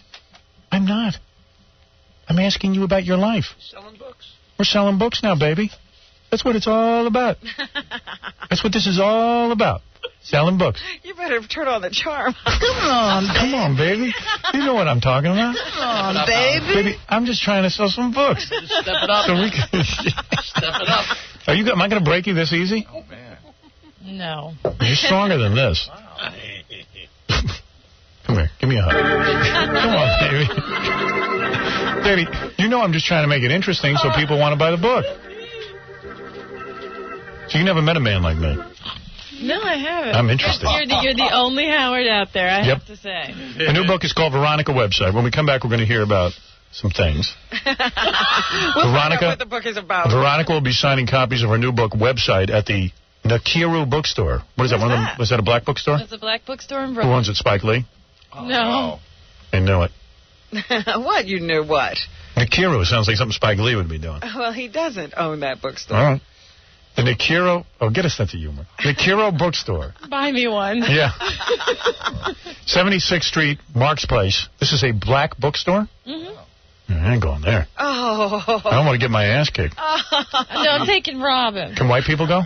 I'm not. I'm asking you about your life.
Selling books.
We're selling books now, baby. That's what it's all about. That's what this is all about. Selling books.
You better turn on the charm.
Come on, baby. You know what I'm talking about.
Come on, baby.
I'm just trying to sell some books.
Step it up.
So we can
Step it up.
Am I going to break you this easy?
Oh, man.
No.
You're stronger than this. Come here. Give me a hug. Come on, baby. Baby, you know I'm just trying to make it interesting so people want to buy the book. So you never met a man like me.
No, I haven't.
I'm interested.
You're the only Howard out there, I have to say.
The new book is called Veronica Website. When we come back, we're going to hear about some things.
We'll find out what the book is about.
Veronica will be signing copies of her new book, Website, at the Nakiru bookstore. What is that? One of them? Was that a black bookstore?
It's a black bookstore in
Who
Brooklyn.
owns it? Spike Lee?
No.
I knew it.
What? You knew what?
Nakiru sounds like something Spike Lee would be doing.
Well, he doesn't own that bookstore.
All right. The Nikiro, get a sense of humor. Nikiro bookstore.
Buy me one.
Yeah. 76th Street, Mark's Place. This is a black bookstore?
Mm-hmm.
I ain't going there.
Oh.
I don't want to get my ass kicked.
No, I'm taking Robin.
Can white people go?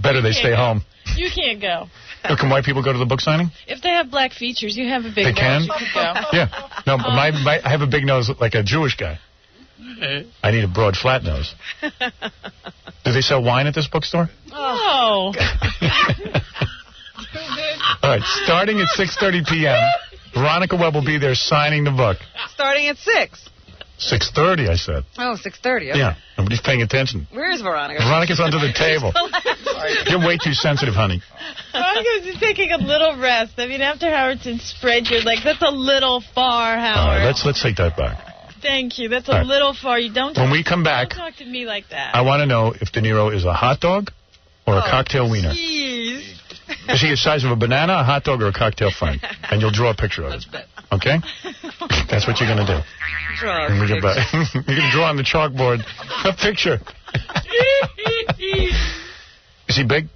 Better they stay home.
You can't go.
Oh, can white people go to the book signing?
If they have black features, you have a big
They can?
nose, you could go.
Yeah. No, I have a big nose like a Jewish guy. I need a broad, flat nose. Do they sell wine at this bookstore?
Oh.
All right, starting at 6:30 p.m., Veronica Webb will be there signing the book.
Starting at 6.
6:30, I said.
Oh, 6:30. Okay.
Yeah, nobody's paying attention.
Where is Veronica?
Veronica's under the table. You're way too sensitive, honey.
Veronica was just taking a little rest. I mean, after Howardson spread your legs, that's a little far, Howard.
All right, let's take that back.
Thank you. That's a little far. You don't.
When we come back,
don't talk to me like that.
I want to know if De Niro is a hot dog or a cocktail wiener.
Jeez.
Is he the size of a banana, a hot dog, or a cocktail frank? And you'll draw a picture of it. Okay? That's what you're going to do. When we get back. You're going to draw on the chalkboard a picture. Is he big?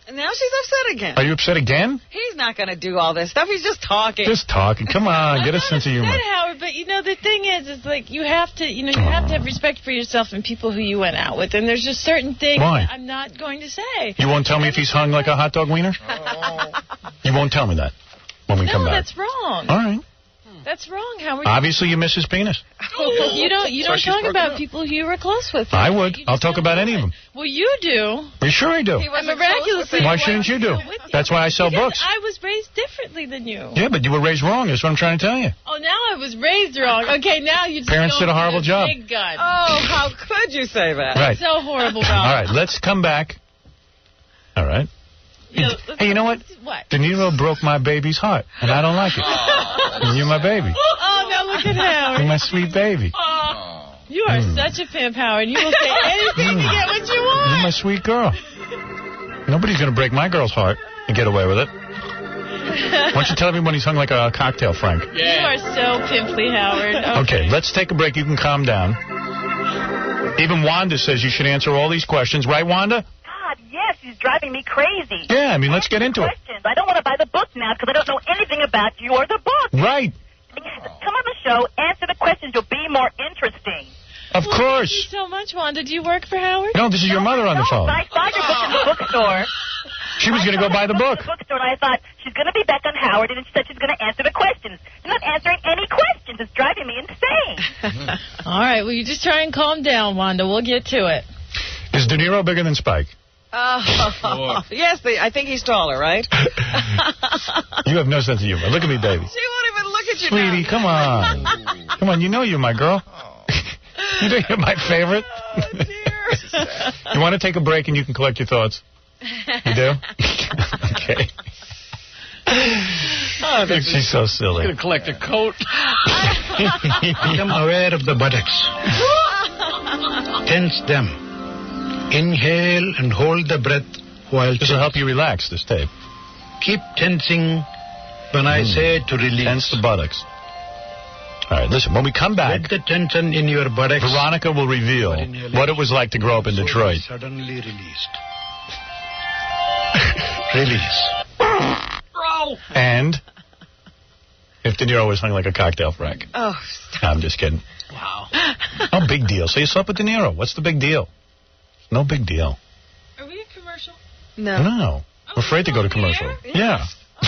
And now she's upset again.
Are you upset again?
He's not going to do all this stuff. He's just talking.
Just talking. Come on, get a sense of humor.
Upset, Howard, but the thing is like you have to, you have to have respect for yourself and people who you went out with, and there's just certain things
Why?
I'm not going to say.
You won't tell me if he's hung like a hot dog wiener? You won't tell me that when we come back.
No, that's wrong.
All right.
That's wrong, Howard.
Obviously, you miss his penis.
You don't talk about people who you were close with.
I would. I'll talk about any of them.
Well, you do.
You sure I do?
And miraculously.
Why shouldn't you do? That's why I sell books.
I was raised differently than you.
Yeah, but you were raised wrong. That's what I'm trying to tell you.
Oh, now I was raised wrong. Okay, now you just
Parents did a horrible job.
Big gun.
Oh, how could you say that?
Right.
So horrible, Bob.
All right, let's come back. All right. Hey, you know what?
What?
De Niro broke my baby's heart, and I don't like it. And you're my baby.
Oh, now look at Howard.
You're my sweet baby.
You are such a pimp, Howard. You will say anything to get what you want.
You're my sweet girl. Nobody's going to break my girl's heart and get away with it. Why don't you tell everyone he's hung like a cocktail, Frank?
Yeah. You are so pimply, Howard.
Okay, let's take a break. You can calm down. Even Wanda says you should answer all these questions. Right, Wanda?
Yes, he's driving me crazy.
Yeah, I mean, let's get into it.
I don't want to buy the book now because I don't know anything about you or the book.
Right.
Come on the show, answer the questions. You'll be more interesting.
Of course.
Thank you so much, Wanda. Do you work for Howard?
No, this is your mother on the phone.
I saw your book in the bookstore.
She was going to go buy the book.
And I thought, she's going to be back on Howard, and she said she's going to answer the questions. You're not answering any questions. It's driving me insane.
All right, well, you just try and calm down, Wanda. We'll get to it.
Is De Niro bigger than Spike?
Yes, I think he's taller, right?
You have no sense of humor. Look at me, baby.
She won't even look at you
Sweetie,
now.
come on. Come on, you know you're my girl. You know you're my favorite. You want to take a break and you can collect your thoughts? You do? Okay. She's so silly.
Going to collect a coat.
Become aware of the buttocks. Tense them. Inhale and hold the breath while...
This will help you relax, this tape.
Keep tensing when I say to release.
Tense the buttocks. All right, listen, when we come back...
Let the tension in your buttocks...
Veronica will reveal what it was like to grow up in Detroit.
Suddenly released. Release.
And if De Niro was hung like a cocktail, Frank.
Oh,
I'm just kidding.
Wow.
No big deal. So you slept with De Niro. What's the big deal? No big deal.
Are we in commercial?
No. I'm afraid to go to commercial. Yeah.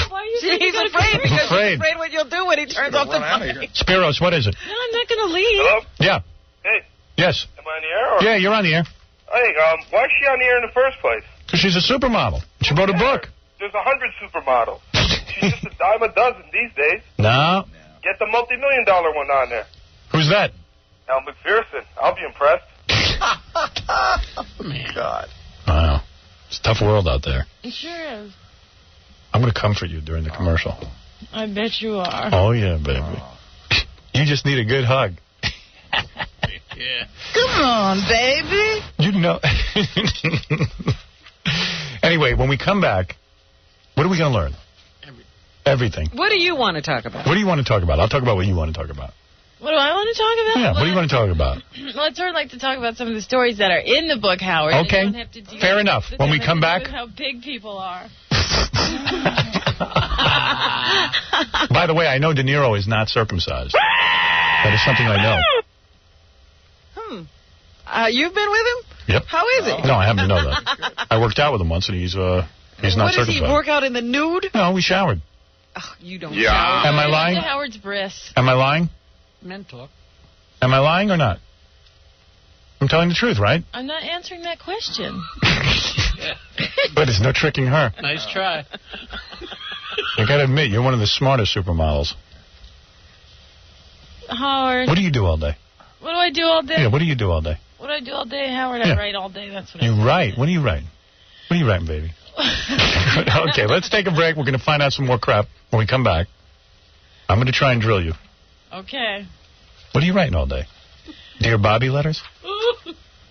Why are you
He's afraid because
I'm afraid.
he's afraid what you'll do when he turns off the mic.
Spiros, what is it?
No, I'm not going to leave.
Hello?
Yeah.
Hey.
Yes.
Am I on the air? Or?
Yeah, you're on the air.
Hey, why is she on the air in the first place?
Because she's a supermodel. She wrote a book.
There's 100 supermodels. She's just a dime a dozen these days.
No.
Get the multi-million-dollar one on there.
Who's that?
Al McPherson. I'll be impressed.
Oh, my God. Wow. It's a tough world out there.
It sure is.
I'm going to comfort you during the commercial.
I bet you are.
Oh, yeah, baby. You just need a good hug.
Yeah.
Come on, baby.
You know. Anyway, when we come back, what are we going to learn? Everything.
What do you want to talk about?
What do you want to talk about? I'll talk about what you want to talk about.
What do I want to talk about?
Yeah, what do you want to talk about?
Well, I'd sort of like to talk about some of the stories that are in the book, Howard.
Okay,
You don't have to deal
fair enough. When we come back...
with how big people are.
By the way, I know De Niro is not circumcised. That is something I know.
You've been with him?
Yep.
How is it?
No, I happen to know that. I worked out with him once, and he's not
What does
circumcised.
he work out in the nude?
No, we showered.
Oh, you don't shower.
Am I lying?
Howard's breasts.
Am I lying?
Men talk.
Am I lying or not? I'm telling the truth, right?
I'm not answering that question.
But there's no tricking her.
Nice try.
I gotta admit, you're one of the smartest supermodels.
Howard.
What do you do all day?
What do I do all day?
Yeah, what do you do all day?
What do I do all day, Howard?
Yeah.
I write all day. That's what
You write. What are you writing? What are you writing, baby? Okay, let's take a break. We're going to find out some more crap when we come back. I'm going to try and drill you.
Okay.
What are you writing all day? Dear Bobby letters?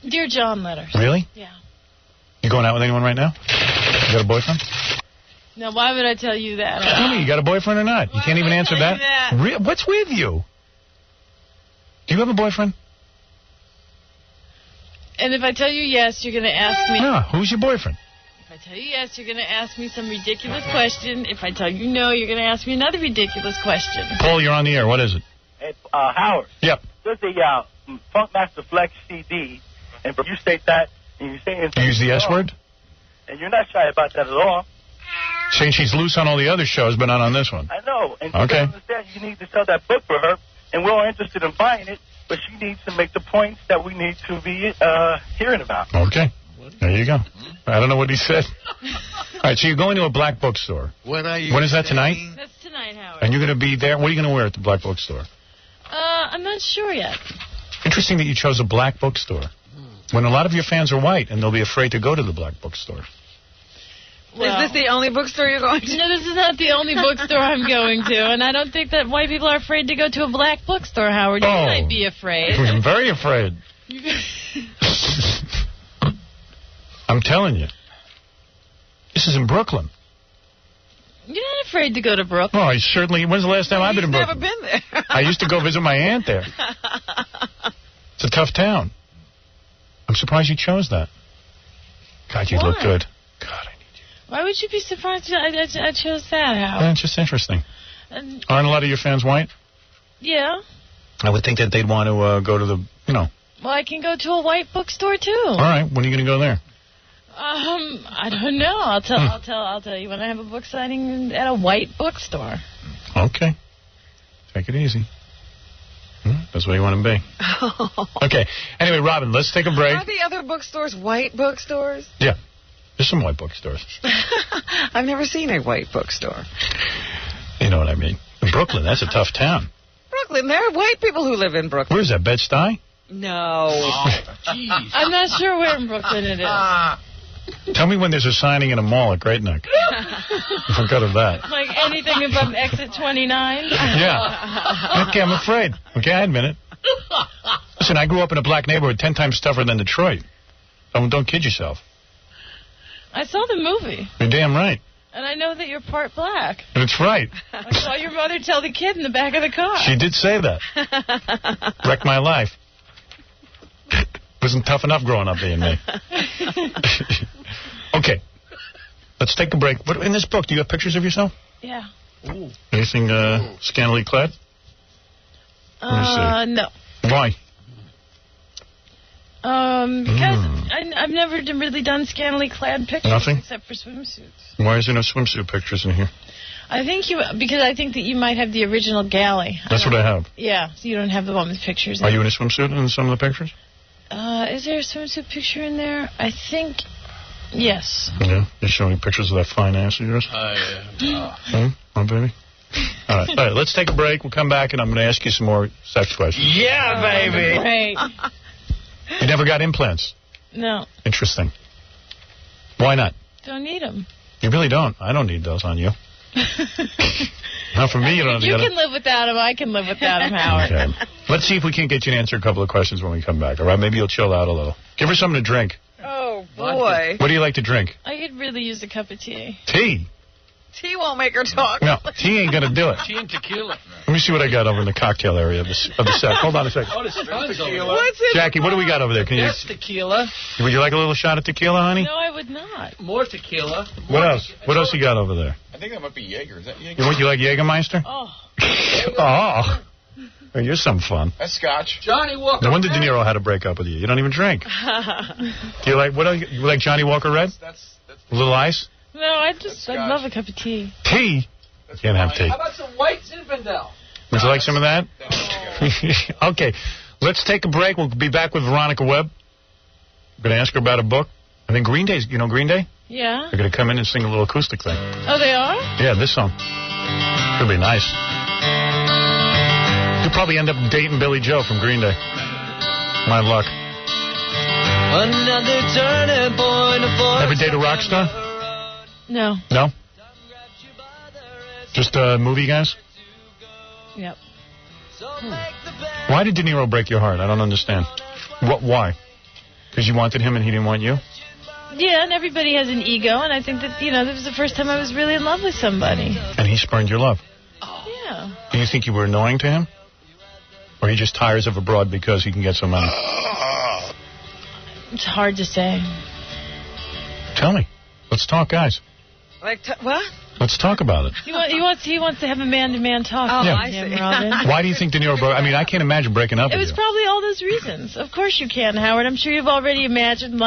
Dear John letters.
Really?
Yeah.
You going out with anyone right now? You got a boyfriend?
Now, why would I tell you that?
Tell me, you got a boyfriend or not? You can't even answer that? What's with you? Do you have a boyfriend?
And if I tell you yes, you're going to ask me...
No, who's your boyfriend?
If I tell you yes, you're going to ask me some ridiculous question. If I tell you no, you're going to ask me another ridiculous question.
Paul, you're on the air. What is it?
Hey, Howard.
Yep.
There's a Funkmaster Flex CD, and you state that, and you say...
You use the S word?
And you're not shy about that at all.
Saying she's loose on all the other shows, but not on this one.
I know. And
Okay.
you understand you need to sell that book for her, and we're all interested in buying it, but she needs to make the points that we need to be hearing about.
Okay. There you go. I don't know what he said. All right, so you're going to a black bookstore.
What are you
When is that, tonight?
That's tonight, Howard.
And you're going to be there. What are you going to wear at the black bookstore?
I'm not sure yet.
Interesting that you chose a black bookstore. When a lot of your fans are white, and they'll be afraid to go to the black bookstore.
Well,
is this the only bookstore you're going to?
No, this is not the only bookstore I'm going to, and I don't think that white people are afraid to go to a black bookstore, Howard. You might be afraid.
I'm very afraid. I'm telling you. This is in Brooklyn.
You're not afraid to go to Brooklyn.
Oh, I certainly... When's the last time I've been in Brooklyn?
Never been there.
I used to go visit my aunt there. It's a tough town. I'm surprised you chose that. God, you look good.
Why would you be surprised I chose that, Howard?
Yeah, it's just interesting. Aren't a lot of your fans white?
Yeah.
I would think that they'd want to go to the,
Well, I can go to a white bookstore, too.
All right, when are you going to go there?
I don't know. I'll tell you when I have a book signing at a white bookstore.
Okay. Take it easy. That's where you want to be. Okay. Anyway, Robin, let's take a break.
Are the other bookstores white bookstores?
Yeah. There's some white bookstores.
I've never seen a white bookstore.
You know what I mean. In Brooklyn, that's a tough town.
Brooklyn, there are white people who live in Brooklyn.
Where's that, Bed-Stuy?
No.
Jeez. I'm not sure where in Brooklyn it is.
Tell me when there's a signing in a mall at Great Neck. If I go to that.
Like anything above exit 29?
Yeah. Okay, I'm afraid. Okay, I admit it. Listen, I grew up in a black neighborhood 10 times tougher than Detroit. Don't kid yourself.
I saw the movie.
You're damn right.
And I know that you're part black.
That's right.
I saw your mother tell the kid in the back of the car.
She did say that. Wrecked my life. Wasn't tough enough growing up being me. Okay. Let's take a break. In this book, do you have pictures of yourself?
Yeah.
Ooh.
Anything scantily clad?
No.
Why?
Because I've never really done scantily clad pictures.
Nothing?
Except for swimsuits.
Why is there no swimsuit pictures in here?
Because I think that you might have the original galley.
That's what I have.
Yeah, so you don't have the one with pictures.
Are you in a swimsuit in some of the pictures?
Is there a swimsuit picture in there? I think, yes.
Yeah, you're showing pictures of that fine ass of yours?
Yeah.
Oh, baby? All right, let's take a break. We'll come back, and I'm going to ask you some more sex questions.
Yeah, baby.
Great.
You never got implants?
No.
Interesting. Why not?
Don't need them.
You really don't. I don't need those on you. Not for me, you don't have to
You
get
can live without them. I can live without them, Howard.
Okay. Let's see if we can't get you to answer a couple of questions when we come back, all right? Maybe you'll chill out a little. Give her something to drink.
Oh, boy.
What do you like to drink?
I could really use a cup of tea.
Tea?
Tea won't make her talk.
No, tea ain't going to do it.
Tea and tequila.
No, me see what I got over in the cocktail area of the set. Hold on a second.
Oh, there's tons over there.
What's it?
Jackie, what do we got over there?
That's tequila.
Would you like a little shot of tequila, honey?
No, I would not.
More tequila.
What else? What else you got over there?
I think that might be Jaeger. Is that Jaeger?
You like Jägermeister?
Oh.
Oh. Oh, you're some fun.
That's Scotch.
Johnny Walker.
No wonder De Niro had to break up with you. You don't even drink. Do you like you like Johnny Walker Red?
That's
A little ice?
No, I'd love a cup of tea.
Tea? Can't have tea.
How about some white Zinfandel?
Would you like some of that? Okay. Let's take a break. We'll be back with Veronica Webb. I'm going to ask her about a book. I think Green Day's, you know Green Day?
Yeah.
They're going to come in and sing a little acoustic thing.
Oh, they are?
Yeah, this song. Could be nice. You'll probably end up dating Billy Joe from Green Day. My luck.
Another turning point for
Ever date a rock star?
No.
No? Just movie guys?
Yep.
Why did De Niro break your heart? I don't understand. Why? Because you wanted him and he didn't want you?
Yeah, and everybody has an ego, and I think that, this was the first time I was really in love with somebody.
And he spurned your love?
Yeah.
Do you think you were annoying to him? Or he just tires of a broad because he can get some money?
It's hard to say.
Tell me. Let's talk, guys.
What?
Let's talk about it.
He wants to have a man-to-man talk.
Oh,
Yeah.
I see.
Robin.
Why do you think De Niro broke? I mean, I can't imagine breaking up
It
with
was
you.
probably all those reasons. Of course you can, Howard. I'm sure you've already imagined,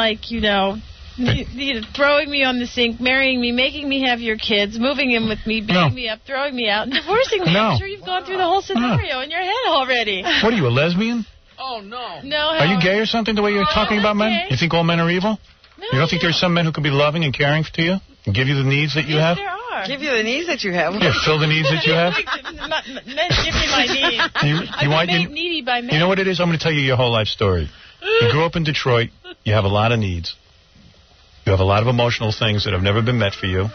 throwing me on the sink, marrying me, making me have your kids, moving in with me, beating me up, throwing me out, and divorcing me.
No.
I'm sure you've gone through the whole scenario in your head already.
What are you, a lesbian?
Oh, no.
No,
Are you gay or something, the way you're talking about men?
okay.
You think all men are evil?
No,
You don't think there's some men who can be loving and caring to you? And give you the needs that you have?
There are.
Give you the needs that you have.
Yeah, fill the needs that you have?
Men give me my needs. I've been made needy by men.
You know what it is? I'm going to tell you your whole life story. You grew up in Detroit. You have a lot of needs. You have a lot of emotional things that have never been met for you.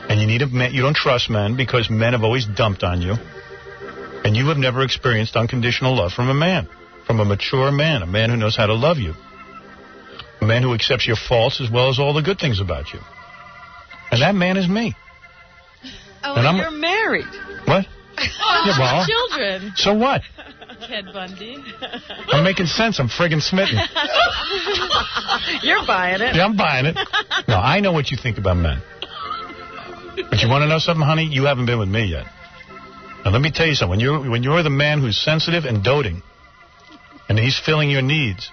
And you need a man. You don't trust men because men have always dumped on you. And you have never experienced unconditional love from a man. From a mature man. A man who knows how to love you. A man who accepts your faults as well as all the good things about you. And that man is me.
Oh,
and
you're married.
What?
Oh,
Yeah, well,
children.
So what?
Ted Bundy.
I'm making sense. I'm friggin' smitten.
You're buying it.
Yeah, I'm buying it. No, I know what you think about men. But you want to know something, honey? You haven't been with me yet. Now, let me tell you something. When you're the man who's sensitive and doting, and he's filling your needs,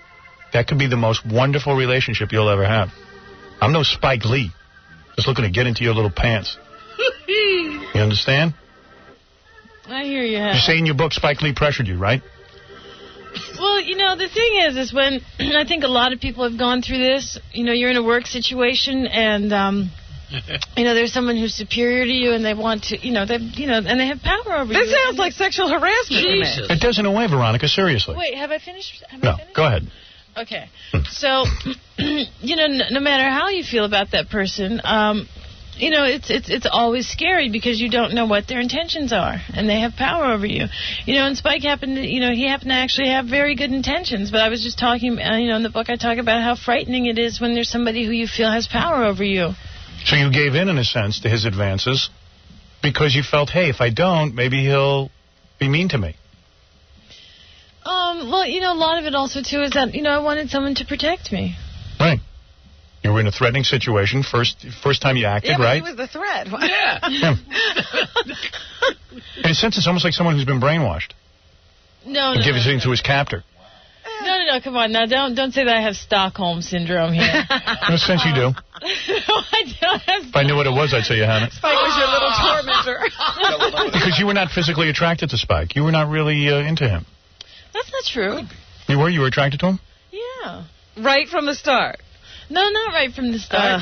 that could be the most wonderful relationship you'll ever have. I'm no Spike Lee. Just looking to get into your little pants. You understand?
I hear you.
You say in your book Spike Lee pressured you, right?
Well, the thing is when I think a lot of people have gone through this, you're in a work situation and, there's someone who's superior to you and they want to, and they have power over you.
This sounds like sexual harassment.
Jesus.
It does in a way, Veronica, seriously.
Wait, have I finished?
No, go ahead.
Okay. So, no matter how you feel about that person, it's always scary because you don't know what their intentions are, and they have power over you. And Spike happened to actually have very good intentions, but I was just talking, in the book I talk about how frightening it is when there's somebody who you feel has power over you.
So you gave in a sense, to his advances because you felt, hey, if I don't, maybe he'll be mean to me.
Well, a lot of it also, too, is that, I wanted someone to protect me.
Right. You were in a threatening situation, first time you acted,
yeah, but
right?
he was the threat.
Yeah. In a sense, it's almost like someone who's been brainwashed.
No.
And gives it to his captor.
No, come on. Now, don't say that I have Stockholm Syndrome here.
In a sense, you do.
No, I don't have
If I knew what it was, I'd say you had it.
Spike was your little tormentor.
Because you were not physically attracted to Spike. You were not really into him.
That's not true.
You were? You were attracted to him?
Yeah.
Right from the start?
No, not right from the start.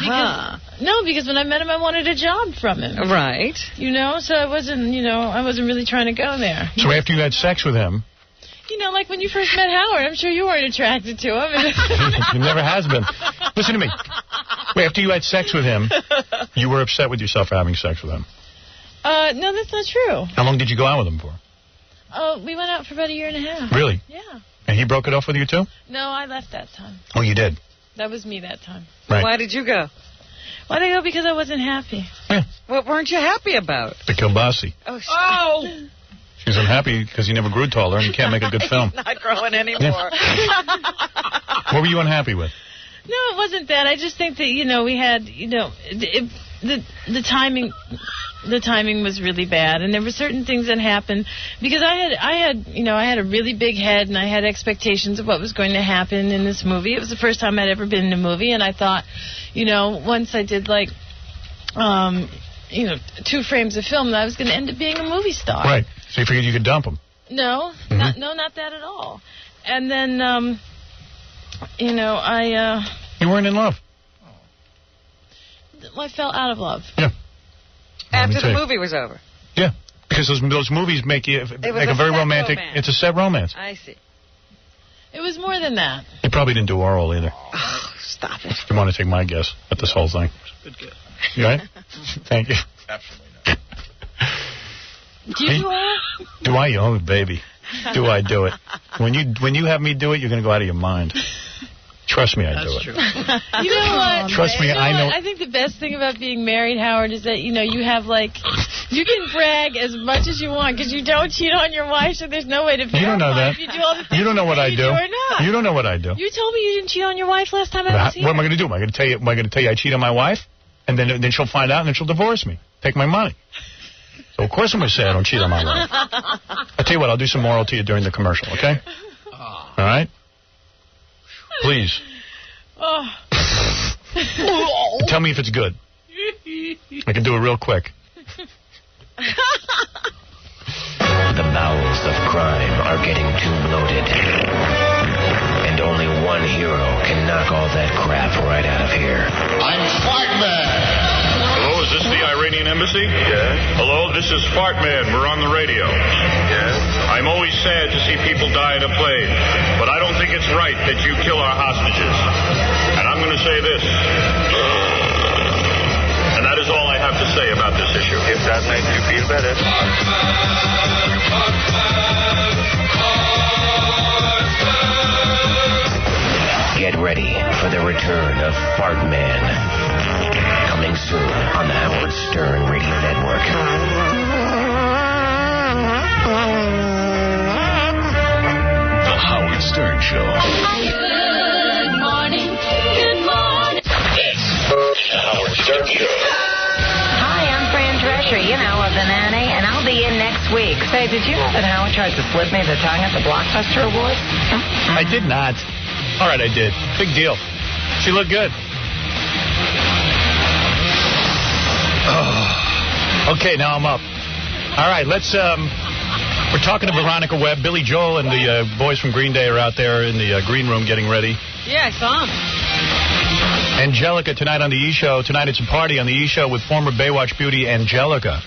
Because when I met him, I wanted a job from him.
Right.
So I wasn't really trying to go there.
So after you had sex with him...
like when you first met Howard, I'm sure you weren't attracted to him.
You never has been. Listen to me. Wait, after you had sex with him, you were upset with yourself for having sex with him.
No, that's not true.
How long did you go out with him for?
We went out for about 1.5 years.
Really?
Yeah.
And he broke it off with you, too?
No, I left that time.
Oh, you did?
That was me that time.
Right.
Why did you go?
Why'd I go? Because I wasn't happy.
Yeah.
What weren't you happy about?
The kielbasi.
Oh.
She's unhappy because you never grew taller and you can't make a good film.
He's not growing anymore.
Yeah. What were you unhappy with?
No, it wasn't that. I just think that, we had, the timing was really bad, and there were certain things that happened because I had a really big head, and I had expectations of what was going to happen in this movie. It was the first time I'd ever been in a movie, and I thought, once I did 2 frames of film, that I was going to end up being a movie star.
Right. So you figured you could dump them.
No, not that at all. And then,
You weren't in love.
I fell out of love.
Yeah.
After the movie was over.
Yeah, because those movies make a very romantic.
Romance.
It's a set romance.
I see.
It was more than that.
You probably didn't do oral either.
Oh, stop it.
You want to take my guess at this whole thing?
Good guess.
You right? Thank you.
Absolutely not.
Do you do oral?
Do I? Oh, baby. Do I do it? When you have me do it, you're going to go out of your mind. Trust me, I do it.
True. You know what?
Trust me, I know.
I think the best thing about being married, Howard, is that, you have, you can brag as much as you want because you don't cheat on your wife, so there's no way to verify.
You don't know that.
If you do all the things
you don't know what I do.
Or not.
You don't know what I do.
You told me you didn't cheat on your wife last time I was here.
What am I going to do? Am I going to tell you? Am I going to tell you I cheat on my wife, and then she'll find out, and then she'll divorce me, take my money? So of course I'm going to say I don't cheat on my wife. I'll tell you what. I'll do some oral to you during the commercial. Okay? All right. Please.
Oh.
Tell me if it's good. I can do it real quick.
The bowels of crime are getting too bloated. And only one hero can knock all that crap right out of here.
I'm Fartman.
Hello, is this the Iranian embassy? Yes. Hello, this is Fartman. We're on the radio. Yes. I'm always sad to see people die in a plane, but I don't think it's right that you kill our hostages. And I'm going to say this. And that is all I have to say about this issue. If that makes you feel better.
Get ready for the return of Fartman. Coming soon on the Howard Stern Radio Network.
The Howard Stern Show.
Good morning. Good morning.
This is the Howard Stern Show.
Hi, I'm Fran Drescher, of the Nanny, and I'll be in next week. Say, did you know that Howard tried to slip me the tongue at the Blockbuster Awards?
I did not. All right, I did. Big deal. She looked good. Oh. Okay, now I'm up. All right, let's. We're talking to Veronica Webb. Billy Joel and the boys from Green Day are out there in the green room getting ready.
Yeah, I saw him.
Angelica tonight on the E! Show. Tonight it's a party on the E! Show with former Baywatch beauty Angelica.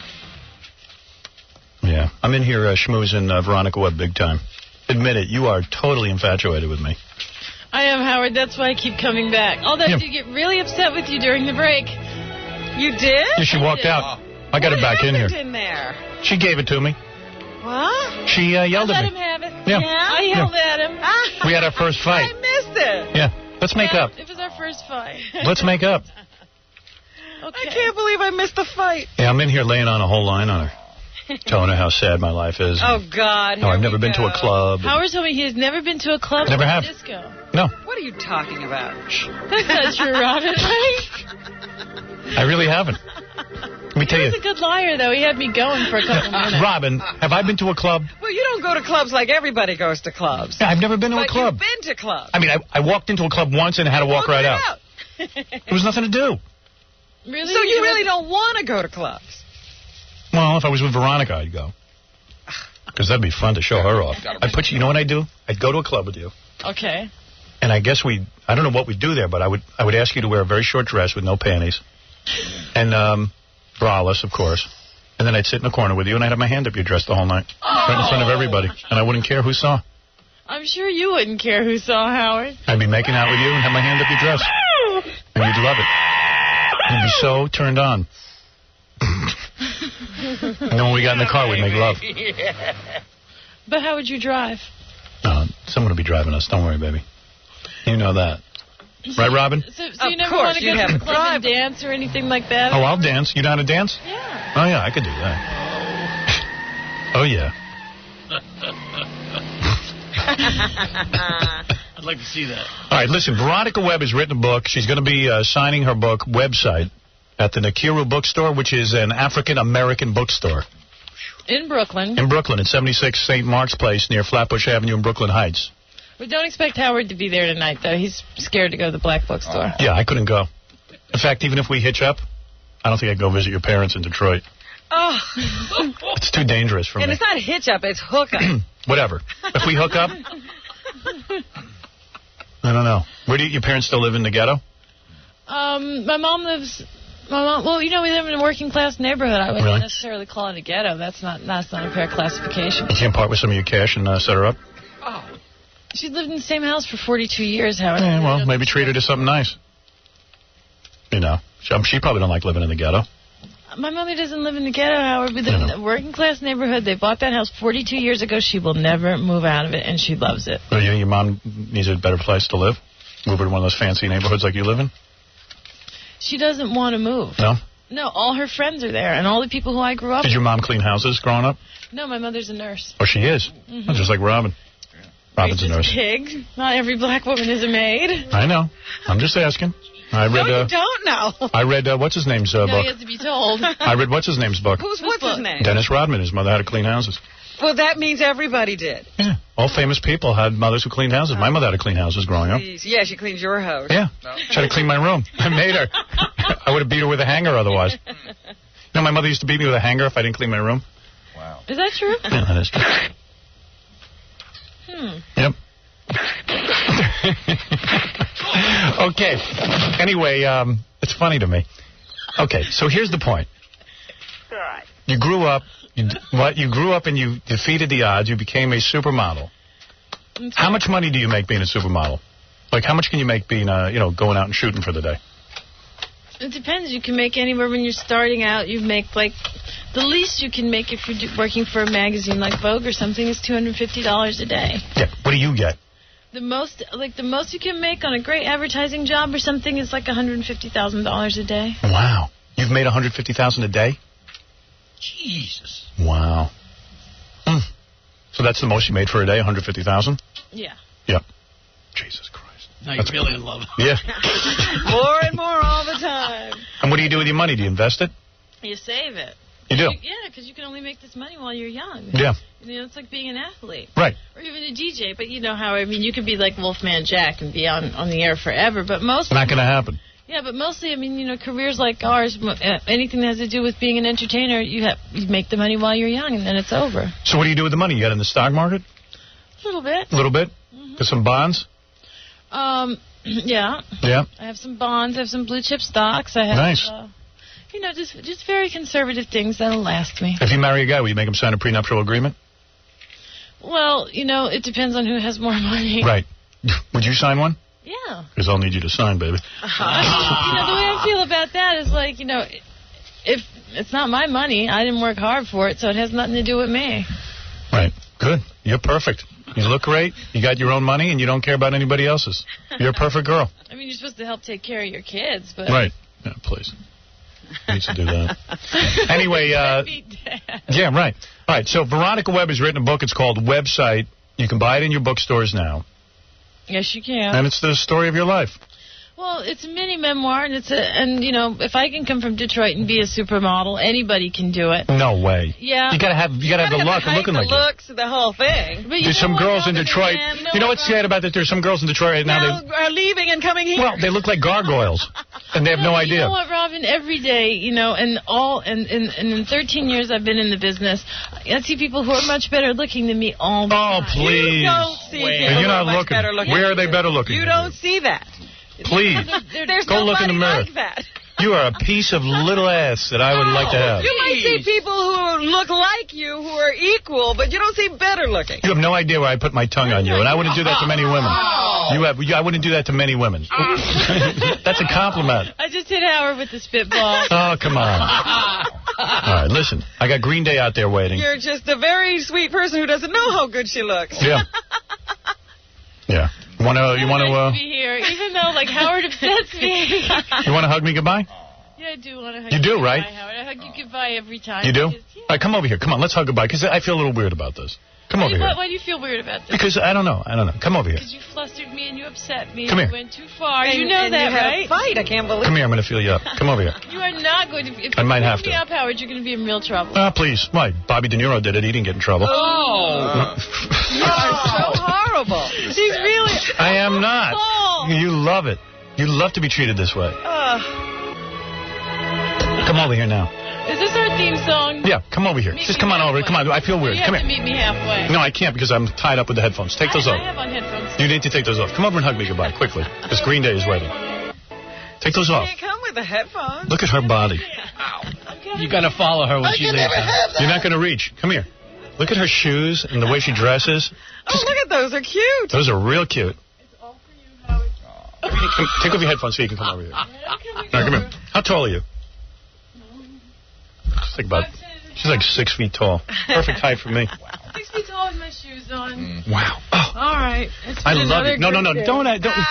Yeah, I'm in here schmoozing Veronica Webb big time. Admit it, you are totally infatuated with me.
I am, Howard. That's why I keep coming back. Although I did get really upset with you during the break.
You did?
Yeah, she walked out. I got her back in here.
What happened in there?
She gave it to me.
What?
She yelled at me.
Let him have it.
Yeah.
I yelled at him.
We had our first fight.
I missed it.
Yeah. Let's make up.
It was our first fight.
Let's make up.
Okay.
I can't believe I missed the fight.
Yeah, I'm in here laying on a whole line on her. Telling her how sad my life is.
Oh, God.
No, I've never been to a club.
Howard told me he has never been to a club
Never
or
have.
a disco.
No.
What are you talking about?
That's not true, Robin.
I really haven't. Let me tell
He
you.
was a good liar, though. He had me going for a couple minutes.
Robin, have I been to a club?
Well, you don't go to clubs like everybody goes to clubs.
Yeah, I've never been to
But
a club.
you've been to clubs.
I mean, I walked into a club once and had to walk right out. There was nothing to do.
Really?
So you really don't want to go to clubs?
Well, if I was with Veronica, I'd go. Because that'd be fun to show her off. I'd put you know what I'd do? I'd go to a club with you.
Okay.
And I guess I don't know what we'd do there, but I would ask you to wear a very short dress with no panties. And braless, of course. And then I'd sit in the corner with you, and I'd have my hand up your dress the whole night. Right in front of everybody. And I wouldn't care who saw.
I'm sure you wouldn't care who saw Howard.
I'd be making out with you and have my hand up your dress. And you'd love it. You'd be so turned on. And then when we got in the car, we'd make love.
But how would you drive?
Someone would be driving us. Don't worry, baby. You know that. Right, Robin?
So you never want to go to the club and dance or anything like that?
Oh, I'll dance. You know how to dance?
Yeah.
Oh, yeah, I could do that. Oh, yeah.
I'd like to see that.
All right, listen, Veronica Webb has written a book. She's going to be signing her book website at the Nakiru bookstore, which is an African-American bookstore.
In Brooklyn.
In Brooklyn, at 76 St. Mark's Place near Flatbush Avenue in Brooklyn Heights.
We don't expect Howard to be there tonight, though. He's scared to go to the black bookstore.
Yeah, I couldn't go. In fact, even if we hitch up, I don't think I'd go visit your parents in Detroit.
Oh.
It's too dangerous for me.
And it's not hitch up, it's hook up.
Whatever. If we hook up, I don't know. Where do your parents still live in the ghetto?
My mom lives. Well, you know, we live in a working class neighborhood. I wouldn't necessarily call it a ghetto. That's not a fair classification.
You can't part with some of your cash and set her up?
Oh. She's lived in the same house for 42 years, Howard.
Yeah, well, maybe treat her to something nice. You know, she probably don't like living in the ghetto.
My mommy doesn't live in the ghetto, Howard. We live in a working class neighborhood. They bought that house 42 years ago. She will never move out of it, and she loves it.
Well, your mom needs a better place to live? Move her to one of those fancy neighborhoods like you live in?
She doesn't want to move.
No?
No, all her friends are there, and all the people who I grew up with.
Did your mom clean houses growing up?
No, my mother's a nurse.
Oh, she is?
Mm-hmm.
Just like Robin. Robin's a nurse.
Pig. Not every black woman is a maid.
I know. I'm just asking. I read,
no, you don't know.
I read, what's his name's book?
No, you have to be told.
I read what's his name's book?
What's his name?
Dennis Rodman. His mother had to clean houses.
Well, that means everybody did.
Yeah. All famous people had mothers who cleaned houses. My mother had to clean houses growing up.
Yeah, she cleaned your house.
Yeah. She had to clean my room. I made her. I would have beat her with a hanger otherwise. You know, my mother used to beat me with a hanger if I didn't clean my room.
Wow. Is that true?
Yeah, that is true. Yep. Okay. Anyway, it's funny to me. Okay, so here's the point.
Right.
You grew up. You grew up and you defeated the odds. You became a supermodel. How much money do you make being a supermodel? Like, how much can you make being, going out and shooting for the day?
It depends. You can make anywhere when you're starting out. You make, like, the least you can make if you're working for a magazine like Vogue or something is $250 a day.
Yeah. What do you get?
The most you can make on a great advertising job or something is like $150,000 a day.
Wow. You've made $150,000 a day?
Jesus.
Wow. So that's the most you made for a day, $150,000?
Yeah.
Yep. Jesus Christ.
Now you're really in love.
Yeah.
More and more all the time.
And what do you do with your money? Do you invest it?
You save it.
You do?
Yeah, because you can only make this money while you're young.
Yeah.
You know, it's like being an athlete.
Right.
Or even a DJ. But you know how, you could be like Wolfman Jack and be on the air forever. But mostly...
Not going to happen.
Yeah, but mostly, careers like ours, anything that has to do with being an entertainer, you make the money while you're young, and then it's over.
So what do you do with the money? You got in the stock market?
A little bit.
A little bit? Got some bonds?
Yeah.
Yeah.
I have some bonds. I have some blue chip stocks. I have,
nice.
Just very conservative things that'll last me.
If you marry a guy, will you make him sign a prenuptial agreement?
Well, it depends on who has more money.
Right. Would you sign one?
Yeah.
Because I'll need you to sign, baby.
The way I feel about that is if it's not my money, I didn't work hard for it, so it has nothing to do with me.
Right. Good. You're perfect. You look great. You got your own money, and you don't care about anybody else's. You're a perfect girl.
You're supposed to help take care of your kids, but...
Right. Yeah, please. Needs to do that. Anyway, yeah, right. All right, so Veronica Webb has written a book. It's called Website. You can buy it in your bookstores now.
Yes, you can.
And it's the story of your life.
Well, it's a mini memoir, and if I can come from Detroit and be a supermodel, anybody can do it.
No way.
Yeah.
You gotta have the luck of looking like
the looks, the whole thing.
But
there's some girls in Detroit. You know what's sad about that? There's some girls in Detroit right now.
They are leaving and coming here.
Well, they look like gargoyles, and they have no idea.
You know what, Robin? Every day, and in 13 years I've been in the business, I see people who are much better looking than me all the time.
Oh, please.
You don't see people
you're not
who are much
looking.
better looking.
Where are they better looking?
You don't see that.
Please,
There's
go look in the mirror.
like that.
You are a piece of little ass that I would like to have.
You might see people who look like you who are equal, but you don't see better looking.
You have no idea where I put my tongue on you, and I wouldn't do that to many women. I wouldn't do that to many women. That's a compliment.
I just hit Howard with the spitball.
Oh, come on. All right, listen. I got Green Day out there waiting.
You're just a very sweet person who doesn't know how good she looks.
Yeah. Yeah. want to?
Be here, even though like Howard upsets me.
You want to hug me goodbye?
Yeah, I do want to hug
you. You do, right?
Goodbye, Howard. I hug you goodbye every time.
You do? All right, come over here. Come on, let's hug goodbye, because I feel a little weird about this. Come over here.
Why do you feel weird about this?
Because I don't know. Come over here.
Because you flustered me and you upset me.
Come
and
here.
You went too far.
And,
you know that,
you had
right?
a fight. I can't believe.
Come here. I'm going to feel you up. Come over here.
You are not going to. If
I might
you
have
pick me
to.
up, Howard, you're going to be in real trouble.
Please. Why? Bobby De Niro did it. He didn't get in trouble.
Oh. You are so horrible.
He's really.
I am not.
Oh.
You love it. You love to be treated this way. Come over here now.
Is this our theme song?
Yeah, come over here. Just come on over. Come on. I feel weird.
You
Come
have
here.
to meet me halfway.
No, I can't because I'm tied up with the headphones. Take those
I
off.
have on headphones.
You need to take those off. Come over and hug me goodbye, quickly. Because Green Day is waiting. Take those off.
You can't come with the headphones.
Look at her body.
You got to follow her when she leaves.
You're not going to reach. Come here. Look at her shoes and the way she dresses.
Oh, look at those. They're cute.
Those are real cute. Take off your headphones so you can come over here. All right, come here. How tall are you? She's like 6 feet tall. Perfect height for me.
6 feet tall with my shoes on.
Wow. Oh.
All right.
I love it. No. Don't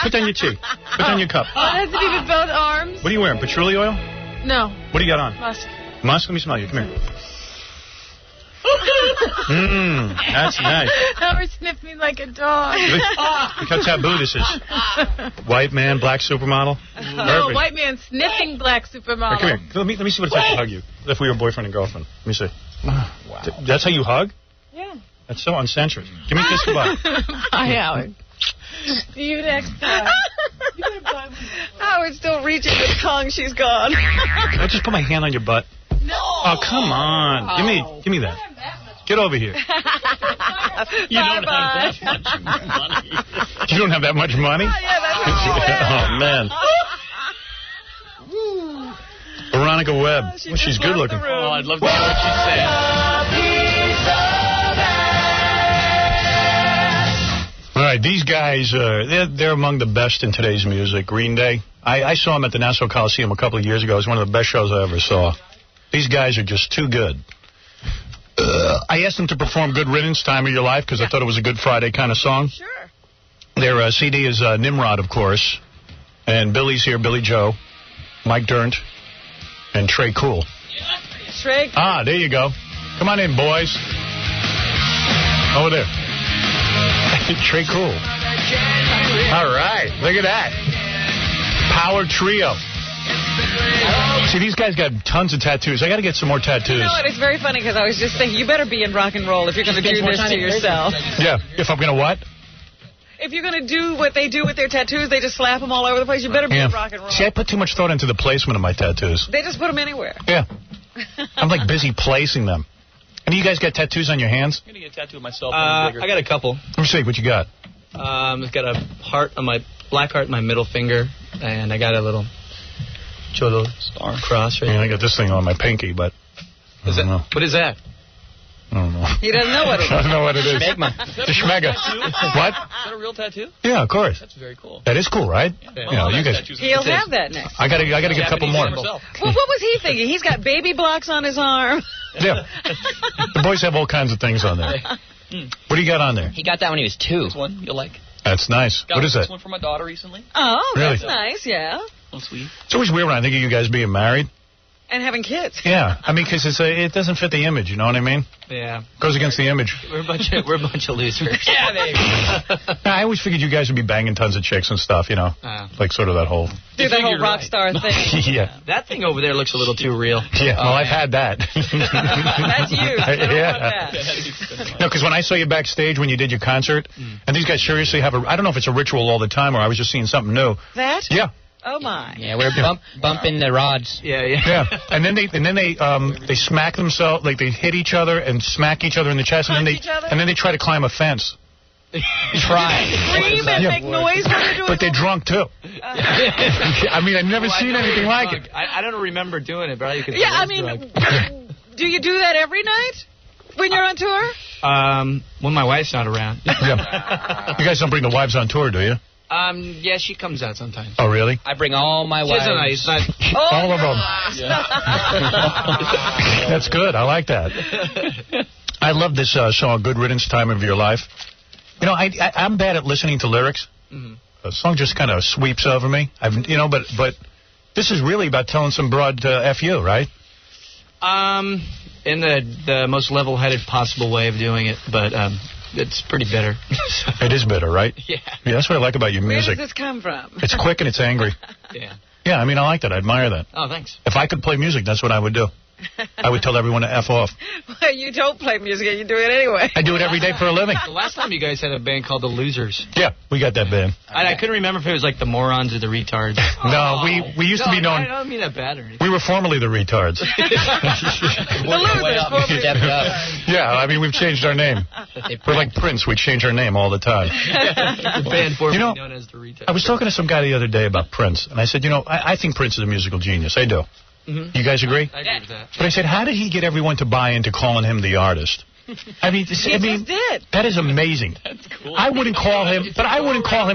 put down your cheek. Put down your cup.
Oh, it has to be with both arms?
What are you wearing? Patchouli oil?
No.
What do you got on?
Musk.
Musk? Let me smell you. Come here. That's nice.
Howard sniffed me like a dog.
Look how taboo this is. White man, black supermodel.
No, white man sniffing black supermodel.
Right, come here. Let me see what it's like to hug you. If we were boyfriend and girlfriend. Let me see. Wow. That's how you hug?
Yeah.
That's so uncensored. Give me a kiss goodbye.
Bye, Howard. See you next time.
Howard's still reaching the tongue. She's gone.
Can I just put my hand on your butt?
No.
Oh, come on. Give me that. Get over here.
You don't have that much money.
You don't have that much money?
Yeah, that's what she said.
Oh, man. Veronica Webb. She's good looking.
Oh, I'd love to hear what she said.
All right, these guys, they're among the best in today's music. Green Day. I saw them at the Nassau Coliseum a couple of years ago. It was one of the best shows I ever saw. These guys are just too good. I asked them to perform Good Riddance, Time of Your Life, because I thought it was a Good Friday kind of song.
Sure.
Their CD is Nimrod, of course. And Billy's here, Billy Joe, Mike Dirnt, and Trey Cool.
Trey.
Ah, there you go. Come on in, boys. Over there. Trey Cool. All right, look at that. Power trio. See, these guys got tons of tattoos. I got to get some more tattoos.
You know what? It's very funny because I was just thinking, you better be in rock and roll if you're going to do this to yourself.
Yeah, if I'm going to what?
If you're going to do what they do with their tattoos, they just slap them all over the place. You better be in rock and roll.
See, I put too much thought into the placement of my tattoos.
They just put them anywhere.
Yeah. I'm like busy placing them. And you guys got tattoos on your hands?
I'm going to get a tattoo of myself. I got a couple.
Let me see what you got.
I've got a heart on my black heart in my middle finger, and I got a little cholo star cross right.
Yeah, I got this thing on my pinky, but I don't know.
What is that?
I don't know.
He doesn't know what it is.
I don't know what it is.
Schmegma.
The Schmega. What?
Is that a real tattoo?
Yeah, of course.
That's very cool.
That is cool, right?
Yeah.
You guys.
He'll have that next.
I gotta get a couple more.
Well, what was he thinking? He's got baby blocks on his arm.
Yeah. The boys have all kinds of things on there. What do you got on there?
He got that when he was 2. This one you'll like.
That's nice.
Got
what is
this
that?
one for my daughter recently.
Oh,
Really?
that's nice, yeah.
Oh, sweet.
It's always weird when I think of you guys being married.
And having kids.
Yeah, I mean, because it doesn't fit the image, you know what I mean?
Yeah.
Goes against the image.
We're a bunch of losers. Yeah, baby.
I always figured you guys would be banging tons of chicks and stuff, you know? Like sort of that whole...
Do that whole rock star thing.
Yeah.
That thing over there looks a little too real.
Yeah, well, I've had that.
That's you.
Yeah. No, because when I saw you backstage when you did your concert, and these guys seriously have I don't know if it's a ritual all the time or I was just seeing something new.
That?
Yeah.
Oh, my.
Yeah, we're bumping the rods. Yeah.
Yeah, and then they smack themselves, like they hit each other and smack each other in the chest, and then they try to climb a fence.
Try.
Scream and make noise when they're doing
But they're drunk too. I mean, I've never seen anything like it.
I don't remember doing it, but you could.
Yeah, I mean, do you do that every night when you're on tour?
When my wife's not around.
Yeah. You guys don't bring the wives on tour, do you?
Yeah, she comes out sometimes.
Oh, really?
I bring all my wives.
All of them. That's good. I like that. I love this song, Good Riddance, Time of Your Life. You know, I'm bad at listening to lyrics. A song just kind of sweeps over me. But this is really about telling some broad F you, right?
In the most level-headed possible way of doing it, but it's pretty bitter.
It is bitter, right?
Yeah.
Yeah, that's what I like about your
Where
music.
does this come from?
It's quick and it's angry.
Yeah.
Yeah, I mean, I like that. I admire that.
Oh, thanks.
If I could play music, that's what I would do. I would tell everyone to F off.
Well, you don't play music, you do it anyway.
I do it every day for a living.
The last time you guys had a band called The Losers.
Yeah, we got that band.
I couldn't remember if it was like the morons or the retards.
No, we used to be known...
I don't mean that bad or anything.
We were formerly the retards.
The Losers.
Yeah, I mean, we've changed our name. We're like Prince. We change our name all the time.
The band formerly known as the retards.
I was talking to some guy the other day about Prince, and I said, I think Prince is a musical genius. I do. You guys agree?
I agree with that.
But I said, how did he get everyone to buy into calling him the artist? I mean,
He just did.
that is amazing.
That's cool.
I wouldn't call him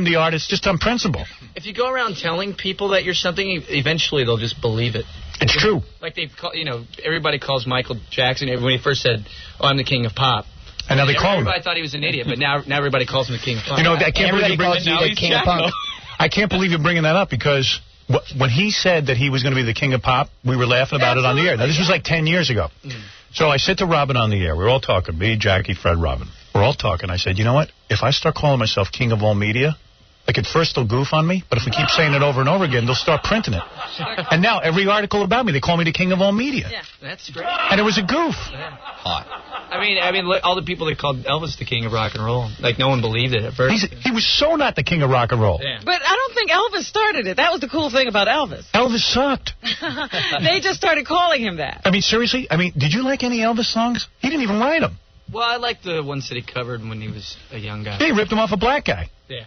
the artist just on principle.
If you go around telling people that you're something, eventually they'll just believe it.
It's true.
Like everybody calls Michael Jackson when he first said, "Oh, I'm the king of pop."
And now they call him.
Everybody thought he was an idiot, but now everybody calls him the king of pop.
I can't believe you
the king of pop.
I can't believe you're bringing that up because when he said that he was going to be the king of pop, we were laughing about it on the air. Now, this was like 10 years ago. So I said to Robin on the air, we were all talking, me, Jackie, Fred, Robin. We're all talking. I said, you know what? If I start calling myself king of all media, like at first they'll goof on me, but if we keep saying it over and over again, they'll start printing it. And now every article about me, they call me the king of all media.
Yeah, that's great.
And it was a goof.
Yeah. I mean, all the people that called Elvis the king of rock and roll, like no one believed it at first.
He was so not the king of rock and roll.
Yeah.
But I don't think Elvis started it. That was the cool thing about Elvis.
Elvis sucked.
They just started calling him that.
I mean, seriously? I mean, did you like any Elvis songs? He didn't even write them.
Well, I liked the ones that he covered when he was a young guy.
Yeah, he ripped them off a black guy.
Yeah.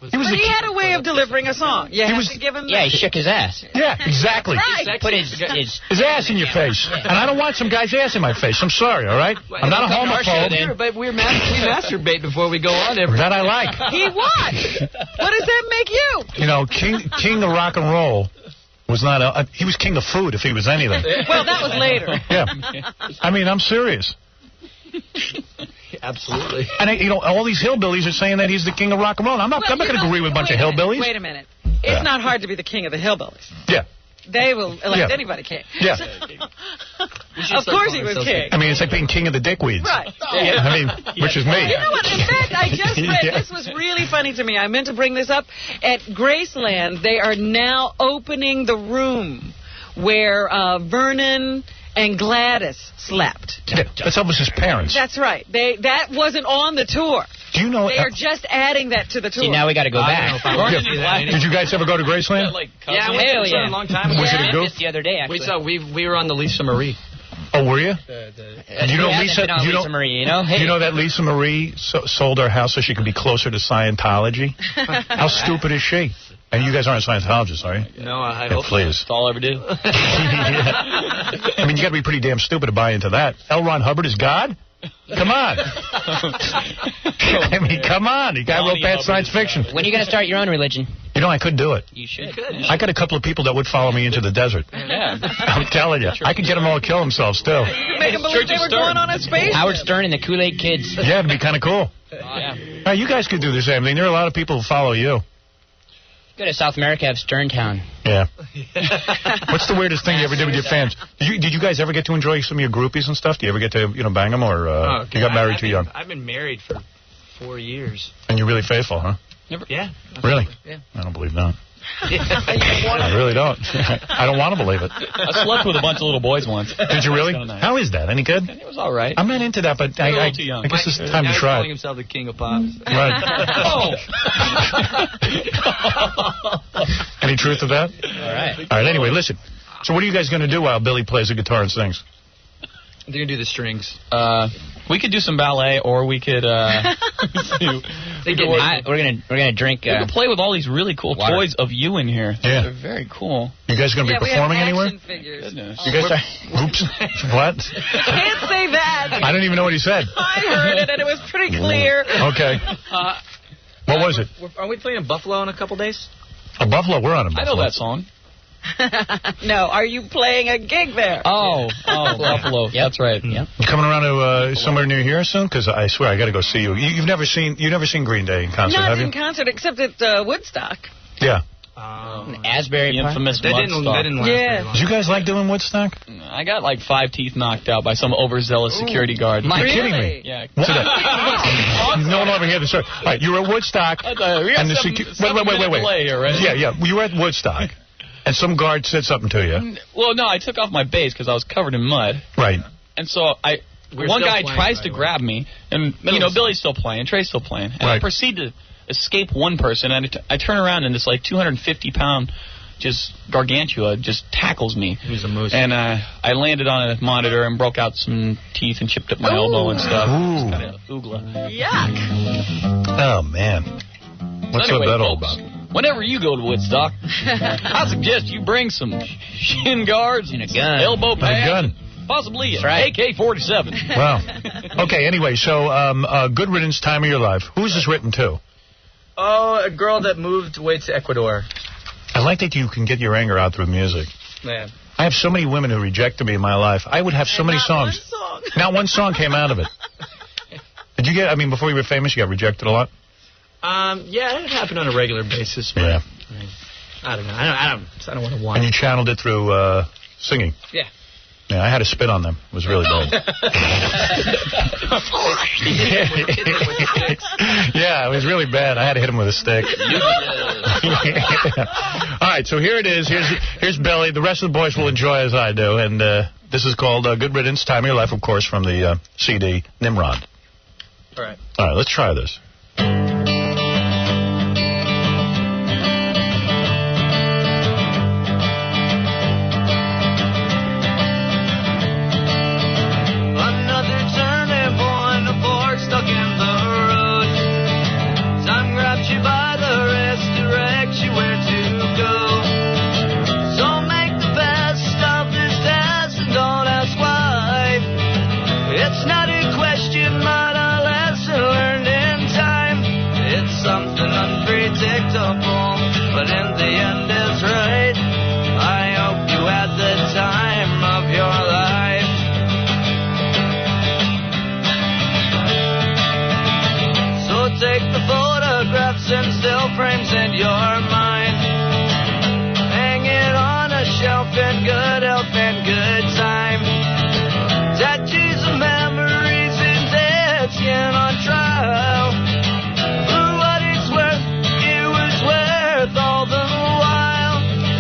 But he had a way of delivering a song. You have to give him that.
Yeah, he shook his ass.
Yeah, exactly.
Right.
Put his
ass in your face. And I don't want some guy's ass in my face. I'm sorry, all right? I'm not a homophobe.
But we masturbate before we go on.
That I like.
He what? What does that make you?
King of rock and roll was not he was king of food if he was anything.
Well, that was later.
Yeah. I mean, I'm serious.
Absolutely.
And all these hillbillies are saying that he's the king of rock and roll. I'm not going to agree with a bunch of hillbillies.
Wait a minute. It's not hard to be the king of the hillbillies.
Yeah.
They will elect anybody king.
Yeah.
Of course he was king.
I mean, it's like being king of the dickweeds.
Right.
Yeah. I mean, which is me.
You know what? In fact, I just read, this was really funny to me. I meant to bring this up. At Graceland, they are now opening the room where Vernon and Gladys slept.
Yeah, that's Elvis's parents.
That's right. That wasn't on the tour.
Do you know?
They are just adding that to the tour.
See, now we got to go back.
Did you guys ever go to Graceland?
Yeah, we went a long time ago.
Was it a goof?
The other day, actually.
We were on the Lisa Marie.
Oh, were you? You know Lisa?
Lisa Marie,
You know that Lisa Marie sold her house so she could be closer to Scientology? How stupid is she? And you guys aren't Scientologists, are you?
No, I hope
please.
That's all I ever do.
I mean, you got to be pretty damn stupid to buy into that. L. Ron Hubbard is God? Come on. I mean, come on. The guy wrote bad science fiction.
When are you going to start your own religion?
I could do it.
You should.
I got a couple of people that would follow me into the desert.
Yeah.
I'm telling you. I could get them all to kill themselves, too.
Make them believe they were going on a space.
Howard Stern and the Kool-Aid Kids.
Yeah, it'd be kind of cool.
Yeah.
You guys could do the same thing. There are a lot of people who follow you.
Go to South America, have Sterntown.
Yeah. What's the weirdest thing you ever did with your fans? Did you guys ever get to enjoy some of your groupies and stuff? Do you ever get to bang them, or you got married too young?
I've been married for 4 years.
And you're really faithful, huh?
Yeah.
Really?
Yeah.
I don't believe that. I really don't. I don't want to believe it.
I slept with a bunch of little boys once.
Did you really?
Nice.
How is that? Any good?
It was all right.
I'm not into that, but I
too young.
guess it's time to try.
He's calling himself the king of pop.
Right. Any truth to that?
All
right, anyway, listen. So what are you guys going to do while Billy plays the guitar and sings?
They're going to do the strings.
We could do some ballet, or we could.
We're gonna drink.
We could play with all these really cool toys of you in here.
Yeah,
they're very cool.
You guys going to be performing anywhere?
Goodness.
You guys oops. What?
You can't say that.
I don't even know what he said.
I heard it, and it was pretty clear.
Okay. What was it?
Are we playing in Buffalo in a couple days?
Buffalo, we're on a Buffalo.
I know that song.
No, are you playing a gig there?
Oh, Buffalo. That's right.
You coming around to somewhere near here soon? Because I swear I got to go see you. You've never seen Green Day in concert,
Not
have you?
in concert, except at Woodstock.
Yeah.
Asbury Park.
Infamous
They didn't last very long.
Did you guys like doing Woodstock?
I got like 5 teeth knocked out by some overzealous security guard.
You're kidding me?
Yeah.
No one over here. All right, you were at Woodstock.
We got
Wait.
delay here, right?
Yeah. You were at Woodstock, and some guard said something to you.
Well, no, I took off my bass because I was covered in mud.
Right.
And so one guy tries to grab me, and Billy's still playing, Trey's still playing, and I proceed to escape one person, and I turn around, and this like 250-pound just gargantua just tackles me.
He was a moose.
And I landed on a monitor and broke out some teeth and chipped up my elbow and stuff.
Ooh.
Kind of oogla.
Yuck.
Oh, man. What's
Anyway,
that all
folks,
about?
Whenever you go to Woodstock, I suggest you bring some shin guards and a gun, elbow pad,
And a gun.
possibly an AK-47.
Wow. Okay, anyway, so Good Riddance, Time of Your Life. Who's this written to?
Oh, a girl that moved away to Ecuador.
I like that you can get your anger out through music.
Man.
I have so many women who rejected me in my life. I would have so many songs. Not one song came out of it. Did you get, before you were famous, you got rejected a lot?
Yeah, it happened on a regular basis. But,
Yeah.
I don't know. I don't want to whine.
And you channeled it through singing.
Yeah.
Yeah, I had to spit on them. It was really bad. Yeah, it was really bad. I had to hit him with a stick. All right, so here it is. Here's Belly. The rest of the boys will enjoy as I do. And this is called Good Riddance, Time of Your Life, of course, from the CD Nimrod.
All right.
All right, let's try this.
But in the end it's right. I hope you had the time of your life. So take the photographs and still frames in your mind. Hang it on a shelf in good health and good time. Tattoos of memories and dead skin on trial. All the while,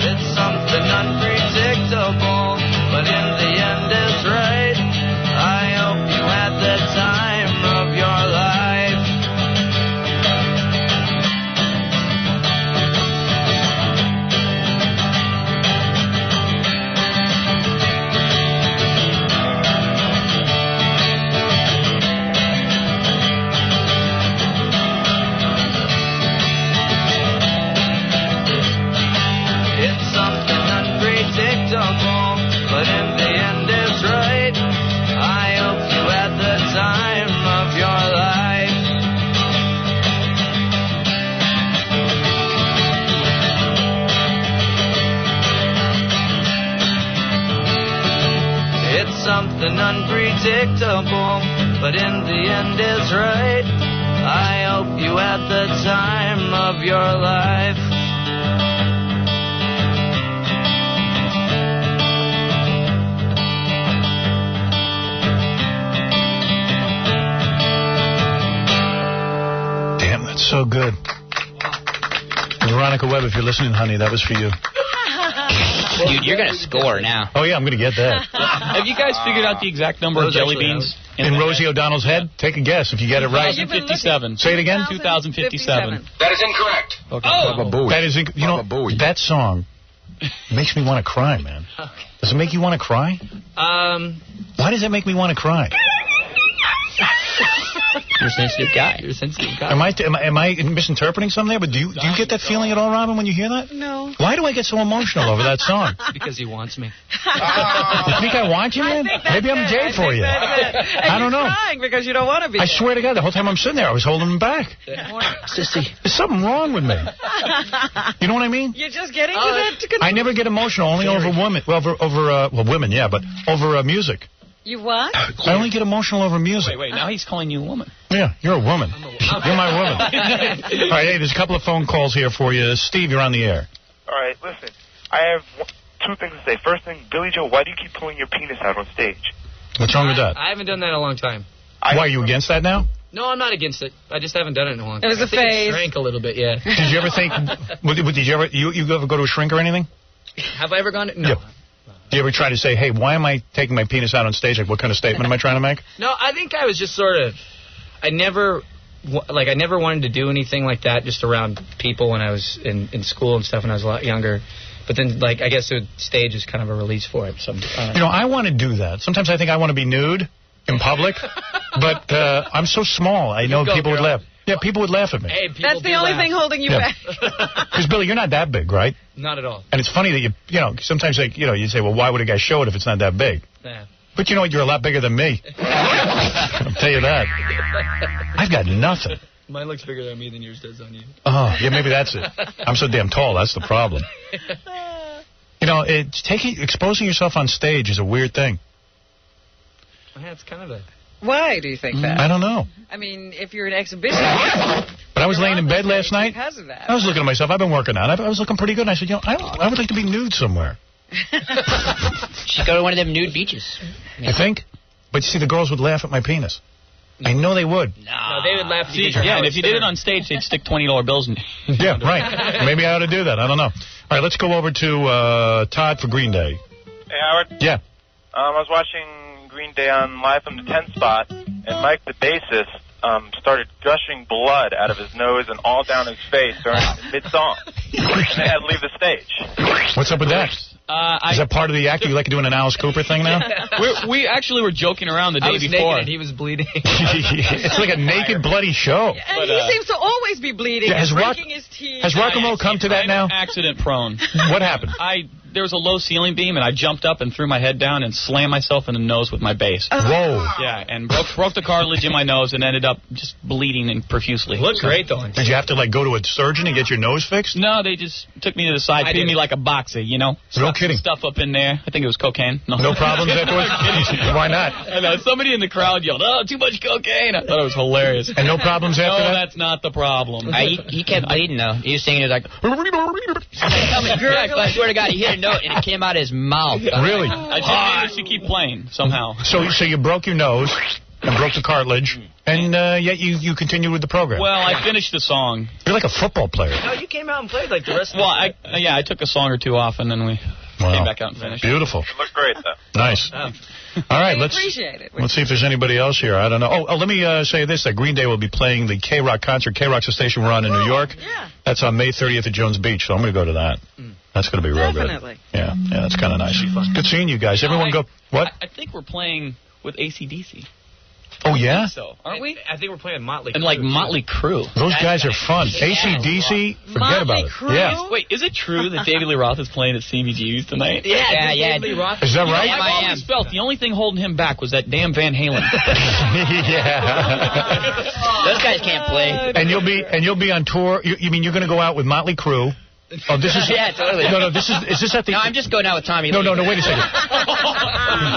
it's something unpredictable, but in the end it's right. I hope you had the time of your life. But in the end it's right. I hope you had the time of your life. It's something unpredictable, but in the end it's right. I hope you had the time of your life.
So good. Veronica Webb, if you're listening, honey, that was for you.
Dude, you're going to score now.
Oh, yeah, I'm going to get that.
Have you guys figured out the exact number of jelly beans
in Rosie O'Donnell's head? Take a guess if you get it right.
2057.
Say it again.
2057.
That is incorrect.
Okay. That is, that song makes me want to cry, man. Does it make you want to cry? Why does it make me want to cry?
You're a sensitive guy.
You're a sensitive guy.
Am I misinterpreting something there? But do you get that feeling at all, Robin, when you hear that?
No.
Why do I get so emotional over that song?
Because he wants me.
You think I want you, man? Maybe I'm gay for you. I don't know.
You're crying because you don't want to be.
I swear to God, the whole time I'm sitting there, I was holding him back.
Sissy.
There's something wrong with me. You know what I mean?
You're just getting to that.
I never get emotional, only over women. Well, over women, yeah, but over music.
You what?
I only get emotional over music.
Wait, now he's calling you a woman.
Yeah, you're a woman. You're my woman. All right, hey, there's a couple of phone calls here for you. Steve, you're on the air.
All right, listen. I have two things to say. First thing, Billy Joe, why do you keep pulling your penis out on stage?
What's wrong with that?
I haven't done that in a long time.
Why, are you against that now?
No, I'm not against it. I just haven't done it in a long time.
It was a phase.
It shrank a little bit, yeah.
Did you ever think, did you ever go to a shrink or anything?
Have I ever gone to, no.
Yeah. Do you ever try to say, hey, why am I taking my penis out on stage? Like, what kind of statement am I trying to make?
No, I think I was just sort of, I never wanted to do anything like that just around people when I was in school and stuff when I was a lot younger. But then, like, I guess the stage is kind of a release for it. So,
I want to do that. Sometimes I think I want to be nude in public, but I'm so small. I know people would laugh. Yeah, people would laugh at me.
Hey,
that's the only thing holding you back.
Because, Billy, you're not that big, right?
Not at all.
And it's funny that sometimes, like, you say, well, why would a guy show it if it's not that big?
Yeah.
But you know what? You're a lot bigger than me. I'll tell you that. I've got nothing.
Mine looks bigger on me than yours does on you.
Oh, yeah, maybe that's it. I'm so damn tall. That's the problem. Exposing yourself on stage is a weird thing.
Yeah, it's kind of a...
Why do you think that?
I don't know.
I mean, if you're an exhibition...
But I was laying in bed last night.
Because of that.
I was looking at myself. I've been working out. I was looking pretty good. And I said, I would like to be nude somewhere.
Should go to one of them nude beaches.
You think? But you see, the girls would laugh at my penis. I know they would.
No, they would laugh at you.
Yeah, and if you did it on stage, they'd stick $20 bills in.
Yeah, right. Maybe I ought to do that. I don't know. All right, let's go over to Todd for Green Day.
Hey, Howard.
Yeah.
I was watching Green Day on Live from the 10 spot, and Mike, the bassist, started gushing blood out of his nose and all down his face during mid-song. They had to leave the stage.
What's up with that? Is that part of the act? You like doing an Alice Cooper thing now?
We actually were joking around the day before.
Naked and he was bleeding.
It's like a naked, bloody show.
And he seems to always be bleeding.
Yeah,
breaking his teeth.
Has rock and roll come to that now?
Accident prone.
What happened?
There was a low ceiling beam, and I jumped up and threw my head down and slammed myself in the nose with my bass.
Whoa.
Yeah, and broke the cartilage in my nose and ended up just bleeding profusely.
Looked great, though.
Did you have to, go to a surgeon and get your nose fixed?
No, they just took me to the side, beat me like a boxer,
No kidding.
Stuff up in there. I think it was cocaine.
No problems afterwards? Why not?
I know. Somebody in the crowd yelled, "Oh, too much cocaine." I thought it was hilarious.
And no problems after that?
No, that's not the problem.
He kept bleeding, though. He was singing it like... I swear to God, he hit a note, and it came out of his mouth.
Really?
I just managed to keep playing somehow.
So you broke your nose and broke the cartilage, and yet you continued with the program.
Well, I finished the song.
You're like a football player.
No, you came out and played like the rest of the
I took a song or two off, and then we came back out and finished.
Beautiful.
It looked great, though.
Nice. All right, let's see if there's anybody else here. I don't know. Oh, let me say this, that Green Day will be playing the K-Rock concert. K-Rock's a station we're on in New York.
Yeah.
That's on May 30th at Jones Beach, so I'm going to go to that. That's going to be real good. Yeah, that's kind of nice. Good seeing you guys. Everyone go... What?
I think we're playing with AC/DC.
Oh, yeah?
So, aren't we?
I think we're playing Motley Crue.
And like Motley Crue.
Those guys are fun. AC/DC, forget about it.
Crue? Yeah. Wait, is it true that David Lee Roth is playing at CBGB's tonight?
Yeah.
Is that right?
I've always felt the only thing holding him back was that damn Van Halen.
Yeah.
Those guys can't play.
And you'll be on tour. You mean you're going to go out with Motley Crue? Oh, this is...
Yeah, totally.
No, is this at the...
No, I'm just going out with Tommy Lee.
No, wait a second.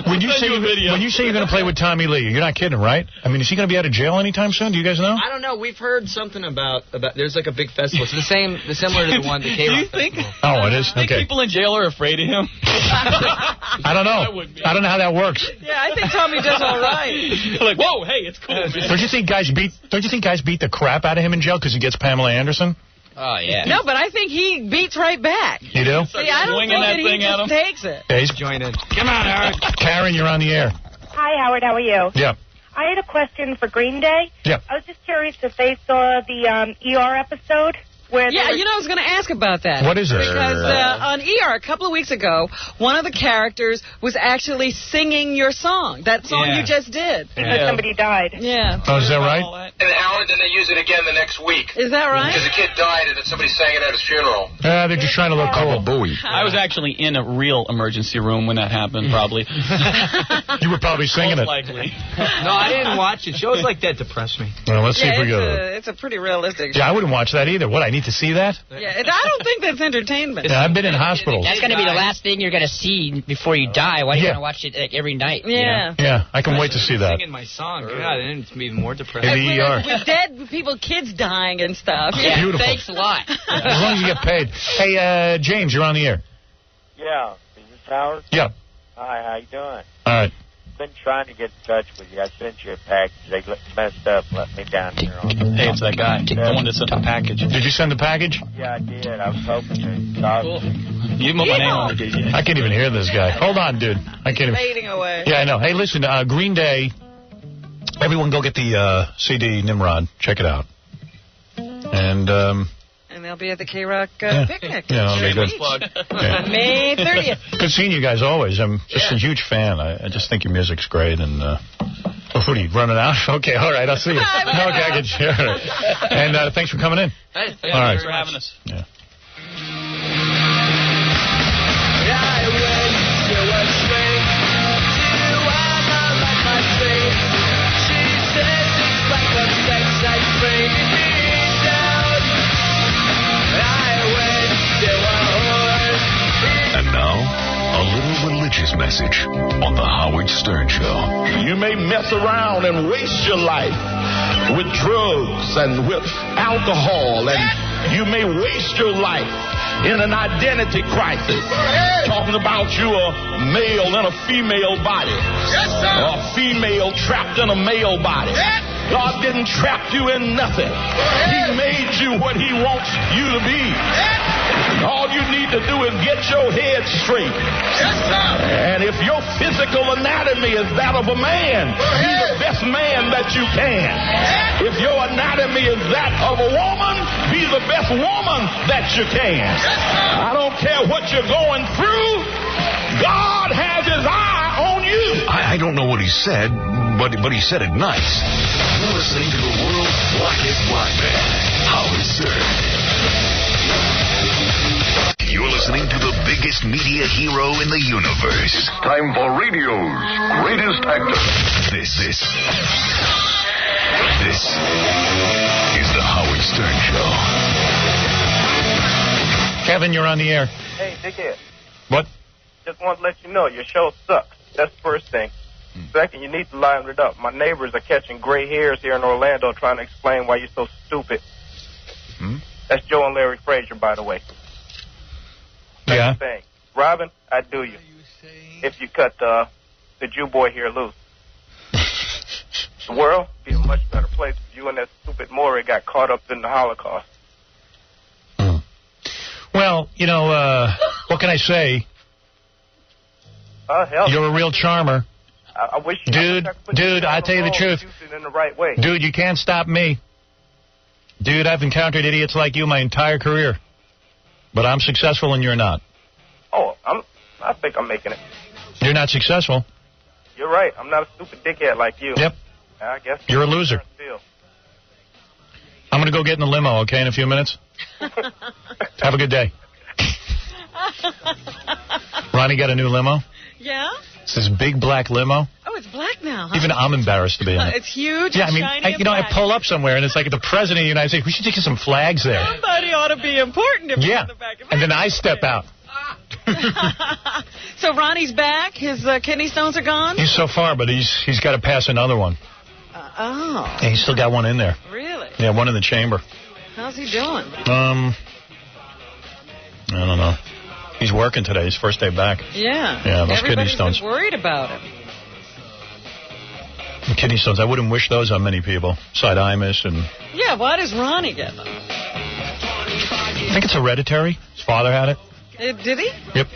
When you say you're going to play with Tommy Lee, you're not kidding, right? I mean, is he going to be out of jail anytime soon? Do you guys know?
I don't know. We've heard something about there's like a big festival. It's similar to the one, the K-Rock festival.
Oh, it is?
Do you think people in jail are afraid of him?
I don't know. I don't know how that works.
Yeah, I think Tommy does all right.
Like, whoa, hey, it's cool.
Don't you think guys beat the crap out of him in jail because he gets Pamela Anderson?
Oh, yeah.
No, but I think he beats right back.
You do?
See, I don't think that he just takes it.
Yeah,
join in.
Come on, Howard. Karen, you're on the air.
Hi, Howard. How are you?
Yeah.
I had a question for Green Day.
Yeah.
I was just curious if they saw the ER episode. I
was going to ask about that.
What is it?
Because on ER a couple of weeks ago, one of the characters was actually singing your song, that song you just did.
Because somebody died.
Yeah.
Oh, is that right?
that.
And Howard, then they use it again the next week.
Is that right?
Because a kid died and somebody sang it at his funeral.
They're just trying to look cool.
Bowie.
I was actually in a real emergency room when that happened, probably.
You were probably singing it.
Likely.
No, I didn't watch it. Shows like that depress me.
Well, let's see if we go.
It's a pretty realistic.
Yeah, I wouldn't watch that either. What, I need to see that?
Yeah, I don't think that's entertainment.
Yeah, I've been in hospitals.
That's going to be the last thing you're going to see before you die. Why do you want to watch it like, every night?
Yeah.
You know?
Yeah, I can wait to see that.
Singing my song. God, and it's even more depressing.
In the ER.
With dead people, kids dying and stuff.
Yeah,
beautiful.
Thanks a lot.
As long as you get paid. Hey, James, you're on the air.
Yeah. Is this Howard?
Yeah.
Hi, how you doing?
All right.
Been trying to get in touch with you. I sent you a package. They messed up and let me down here on the...
Hey, it's that guy. The one that sent the package.
Did you send the package?
Yeah, I did. I was hoping to talk to you.
You put my name on it.
I can't even hear this guy. Hold on, dude. I can't even...
Fading away.
Yeah, I know. Hey, listen, Green Day. Everyone go get the CD Nimrod. Check it out. And
they'll be at the K-Rock picnic.
Yeah, that'll be good.
Yeah. May 30th.
Good seeing you guys always. I'm just a huge fan. I just think your music's great. And what are you, running out? Okay, all right, I'll see you. Okay, I can share it. And thanks for coming in.
Hey,
all right.
Thanks for having us.
Yeah.
And now, a little religious message on the Howard Stern Show.
You may mess around and waste your life with drugs and with alcohol, and you may waste your life in an identity crisis. Talking about you a male in a female body. Or a female trapped in a male body. God didn't trap you in nothing. He made you what he wants you to be. All you need to do is get your head straight. And if your physical anatomy is that of a man, be the best man that you can. If your anatomy is that of a woman, be the best woman that you can. I don't care what you're going through. God has his eye on you.
I don't know what he said, but he said it nice. You're listening to the world's blackest black man, Howard Stern. You're listening to the biggest media hero in the universe.
It's time for radio's greatest actor.
This is the Howard Stern Show.
Kevin, you're on the air.
Hey, dickhead.
What?
Just want to let you know your show sucks. That's the first thing. Second, you need to liven it up. My neighbors are catching gray hairs here in Orlando trying to explain why you're so stupid. That's Joe and Larry Frazier, by the way.
Yeah.
Second thing. Robin, I'd do you if you cut the Jew boy here loose. The world would be a much better place if you and that stupid Maury got caught up in the Holocaust.
Well, you know, what can I say?
Hell,
you're a real charmer.
I wish you
Dude, I tell you the truth.
Use it in the right way.
Dude, you can't stop me. Dude, I've encountered idiots like you my entire career. But I'm successful and you're not.
Oh, I think I'm making it.
You're not successful.
You're right. I'm not a stupid dickhead like you.
Yep.
I guess
you're a loser. I'm going to go get in the limo, okay, in a few minutes? Have a good day. Ronnie got a new limo?
Yeah?
It's this big black limo.
Oh, it's black now, huh?
Even I'm embarrassed to be in it.
It's huge.
Yeah, I mean,
shiny
I pull up somewhere and it's like the president of the United States. We should take some flags there.
Somebody ought to be important if you're in the back of it.
And then I step out.
So Ronnie's back? His kidney stones are gone?
He's so far, but he's got to pass another one.
Oh.
Yeah, he's still got one in there.
Really?
Yeah, one in the chamber.
How's he doing?
I don't know. He's working today. His first day back.
Yeah.
Yeah, those kidney
Everybody's
stones.
been worried about him.
The kidney stones. I wouldn't wish those on many people. Side-imus and...
Yeah, why does Ronnie get them?
I think it's hereditary. His father had it.
Did he?
Yep.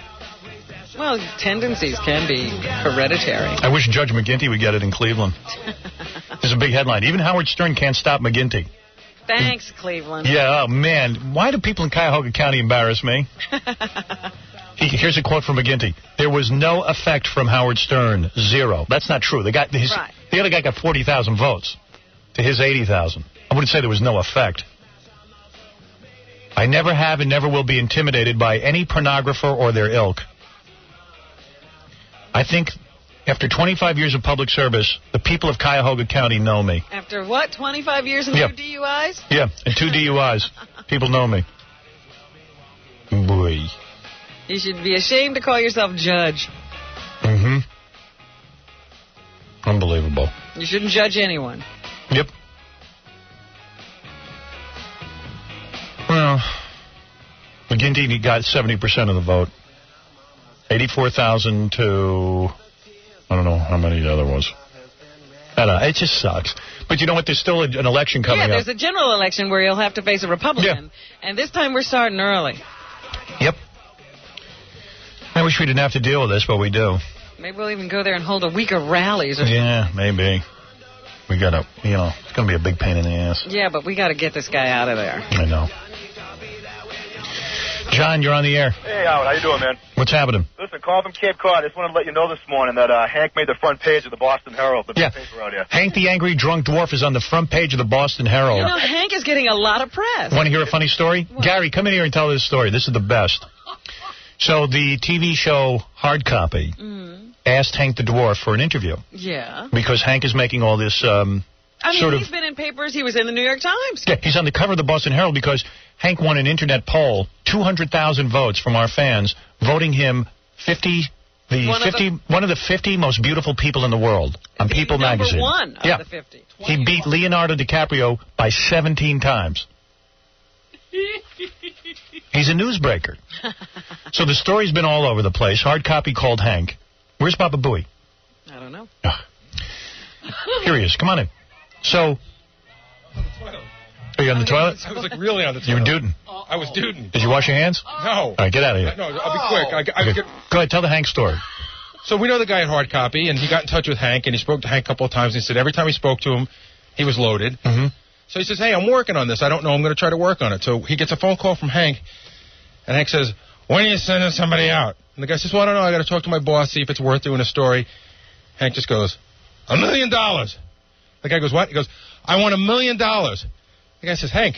Well, tendencies can be hereditary.
I wish Judge McGinty would get it in Cleveland. There's a big headline. Even Howard Stern can't stop McGinty.
Thanks, Cleveland.
Yeah, oh, man. Why do people in Cuyahoga County embarrass me? Here's a quote from McGinty. There was no effect from Howard Stern. Zero. That's not true. The other guy got 40,000 votes. to his 80,000. I wouldn't say there was no effect. I never have and never will be intimidated by any pornographer or their ilk. I think after 25 years of public service, the people of Cuyahoga County know me.
After what, 25 years and 2 DUIs?
Yeah, and 2 DUIs. People know me. Boy.
You should be ashamed to call yourself judge.
Mm-hmm. Unbelievable.
You shouldn't judge anyone.
Yep. Well, McGinty got 70% of the vote. 84,000 to, I don't know how many the other was. I don't know. It just sucks. But you know what? There's still an election coming up.
Yeah, there's a general election where you'll have to face a Republican. Yeah. And this time we're starting early.
Yep. I wish we didn't have to deal with this, but we do.
Maybe we'll even go there and hold a week of rallies. Or
yeah, maybe. We got to, it's going to be a big pain in the ass.
Yeah, but we got to get this guy out of there.
I know. John, you're on the air.
Hey, Howard, how you doing, man?
What's happening?
Listen, call from Cape Cod. I just wanted to let you know this morning that Hank made the front page of the Boston Herald, the big paper out here.
Hank the Angry Drunk Dwarf is on the front page of the Boston Herald.
You know, Hank is getting a lot of press.
Want to hear a funny story? What? Gary, come in here and tell this story. This is the best. So the TV show Hard Copy asked Hank the Dwarf for an interview.
Yeah.
Because Hank is making all this
he's been in papers. He was in the New York Times.
Yeah, he's on the cover of the Boston Herald because Hank won an internet poll, 200,000 votes from our fans, voting him one of the 50 most beautiful people in the world on People magazine.
Number 1 of the 50.
He beat Leonardo DiCaprio by 17 times. He's a newsbreaker. So the story's been all over the place. Hard Copy called Hank. Where's Baba Booey?
I don't know.
Here he is. Come on in. So, are you on the toilet?
I was like really on the toilet.
You were duding.
I was duding.
Did you wash your hands?
No.
All right, get out of here.
No, I'll be quick.
Go ahead, tell the Hank story.
So we know the guy at Hard Copy, and he got in touch with Hank, and he spoke to Hank a couple of times, and he said every time he spoke to him, he was loaded.
Mm-hmm.
So he says, hey, I'm working on this. I don't know. I'm going to try to work on it. So he gets a phone call from Hank, and Hank says, when are you sending somebody out? And the guy says, well, I don't know. I got to talk to my boss, see if it's worth doing a story. Hank just goes, $1 million. The guy goes, what? He goes, I want $1 million. The guy says, Hank,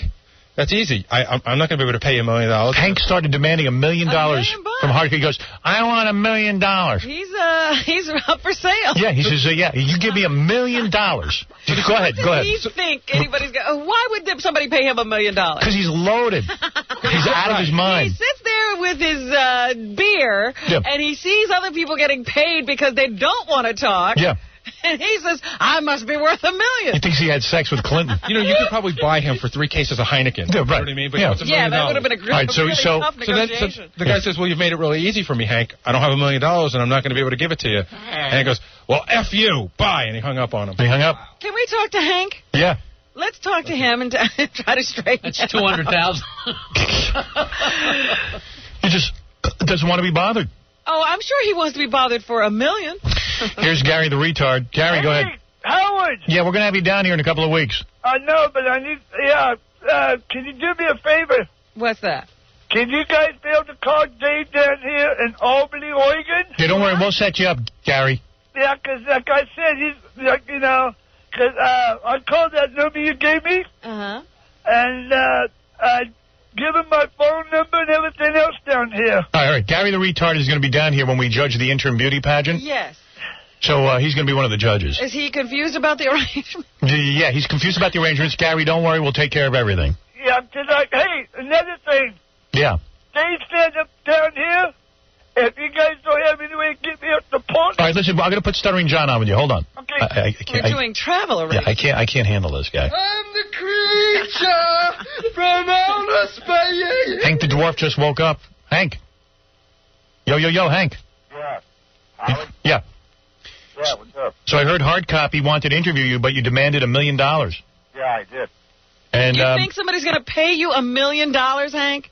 that's easy. I'm not going to be able to pay you $1 million.
Hank started demanding $1 million from Hard Copy. He goes, I want $1 million.
He's up for sale.
Yeah, he says, you give me $1 million. Go ahead.
Do you think anybody's going? Why would somebody pay him $1 million?
Because he's loaded. He's out of his mind.
He sits there with his beer, and he sees other people getting paid because they don't want to talk.
Yeah.
And he says, I must be worth $1 million.
He thinks he had sex with Clinton.
You could probably buy him for 3 cases of Heineken.
Yeah, right.
You know what I mean? But it's $1 million.
That would have been a great, really tough negotiation.
So the guy says, well, you've made it really easy for me, Hank. I don't have $1 million, and I'm not going to be able to give it to you. And he goes, well, F you. Bye. And he hung up on him.
He hung up.
Can we talk to Hank?
Yeah.
Let's talk to him and try to straighten
That's 200,000.
He just doesn't want to be bothered.
Oh, I'm sure he wants to be bothered for $1 million.
Here's Gary the retard. Gary, go ahead.
Howard!
Yeah, we're going to have you down here in a couple of weeks.
I know, but I need... can you do me a favor?
What's that?
Can you guys be able to call Dave down here in Albany, Oregon?
Yeah, don't worry. We'll set you up, Gary.
Yeah, because like I said, he's, because I called that number you gave me.
Uh-huh.
And I give him my phone number and everything else down here.
All right. Gary the retard is going to be down here when we judge the interim beauty pageant.
Yes.
So he's going to be one of the judges.
Is he confused about the arrangement?
Yeah, he's confused about the arrangements. Gary, don't worry. We'll take care of everything.
Yeah, hey, another thing.
Yeah.
Dave stand up down here. If you guys don't have any way to get me up to Portland.
All right, listen, I'm going to put Stuttering John on with you. Hold on.
Okay. We're doing travel arrangements.
Yeah, I can't handle this guy.
I'm the creature from outer space.
Hank the Dwarf just woke up. Hank. Yo, Hank.
Yeah.
Yeah.
Yeah, what's up?
So I heard Hard Copy wanted to interview you, but you demanded $1 million.
Yeah, I did.
And
you think somebody's going to pay you $1 million, Hank?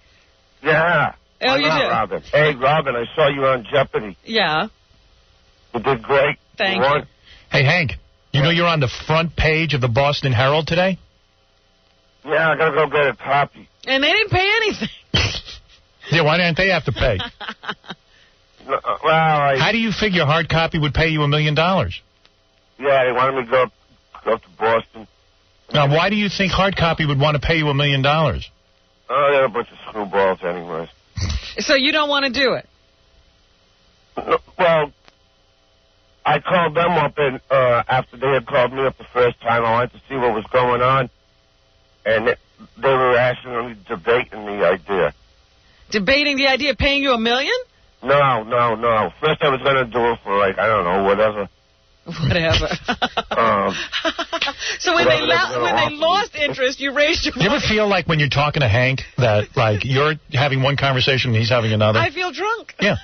Yeah.
Oh, you do?
Robin. Hey, Robin, I saw you on Jeopardy.
Yeah.
You did great.
Thank you.
Hey, Hank, you know you're on the front page of the Boston Herald today?
Yeah, I got to go get a copy.
And they didn't pay anything.
Yeah, why didn't they have to pay? How do you figure Hard Copy would pay you $1 million?
Yeah, they wanted me to go to Boston.
Now, why do you think Hard Copy would want to pay you $1 million?
Oh, they're a bunch of screwballs anyways.
So you don't want to do it?
No, well, I called them up and after they had called me up the first time. I wanted to see what was going on, and they were actually debating the idea.
Debating the idea of paying you $1 million?
No. First I was going to do it for, like, I don't know, whatever.
Whatever. So when they lost interest, you raised your
You ever feel like when you're talking to Hank that, like, you're having one conversation and he's having another?
I feel drunk.
Yeah.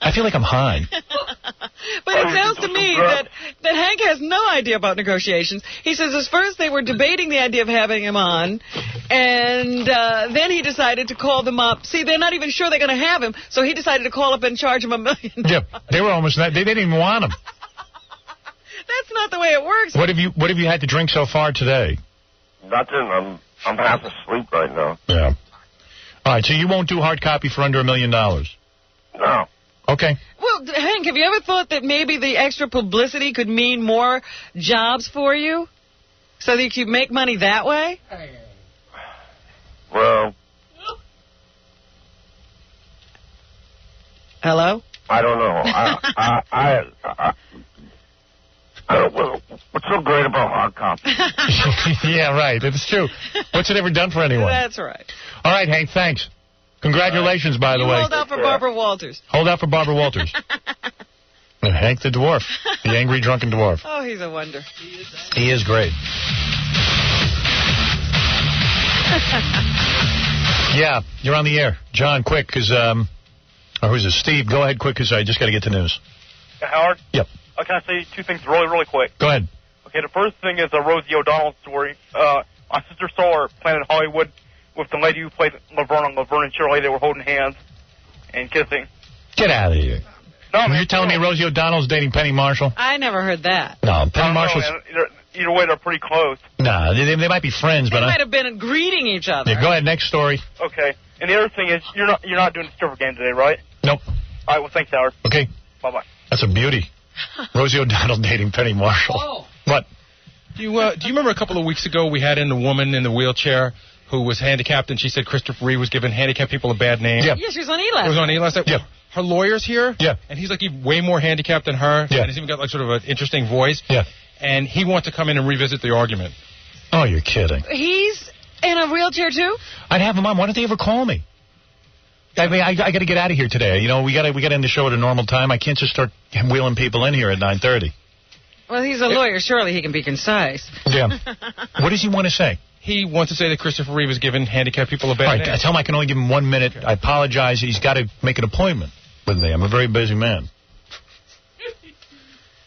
I feel like I'm high.
But it sounds to me that Hank has no idea about negotiations. He says at first they were debating the idea of having him on, and then he decided to call them up. See, they're not even sure they're going to have him, so he decided to call up and charge him $1 million.
Yeah, they were almost not. They didn't even want him.
That's not the way it works.
What have you had to drink so far today?
Nothing. I'm half asleep right now.
Yeah. All right, so you won't do Hard Copy for under $1 million?
No.
Okay.
Well, Hank, have you ever thought that maybe the extra publicity could mean more jobs for you? So that you could make money that way?
Well.
Hello?
I don't know. What's so great about Hard Copy?
Yeah, right. It's true. What's it ever done for anyone?
That's right.
All right, Hank, thanks. Congratulations, by the way.
Hold out for Barbara Walters.
Hold out for Barbara Walters. And Hank the dwarf, the angry, drunken dwarf.
Oh, he's a wonder.
He is great. Yeah, you're on the air. John, quick, because, or who's this? Steve, go ahead quick, because I just got to get to news.
Howard?
Yep.
Can I say two things really quick?
Go ahead.
Okay, the first thing is a Rosie O'Donnell story. My sister saw her Planet Hollywood with the lady who played Laverne and Shirley. They were holding hands and kissing.
Get out of here.
No,
you're telling me Rosie O'Donnell's dating Penny Marshall?
I never heard that.
No, Penny Marshall's...
Either way, they're pretty close.
Nah, they might be friends, but...
They might have been greeting each other.
Yeah, go ahead, next story.
Okay, and the other thing is, you're not doing the stripper game today, right?
Nope.
All right, well, thanks, Howard.
Okay.
Bye-bye.
That's a beauty. Rosie O'Donnell dating Penny Marshall.
Oh.
What?
Do you remember a couple of weeks ago we had in a woman in the wheelchair who was handicapped, and she said Christopher Reeve was giving handicapped people a bad name?
Yeah.
Yeah, she was on E! last
It was on E! last night?
Yeah.
Her lawyer's here?
Yeah.
And he's like way more handicapped than her.
Yeah.
And he's even got like sort of an interesting voice.
Yeah.
And he wants to come in and revisit the argument.
Oh, you're kidding.
He's in a wheelchair, too?
I'd have him on. Why don't they ever call me? I mean, I got to get out of here today. You know, we got to end the show at a normal time. I can't just start wheeling people in here at 9:30.
Well, he's a lawyer. Surely he can be concise.
Yeah. What does he want to say?
He wants to say that Christopher Reeve is giving handicapped people a bad name.
I tell him I can only give him 1 minute. I apologize. He's got to make an appointment with me. I'm a very busy man.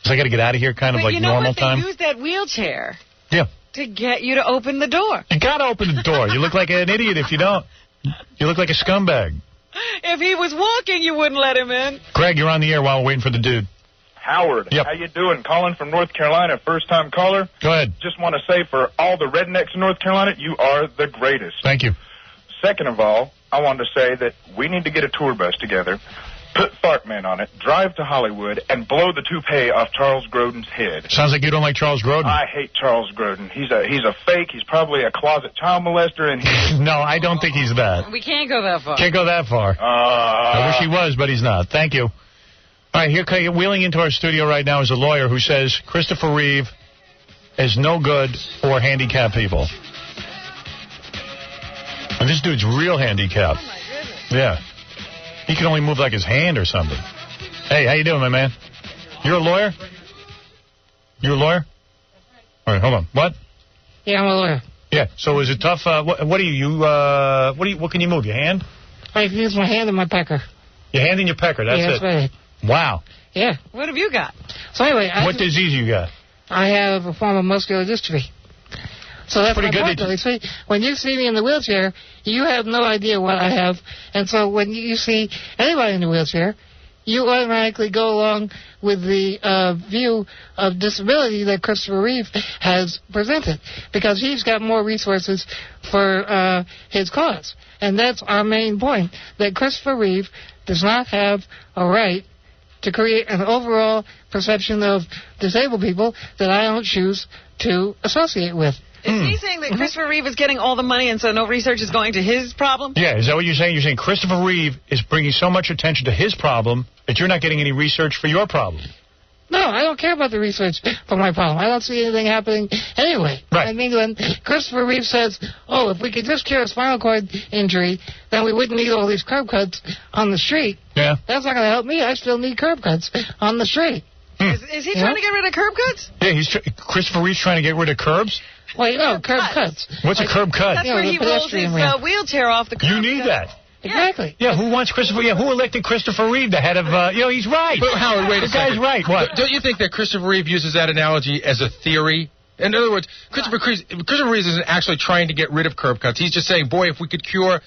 So I got to get out of here kind of like normal time.
They use that wheelchair.
Yeah.
To get you to open the door.
You got to open the door. You look like an idiot if you don't. You look like a scumbag.
If he was walking, you wouldn't let him in.
Greg, you're on the air while we're waiting for the dude.
Howard,
yep.
How you doing? Calling from North Carolina, first-time caller.
Go ahead.
Just want to say for all the rednecks in North Carolina, you are the greatest.
Thank you.
Second of all, I wanted to say that we need to get a tour bus together, put Fartman on it, drive to Hollywood, and blow the toupee off Charles Grodin's head.
Sounds like you don't like Charles Grodin.
I hate Charles Grodin. He's a fake. He's probably a closet child molester. And
no, I don't think he's that.
We can't go that far.
Can't go that far. I wish he was, but he's not. Thank you. All right, here, wheeling into our studio right now is a lawyer who says Christopher Reeve is no good for handicapped people. And this dude's real handicapped.
Oh, my goodness.
Yeah. He can only move like his hand or something. Hey, how you doing, my man? You're a lawyer? You're a lawyer? All right, hold on. What?
Yeah, I'm a lawyer.
Yeah, so is it tough? What do you what can you move? Your hand?
I can use my hand and my pecker.
Your hand and your pecker, that's
that's
it?
Right.
Wow.
Yeah.
What have you got?
So anyway,
what disease you got?
I have a form of muscular dystrophy. So that's
pretty
my
good.
point. See, when you see me in the wheelchair, you have no idea what I have. And so when you see anybody in the wheelchair, you automatically go along with the view of disability that Christopher Reeve has presented, because he's got more resources for his cause. And that's our main point, that Christopher Reeve does not have a right to create an overall perception of disabled people that I don't choose to associate with.
Is he saying that Christopher Reeve is getting all the money and so no research is going to his problem?
Yeah, is that what you're saying? You're saying Christopher Reeve is bringing so much attention to his problem that you're not getting any research for your problem.
No, I don't care about the research for my problem. I don't see anything happening anyway.
Right.
I mean, when Christopher Reeve says, oh, if we could just cure a spinal cord injury, then we wouldn't need all these curb cuts on the street.
Yeah.
That's not going to help me. I still need curb cuts on the street.
Is he trying to get rid of curb cuts?
Yeah, Christopher Reeve's trying to get rid of curbs?
Well, you know, curb cuts.
What's a curb cut?
That's where he rolls his wheelchair off the curb.
You need that.
Exactly.
Yeah, who wants Christopher? Yeah, who elected Christopher Reeve, the head of? He's right.
But Howard, wait a second.
The guy's right. What?
Don't you think that Christopher Reeve uses that analogy as a theory? In other words, Christopher Reeve isn't actually trying to get rid of curb cuts. He's just saying, boy, if we could cure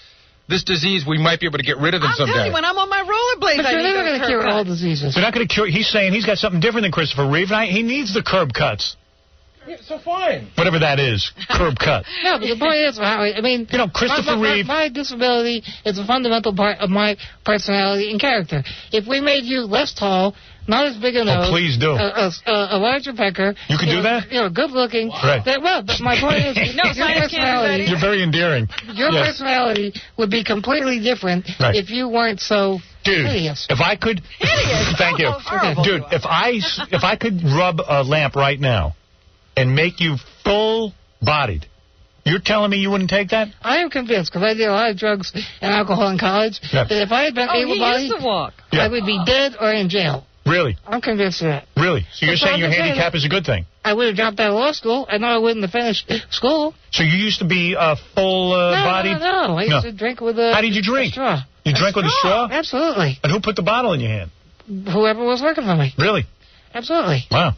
this disease, we might be able to get rid of them someday.
I'm telling you, when I'm on my rollerblades,
but
I
you're
need
never
those
going to
curb
cure
cuts.
all diseases.
They're not going to cure. He's saying he's got something different than Christopher Reeve. And he needs the curb cuts.
Yeah, so fine.
Whatever that is, curb cut.
No, but the point is, I mean,
Christopher Reeve.
My disability is a fundamental part of my personality and character. If we made you less tall, not as big a nose,
please do.
A larger pecker,
you can do that.
Good looking.
Right.
But my point is, your personality.
You're very endearing.
Your personality would be completely different if you weren't so.
Dude,
hideous.
If I could, thank you, dude. If I could rub a lamp right now and make you full-bodied, you're telling me you wouldn't take that?
I am convinced, because I did a lot of drugs and alcohol in college, that if I had been able-bodied,
he used to walk.
I would be dead or in jail.
Really?
I'm convinced of that.
Really? So you're saying your handicap is a good thing?
I would have dropped out of law school. I know I wouldn't have finished school.
So you used to be full-bodied?
No. I used to drink with a
How did you drink?
straw.
You drank with a straw?
Absolutely.
And who put the bottle in your hand?
Whoever was working for me.
Really?
Absolutely.
Wow.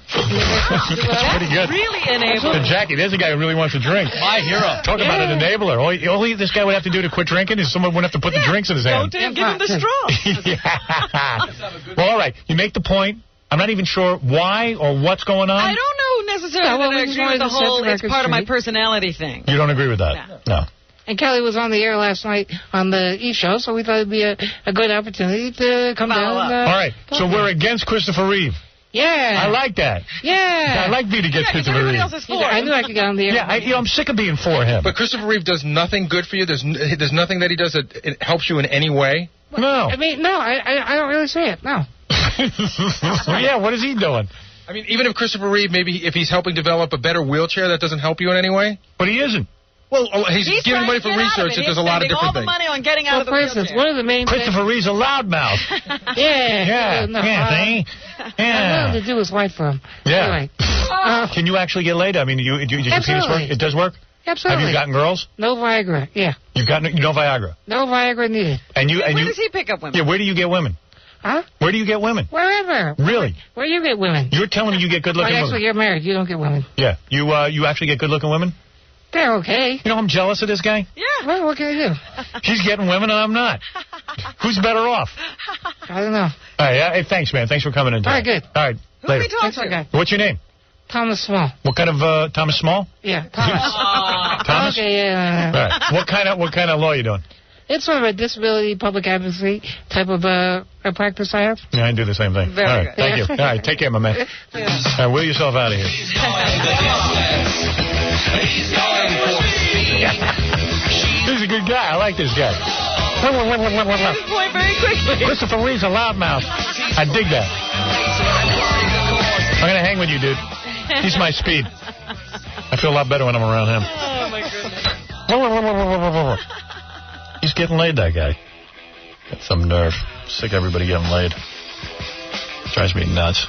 That's pretty good.
Really enabling.
Jackie, there's a guy who really wants to drink.
My hero.
Talk about an enabler. All this guy would have to do to quit drinking is someone wouldn't have to put the drinks in his hand.
Don't give him the straw.
Yeah. Well, all right. You make the point. I'm not even sure why or what's going on.
I don't know necessarily that I agree with the whole it's part of my personality thing.
You don't agree with that? No.
And Kelly was on the air last night on the E! Show, so we thought it'd be a good opportunity to come down.
All right. So we're against Christopher Reeve.
Yeah.
I like that.
Yeah.
I like being against Christopher Reeve.
I knew I could get on the air.
Yeah, I'm sick of being for him.
But Christopher Reeve does nothing good for you? There's nothing that he does that it helps you in any way?
No.
I mean, no, I don't really see it, no.
Yeah, what is he doing?
I mean, even if Christopher Reeve, maybe if he's helping develop a better wheelchair, that doesn't help you in any way?
But he isn't.
Well, he's giving money for research that does a lot of different things.
All the money on getting out of the
for instance,
wheelchair.
one of the main
Christopher Reeve's a loudmouth.
Yeah. Nothing to do with white for him.
Yeah.
Anyway.
Can you actually get laid? I mean, did your penis work? It does work?
Absolutely.
Have you gotten girls?
No Viagra, yeah.
You've gotten no Viagra?
No Viagra needed.
Where does he pick up women?
Yeah, where do you get women?
Huh?
Where do you get women?
Wherever.
Really?
Where you get women?
You're telling me you get good-looking women?
Actually, you're married. You don't get women.
Yeah. You actually get good-looking women?
They're okay.
You know, I'm jealous of this guy.
Yeah.
Well, what can I do?
He's getting women and I'm not. Who's better off?
I don't know.
All right. Hey, thanks, man. Thanks for coming in today.
All right, good.
All right.
Who
Later.
we talk to?
What's your name?
Thomas Small.
What kind of Thomas Small?
Yeah, Thomas.
Thomas?
Okay, yeah.
All right. What kind of law are you doing?
It's sort of a disability public advocacy type of a practice I have.
Yeah, I do the same thing.
Very
All right.
good.
Thank you. All right. Take care, my man. All right. Wheel yourself out of here. He's a good guy. I like this guy.
Point very quickly.
Christopher Reeve's a loudmouth. I dig that. I'm going to hang with you, dude. He's my speed. I feel a lot better when I'm around him.
Oh, my goodness.
He's getting laid, that guy. Got some nerve. Sick of everybody getting laid. Drives me nuts.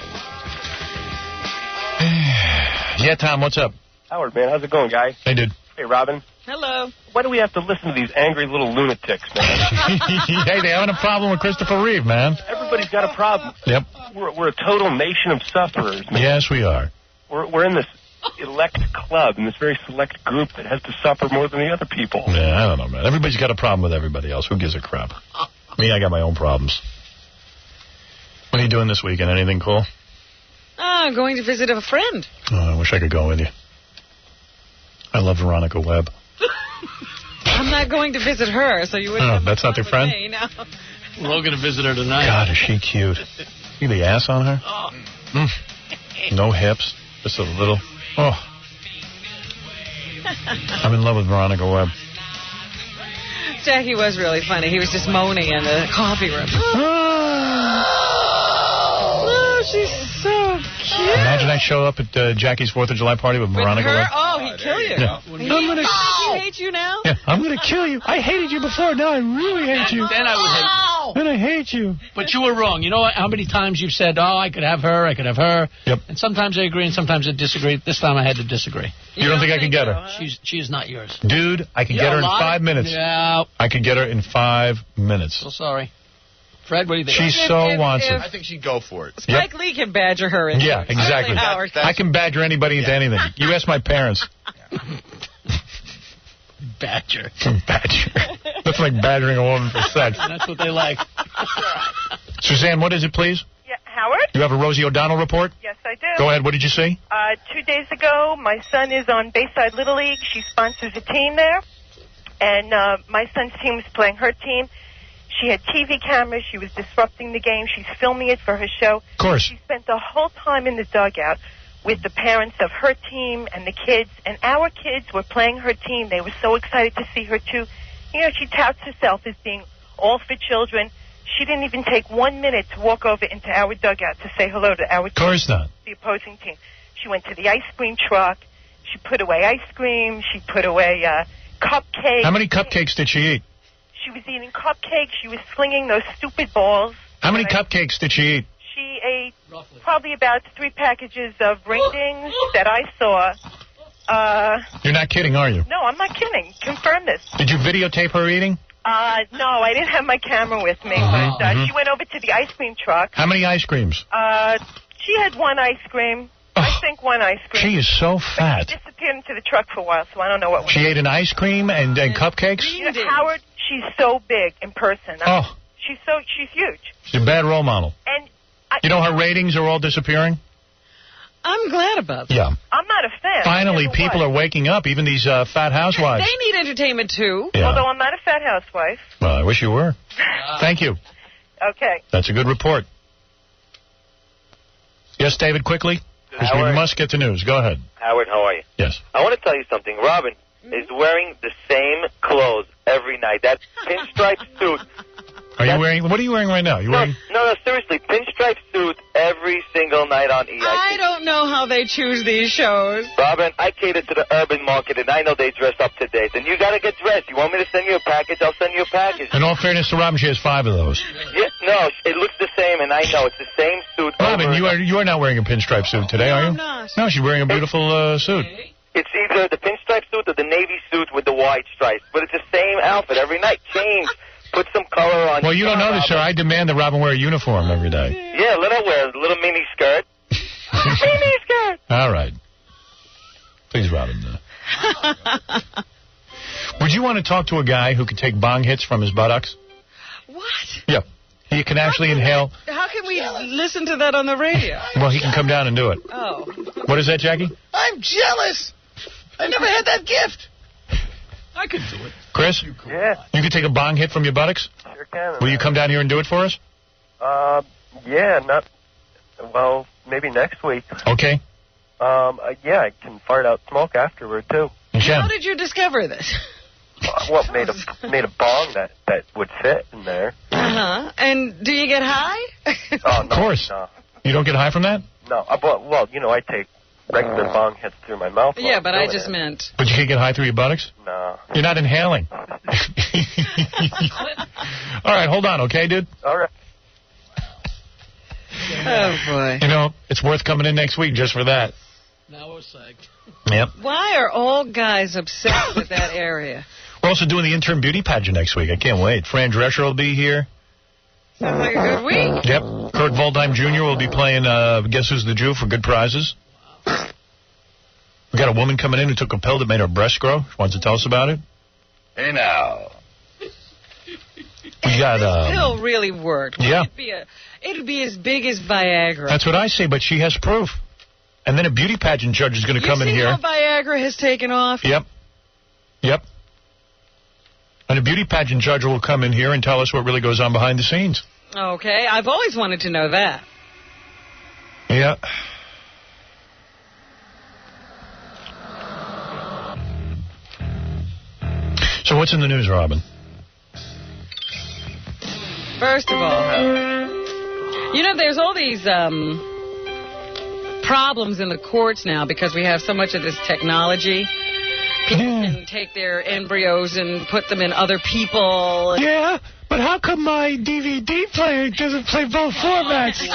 Yeah, Tom, what's up?
Howard, man, how's it going, guy?
Hey, dude.
Hey, Robin.
Hello.
Why do we have to listen to these angry little lunatics, man?
Hey, they're having a problem with Christopher Reeve, man.
Everybody's got a problem.
Yep.
We're a total nation of sufferers, man.
Yes, we are.
We're in this elect club, in this very select group that has to suffer more than the other people.
Yeah, I don't know, man. Everybody's got a problem with everybody else. Who gives a crap? Me, I got my own problems. What are you doing this weekend? Anything cool?
I'm going to visit a friend.
Oh, I wish I could go with you. I love Veronica Webb.
I'm not going to visit her, so you wouldn't have
that's not their friend?
me, no.
We're going to visit her tonight.
God, is she cute. See the ass on her? No hips. Just a little. Oh. I'm in love with Veronica Webb.
Jackie was really funny. He was just moaning in the coffee room. Oh, she's so cute.
Imagine I show up at Jackie's 4th of July party with Veronica Webb.
Oh, he'd kill you.
Yeah.
He hates you now?
Yeah, I'm going to kill you. I hated you before. Now I really hate you.
Then I would hate you.
Then I hate you.
But you were wrong. You know what? How many times you've said, oh, I could have her, I could have her.
Yep.
And sometimes I agree and sometimes I disagree. This time I had to disagree.
You don't think I can get her?
Huh?
She is not yours.
Dude, I can get her in 5 minutes.
Yeah.
I can get her in 5 minutes.
So sorry. Fred, what do you think?
She wants it.
I think she'd go for it.
Spike Lee can badger her into
Yeah,
it.
exactly. I can badger anybody into anything. You ask my parents.
Badger.
Badger. That's like badgering a woman for sex.
That's what they like.
Suzanne, what is it, please?
Yeah, Howard?
You have a Rosie O'Donnell report?
Yes, I do.
Go ahead. What did you say?
2 days ago, my son is on Bayside Little League. She sponsors a team there. And my son's team was playing her team. She had TV cameras. She was disrupting the game. She's filming it for her show.
Of course.
She spent the whole time in the dugout with the parents of her team and the kids. And our kids were playing her team. They were so excited to see her, too. You know, she touts herself as being all for children. She didn't even take 1 minute to walk over into our dugout to say hello to our team.
Of course not.
The opposing team. She went to the ice cream truck. She put away ice cream. She put away cupcakes.
How many cupcakes did she eat?
She was eating cupcakes. She was slinging those stupid balls.
How many cupcakes did she eat?
She ate probably about 3 packages of ring dings that I saw.
You're not kidding, are you?
No, I'm not kidding. Confirm this.
Did you videotape her eating?
No, I didn't have my camera with me. But she went over to the ice cream truck.
How many ice creams?
She had 1 ice cream. I think 1 ice cream.
She is so fat.
She disappeared into the truck for a while, so I don't know what.
She ate an ice cream and cupcakes?
You know, Howard, she's so big in person. She's huge.
She's a bad role model.
And
you know her ratings are all disappearing?
I'm glad about that.
Yeah.
I'm not a fan.
Finally, people are waking up, even these fat housewives.
They need entertainment, too.
Yeah.
Although I'm not a fat housewife.
Well, I wish you were. Thank you.
Okay.
That's a good report. Yes, David, quickly? Because we must get to news. Go ahead.
Howard, how are you?
Yes.
I want to tell you something. Robin is wearing the same clothes every night. That pinstripe suit.
Are you wearing? What are you wearing right now? You wearing?
No, seriously. Pinstripe suit every single night on E!
I don't know how they choose these shows.
Robin, I cater to the urban market, and I know they dress up to date. And you got to get dressed. You want me to send you a package? I'll send you a package.
In all fairness to Robin, she has 5 of those.
Yeah, no, it looks the same, and I know it's the same suit.
Robin, you are not wearing a pinstripe suit today, are you?
I'm not.
No, she's wearing a beautiful suit.
It's either the pinstripe suit or the navy suit with the white stripes, but it's the same outfit every night. Change. Put some color on.
Well, you don't know this, sir. I demand that Robin wear a uniform every day.
Yeah, let her wear a little mini skirt. Mini skirt.
All right. Please, Robin. Would you want to talk to a guy who can take bong hits from his buttocks?
What?
Yeah. He can actually inhale.
How can we listen to that on the radio?
Well, he can come down and do it.
Oh.
What is that, Jackie?
I'm jealous. I never had that gift.
I could do it.
Chris?
Yeah.
You could take a bong hit from your buttocks?
Sure can.
Will you come down here and do it for us?
Yeah, well, maybe next week.
Okay.
Yeah, I can fart out smoke afterward, too.
Jen.
How did you discover this?
Made a bong that would fit in there.
Uh-huh. And do you get high?
Oh,
of course.
No.
You don't get high from that?
No. Well, I take regular bong hits through my mouth.
Yeah, but I just meant.
But you can't get high through your buttocks?
No.
You're not inhaling. All right, hold on, okay, dude?
All right.
Oh, boy.
You know, it's worth coming in next week just for that.
Now we're psyched.
Yep.
Why are all guys obsessed with that area?
We're also doing the interim beauty pageant next week. I can't wait. Fran Drescher will be here.
Sounds like a good week.
Yep. Kurt Voldheim Jr. will be playing Guess Who's the Jew for good prizes. We got a woman coming in who took a pill that made her breasts grow. She wants to tell us about it.
Hey, now.
We got
This pill really worked.
Yeah.
It'd be as big as Viagra.
That's what I say, but she has proof. And then a beauty pageant judge is going to come in here.
You see how Viagra has taken off?
Yep. And a beauty pageant judge will come in here and tell us what really goes on behind the scenes.
Okay, I've always wanted to know that.
Yeah. So what's in the news, Robin?
First of all, you know, there's all these problems in the courts now because we have so much of this technology. People can take their embryos and put them in other people.
Yeah, but how come my DVD player doesn't play both formats?
They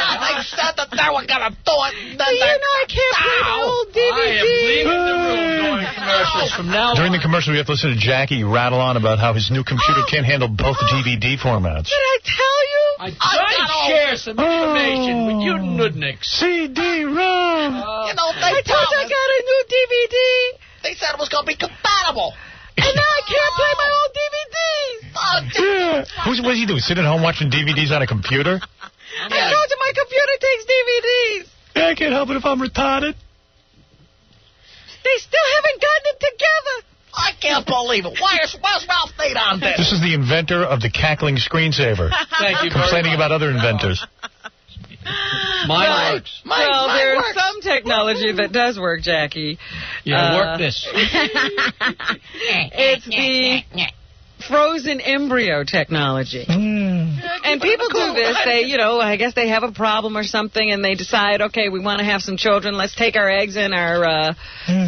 said that they were going to do it.
You know I can't play my old DVD.
I am leaving the room during commercials from now on. During the commercial, we have to listen to Jackie rattle on about how his new computer can't handle both the DVD formats.
Did I tell you?
I tried to share some information with you nudniks.
CD-ROM.
You know,
I told you I got a new DVD.
They said it was going to be compatible.
And now I can't play my old DVDs.
What does he do? Sit at home watching DVDs on a computer?
I told you my computer takes DVDs.
Yeah, I can't help it if I'm retarded.
They still haven't gotten it together.
I can't believe it. Where's Ralph Nate on this?
This is the inventor of the cackling screensaver.
Thank you.
Complaining about other inventors.
Mine works.
Well, there's some technology that does work, Jackie.
Yeah, work this.
It's the frozen embryo technology. And people do this. They, you know, I guess they have a problem or something, and they decide, okay, we want to have some children. Let's take our eggs and our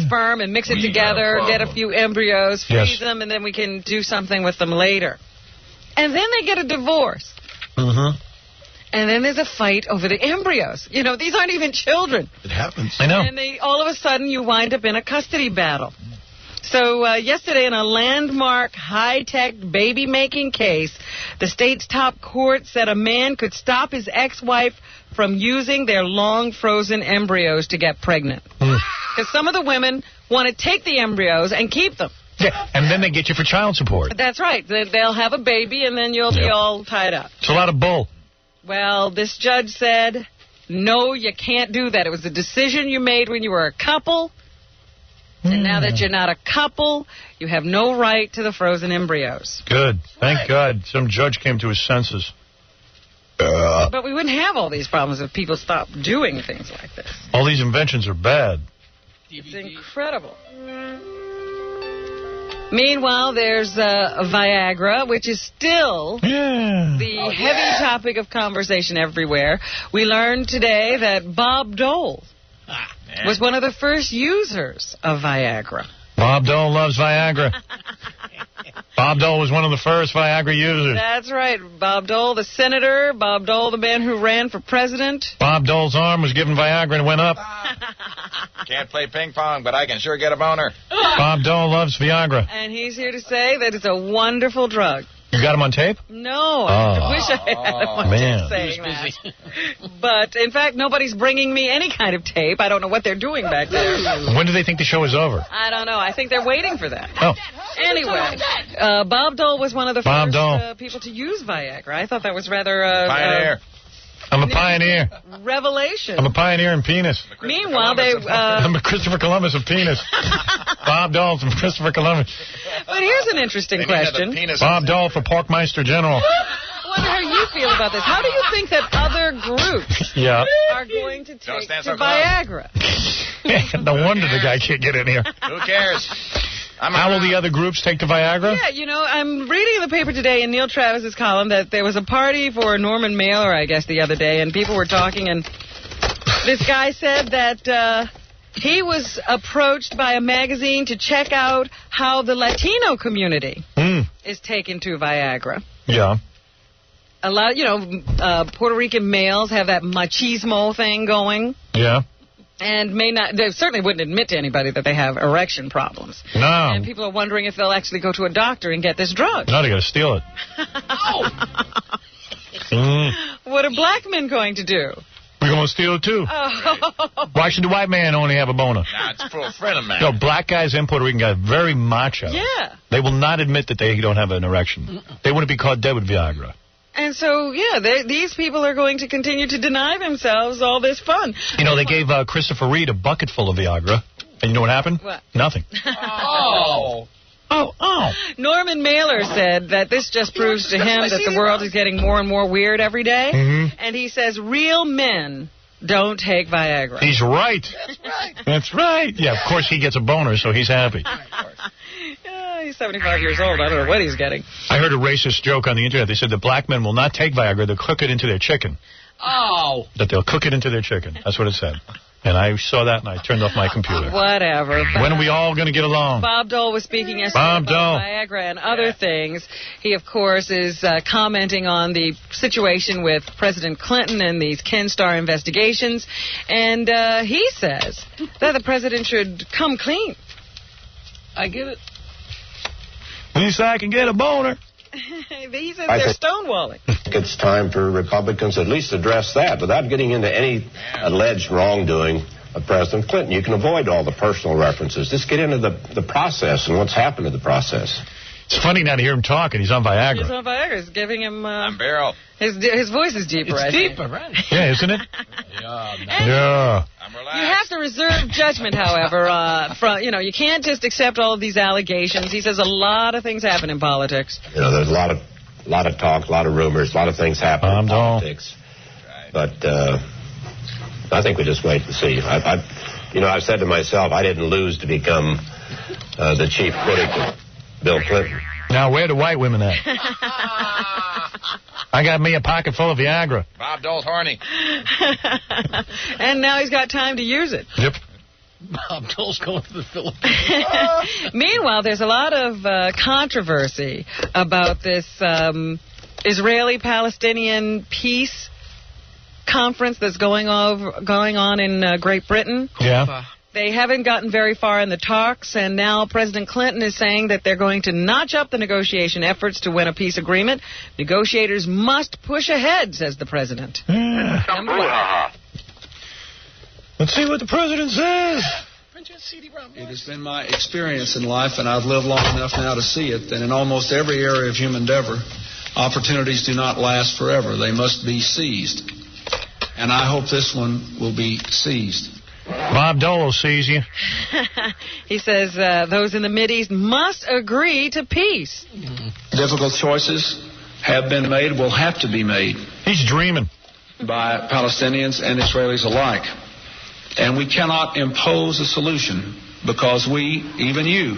sperm and mix it together, get a few embryos, freeze them, and then we can do something with them later. And then they get a divorce. And then there's a fight over the embryos. You know, these aren't even children.
It happens. I know.
And all of a sudden, you wind up in a custody battle. So yesterday, in a landmark high-tech baby-making case, the state's top court said a man could stop his ex-wife from using their long-frozen embryos to get pregnant. Because some of the women want to take the embryos and keep them.
Yeah, and then they get you for child support.
That's right. They'll have a baby, and then you'll be all tied up.
It's a lot of bull.
Well, this judge said, no, you can't do that. It was a decision you made when you were a couple. And now that you're not a couple, you have no right to the frozen embryos.
Good. Thank God some judge came to his senses.
But we wouldn't have all these problems if people stopped doing things like this.
All these inventions are bad.
It's incredible. Meanwhile, there's Viagra, which is still the heavy topic of conversation everywhere. We learned today that Bob Dole was one of the first users of Viagra.
Bob Dole loves Viagra. Bob Dole was one of the first Viagra users.
That's right. Bob Dole, the senator. Bob Dole, the man who ran for president.
Bob Dole's arm was given Viagra and went up.
Can't play ping pong, but I can sure get a boner.
Bob Dole loves Viagra.
And he's here to say that it's a wonderful drug.
You got him on tape?
No, I wish I had him on tape saying that. But, in fact, nobody's bringing me any kind of tape. I don't know what they're doing back there.
When do they think the show is over?
I don't know. I think they're waiting for that.
Oh.
Anyway, Bob Dole was one of the first people to use Viagra. I thought that was rather
pioneer. I'm a pioneer.
Revelation.
I'm a pioneer in penis.
Meanwhile,
I'm a Christopher Columbus of penis. Bob Dole from Christopher Columbus.
But here's an interesting question.
Bob Dole for Porkmeister General.
I wonder how you feel about this. How do you think that other groups are going to take to Viagra?
No wonder the guy can't get in here.
Who cares?
How will the other groups take to Viagra?
Yeah, you know, I'm reading in the paper today in Neil Travis's column that there was a party for Norman Mailer, I guess, the other day, and people were talking, and this guy said that he was approached by a magazine to check out how the Latino community is taken to Viagra.
Yeah.
A lot, you know, Puerto Rican males have that machismo thing going.
Yeah.
And they certainly wouldn't admit to anybody that they have erection problems.
No.
And people are wondering if they'll actually go to a doctor and get this drug.
No, they got to steal it.
What are black men going to do?
We're going to steal it, too. Why should the white man only have a boner?
Nah, it's for a friend of mine.
No, black guys and Puerto Rican guys, very macho.
Yeah.
They will not admit that they don't have an erection. They wouldn't be caught dead with Viagra.
And so, yeah, these people are going to continue to deny themselves all this fun.
You know, they gave Christopher Reed a bucket full of Viagra. And you know what happened?
What?
Nothing.
Oh. Norman Mailer said that this just proves to him that the world is getting more and more weird every day. And he says real men don't take Viagra.
He's right. That's right. Yeah, of course he gets a boner, so he's happy.
He's 75 years old. I don't know what he's getting.
I heard a racist joke on the internet. They said that black men will not take Viagra. They'll cook it into their chicken.
Oh.
That they'll cook it into their chicken. That's what it said. And I saw that, and I turned off my computer.
Whatever.
When are we all going to get along?
Bob Dole was speaking yesterday about Viagra and other things. He, of course, is commenting on the situation with President Clinton and these Ken Starr investigations. And he says that the president should come clean.
I get it.
At least I can get a boner.
He says they're stonewalling.
It's time for Republicans to at least address that without getting into any alleged wrongdoing of President Clinton. You can avoid all the personal references. Just get into the process and what's happened to the process.
It's funny now to hear him talking. He's on Viagra.
He's on Viagra. It's giving him...
Beryl.
His voice is deeper, I think.
It's deeper, right?
Yeah, isn't it?
Yeah. You have to reserve judgment, however. You can't just accept all of these allegations. He says a lot of things happen in politics.
There's a lot of talk, a lot of rumors, a lot of things happen in politics. But I think we just wait and see. I've said to myself, I didn't lose to become the chief critic of Bill Clinton.
Now, where are the white women at? I got me a pocket full of Viagra.
Bob Dole's horny.
And now he's got time to use it.
Yep.
Bob Dole's going to the Philippines.
Meanwhile, there's a lot of controversy about this Israeli-Palestinian peace conference that's going on in Great Britain.
Yeah.
They haven't gotten very far in the talks, and now President Clinton is saying that they're going to notch up the negotiation efforts to win a peace agreement. Negotiators must push ahead, says the president.
Let's see what the president says.
It has been my experience in life, and I've lived long enough now to see it, that in almost every area of human endeavor, opportunities do not last forever. They must be seized. And I hope this one will be seized.
Bob Dole sees you.
He says those in the Mideast must agree to peace.
Difficult choices have been made, will have to be made.
He's dreaming.
By Palestinians and Israelis alike. And we cannot impose a solution because we, even you,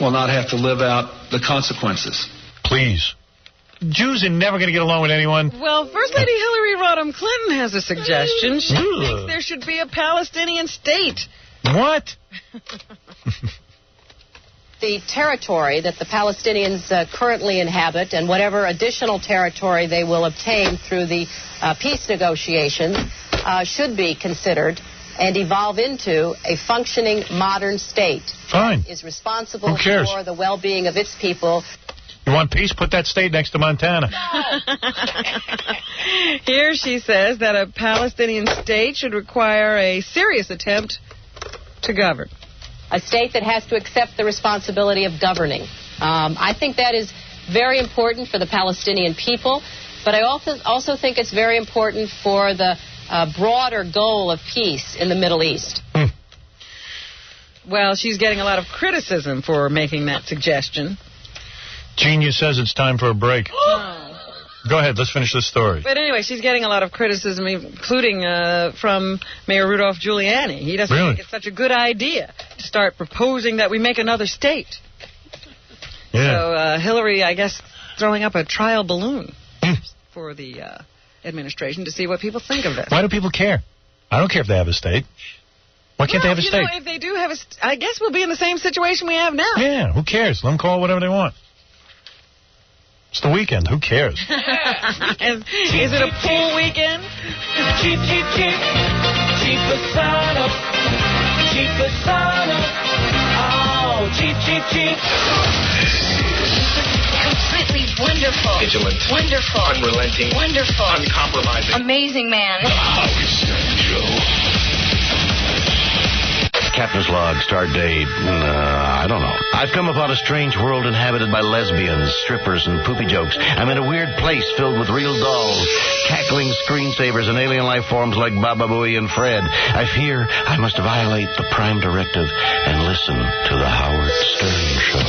will not have to live out the consequences.
Please. Jews are never going to get along with anyone.
Well, First Lady Hillary Rodham Clinton has a suggestion. She thinks there should be a Palestinian state.
What?
The territory that the Palestinians currently inhabit and whatever additional territory they will obtain through the peace negotiations should be considered and evolve into a functioning modern state.
Fine.
Is responsible
Who cares?
for the well-being of its people.
You want peace? Put that state next to Montana.
Here she says that a Palestinian state should require a serious attempt to govern.
A state that has to accept the responsibility of governing. I think that is very important for the Palestinian people, but I also think it's very important for the broader goal of peace in the Middle East.
Well, she's getting a lot of criticism for making that suggestion.
Genius says it's time for a break. Go ahead, let's finish this story.
But anyway, she's getting a lot of criticism, including from Mayor Rudolph Giuliani. He doesn't think it's such a good idea to start proposing that we make another state.
Yeah.
So Hillary, I guess, throwing up a trial balloon for the administration to see what people think of this.
Why do people care? I don't care if they have a state. Why can't they have a state?
If they do have a I guess we'll be in the same situation we have now.
Yeah, who cares? Let them call it whatever they want. It's the weekend. Who cares?
Is it a pool weekend?
Cheap, cheap, cheap. Cheapest Sarno. Cheapest Sarno. Oh, cheap, cheap, cheap.
Completely wonderful.
Vigilant.
Wonderful.
Unrelenting.
Wonderful.
Uncompromising.
Amazing man.
Captain's log, start date, I don't know. I've come upon a strange world inhabited by lesbians, strippers, and poopy jokes. I'm in a weird place filled with real dolls, cackling screensavers, and alien life forms like Baba Booey and Fred. I fear I must violate the prime directive and listen to the Howard Stern Show.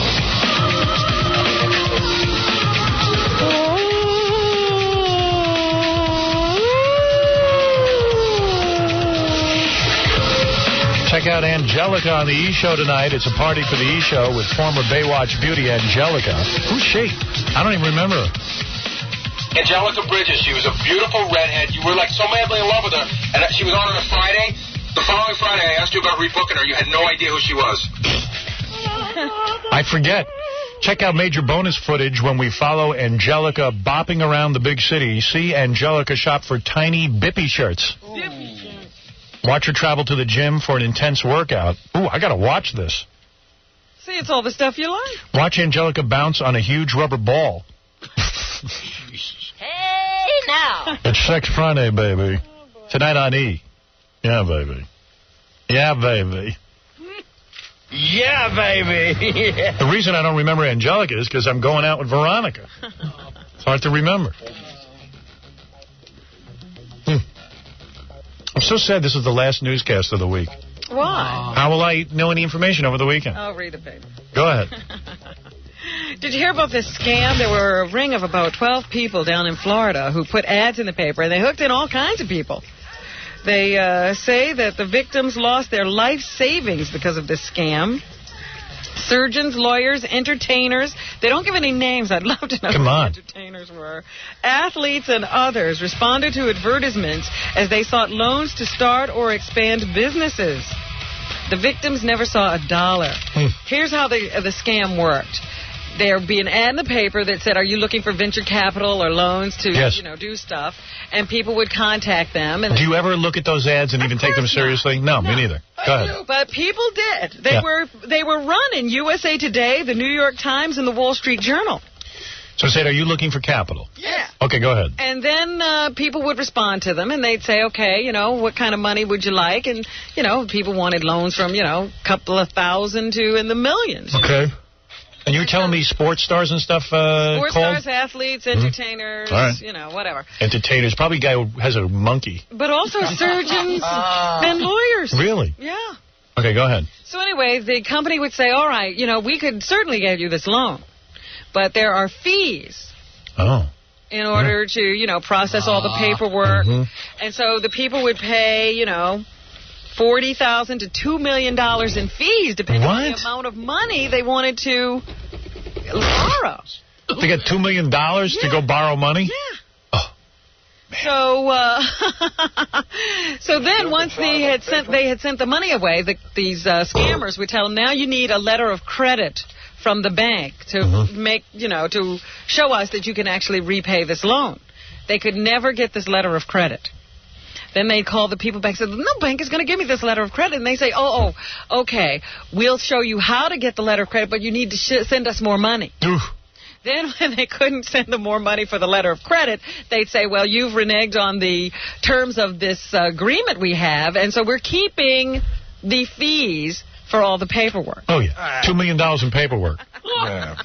Check out out Angelica on the E! Show tonight. It's a party for the E! Show with former Baywatch beauty Angelica. Who's she? I don't even remember her.
Angelica Bridges. She was a beautiful redhead. You were like so madly in love with her. And she was on a Friday. The following Friday, I asked you about rebooking her. You had no idea who she was.
I forget. Check out major bonus footage when we follow Angelica bopping around the big city. See Angelica shop for tiny Bippy shirts. Watch her travel to the gym for an intense workout. Ooh, I got to watch this.
See, it's all the stuff you like.
Watch Angelica bounce on a huge rubber ball.
Hey, now.
It's Sex Friday, baby. Tonight on E! Yeah, baby. Yeah, baby.
Yeah, baby.
The reason I don't remember Angelica is because I'm going out with Veronica. It's hard to remember. I'm so sad this is the last newscast of the week.
Why?
How will I know any information over the weekend?
I'll read the paper.
Go ahead.
Did you hear about this scam? There were a ring of about 12 people down in Florida who put ads in the paper, and they hooked in all kinds of people. They say that the victims lost their life savings because of this scam. Surgeons, lawyers, entertainers. They don't give any names. I'd love to know who the entertainers were. Athletes and others responded to advertisements as they sought loans to start or expand businesses. The victims never saw a dollar. Here's how the scam worked. There'd be an ad in the paper that said, are you looking for venture capital or loans to, do stuff? And people would contact them. And
do you ever look at those ads and even take them seriously? No, me neither. Go ahead.
But people did. They were run in USA Today, the New York Times, and the Wall Street Journal.
So I said, are you looking for capital?
Yeah.
Okay, go ahead.
And then people would respond to them, and they'd say, okay, what kind of money would you like? And, people wanted loans from, a couple of thousand to in the millions.
Okay. And you were telling me sports stars and stuff
sports stars, athletes, entertainers, whatever.
Entertainers. Probably a guy who has a monkey.
But also surgeons and lawyers.
Really?
Yeah.
Okay, go ahead.
So anyway, the company would say, all right, we could certainly give you this loan, but there are fees.
Oh.
In order to, process all the paperwork. And so the people would pay, $40,000 to $2 million in fees, depending on the amount of money they wanted to borrow.
They got $2 million to go borrow money?
Yeah. Oh. So then once they had sent the money away, these scammers would tell them, now you need a letter of credit from the bank to make, to show us that you can actually repay this loan. They could never get this letter of credit. Then they'd call the people back and say, no bank is going to give me this letter of credit. And they say, okay, we'll show you how to get the letter of credit, but you need to send us more money. Then when they couldn't send them more money for the letter of credit, they'd say, well, you've reneged on the terms of this agreement we have, and so we're keeping the fees for all the paperwork.
Oh, yeah. $2 million in paperwork. Yeah.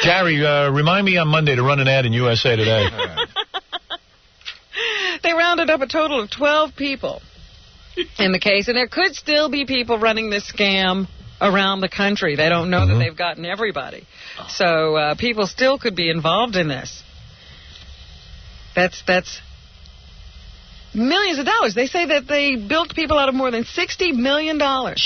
Gary, remind me on Monday to run an ad in USA Today.
They rounded up a total of 12 people in the case, and there could still be people running this scam around the country. They don't know that they've gotten everybody. So people still could be involved in this. That's millions of dollars. They say that they bilked people out of more than $60 million.
Wow.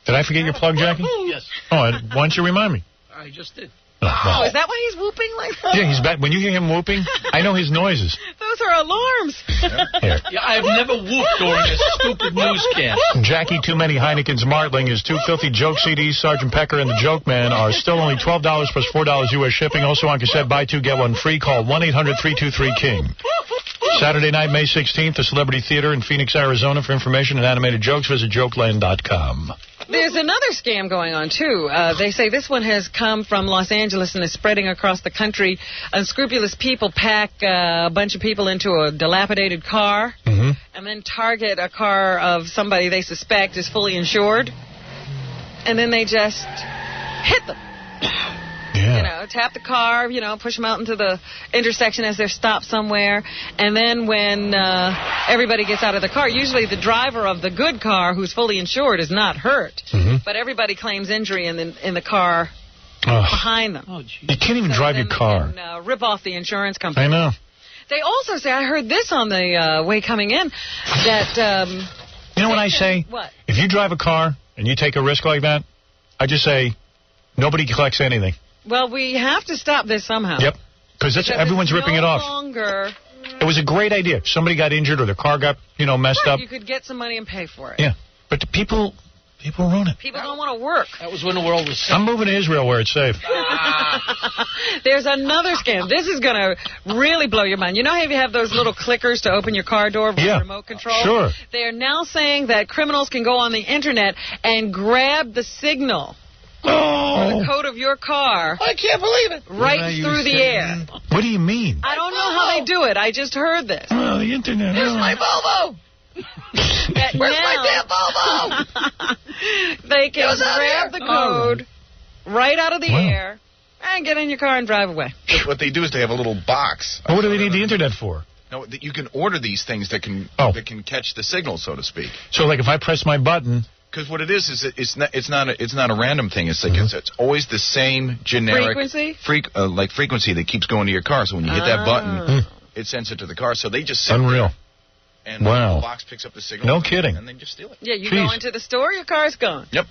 Did I forget your plug, Jackie?
Yes.
Oh, why don't you remind me?
I just did.
Oh, is that why he's whooping like that?
Yeah, he's back. When you hear him whooping, I know his noises.
Those are alarms.
Yeah, I've never whooped during this stupid newscast.
Jackie Too Many Heineken's Martling, his 2 filthy joke CDs, Sergeant Pecker and the Joke Man, are still only $12 plus $4 U.S. shipping. Also on cassette, buy two, get one free. Call 1-800-323-KING. Saturday night, May 16th, the Celebrity Theater in Phoenix, Arizona. For information and animated jokes, visit jokeland.com.
There's another scam going on, too. They say this one has come from Los Angeles and is spreading across the country. Unscrupulous people pack a bunch of people into a dilapidated car and then target a car of somebody they suspect is fully insured. And then they just hit them. Yeah. Tap the car, push them out into the intersection as they're stopped somewhere. And then when everybody gets out of the car, usually the driver of the good car who's fully insured is not hurt. But everybody claims injury in the car behind them.
You can't even drive your car.
They can, rip off the insurance company.
I know.
They also say, I heard this on the way coming in, that...
you know what I say?
What?
If you drive a car and you take a risk like that, I just say, nobody collects anything.
Well, we have to stop this somehow.
Yep. Because everyone's ripping it off.
Longer...
It was a great idea. If somebody got injured or their car got, messed up.
You could get some money and pay for it.
Yeah. But the people ruin it.
People don't want to work.
That was when the world was safe.
I'm moving to Israel where it's safe.
There's another scam. This is going to really blow your mind. You know how you have those little clickers to open your car door with remote control?
Sure.
They are now saying that criminals can go on the Internet and grab the signal. Or the code of your car.
I can't believe it.
Right through the air.
What do you mean?
I don't know how they do it. I just heard this.
Oh, the Internet.
Here's my Volvo. Where's my damn Volvo?
They can grab the code right out of the air and get in your car and drive away.
What they do is they have a little box.
What do they need the Internet for?
No, you can order these things that can catch the signal, so to speak.
So, like, if I press my button...
Because what it is it's not a random thing. It's like it's always the same generic frequency that keeps going to your car. So when you hit that button, it sends it to the car. So they just sit
Unreal.
There, and the box picks up the signal.
No kidding.
And they just steal it.
Yeah, you go into the store, your car's gone.
Yep.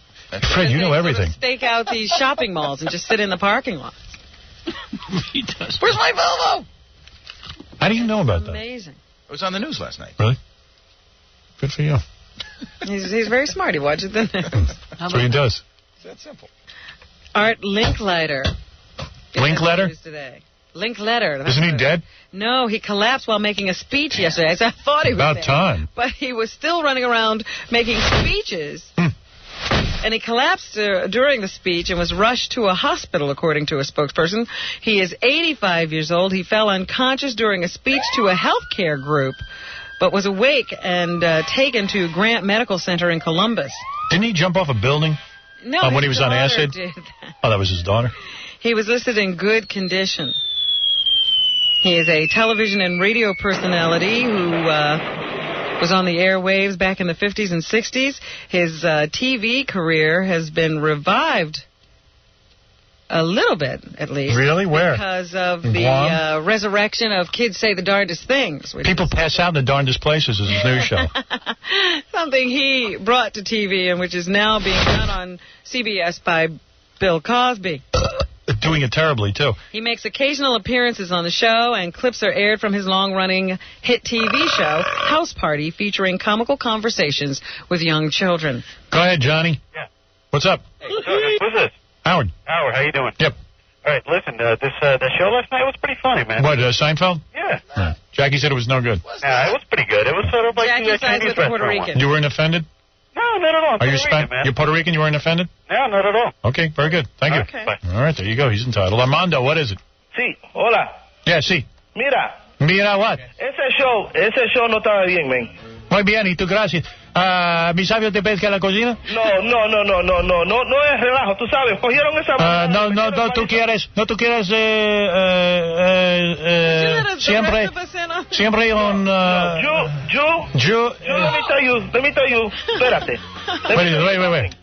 Fred, you know everything.
Stake out these shopping malls and just sit in the parking lot.
He does.
Where's my Volvo?
How do you know about that?
Amazing.
It was on the news last night.
Really? Good for you.
He's very smart. He watches the news.
That's what he does.
It's that simple.
Art Linkletter.
Linkletter?
Linkletter.
Isn't he dead?
No, he collapsed while making a speech yesterday. So I thought he was
About
dead.
time.
But he was still running around making speeches. And he collapsed during the speech and was rushed to a hospital, according to a spokesperson. He is 85 years old. He fell unconscious during a speech to a healthcare group, but was awake and taken to Grant Medical Center in Columbus.
Didn't he jump off a building?
No,
when he was on acid?
Did that.
Oh, that was his daughter?
He was listed in good condition. He is a television and radio personality who was on the airwaves back in the 50s and 60s. His TV career has been revived a little bit, at least.
Really? Where?
Because of the resurrection of Kids Say the Darndest Things.
People pass out in the darndest places as his news show.
Something he brought to TV and which is now being done on CBS by Bill Cosby.
Doing it terribly, too.
He makes occasional appearances on the show, and clips are aired from his long-running hit TV show, House Party, featuring comical conversations with young children.
Go ahead, Johnny.
Yeah.
What's up?
Hey, who's this?
Howard.
Howard, how you doing?
Yep.
All right, listen, the show last night was pretty funny, man.
What, Seinfeld?
Yeah.
Jackie said it was no good.
Yeah, it was pretty good. It was sort of like
Jackie
the
sides
Chinese
with the Puerto
restaurant
Rican.
You weren't offended?
No, not at all.
Are you
man.
You're Puerto Rican? You weren't offended?
No, not at all.
Okay, very good. Thank you.
Okay. Bye.
All right, there you go. He's entitled. Armando, what is it?
Sí, hola.
Yeah, sí.
Mira.
Mira what?
Ese show no estaba bien, man.
Muy bien, y tú, gracias. ¿Mi sabio te pesca la cocina?
No es relajo, tú sabes, cogieron esa...
No, tú quieres siempre un...
let me tell you, espérate.
Wait.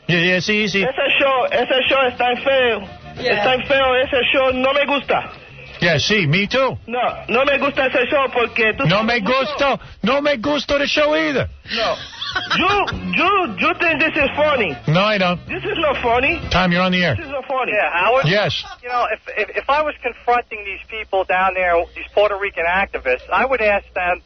Yeah, sí.
Ese show es tan feo, ese show no me gusta.
Yeah, sí, me too.
No me gusta ese show porque tú...
No me gusta the show either.
No. You think this is funny?
No, I don't.
This is not funny.
Tom, you're on the air.
This is not funny.
Yeah, Howard?
Yes.
You know, if I was confronting these people down there, these Puerto Rican activists, I would ask them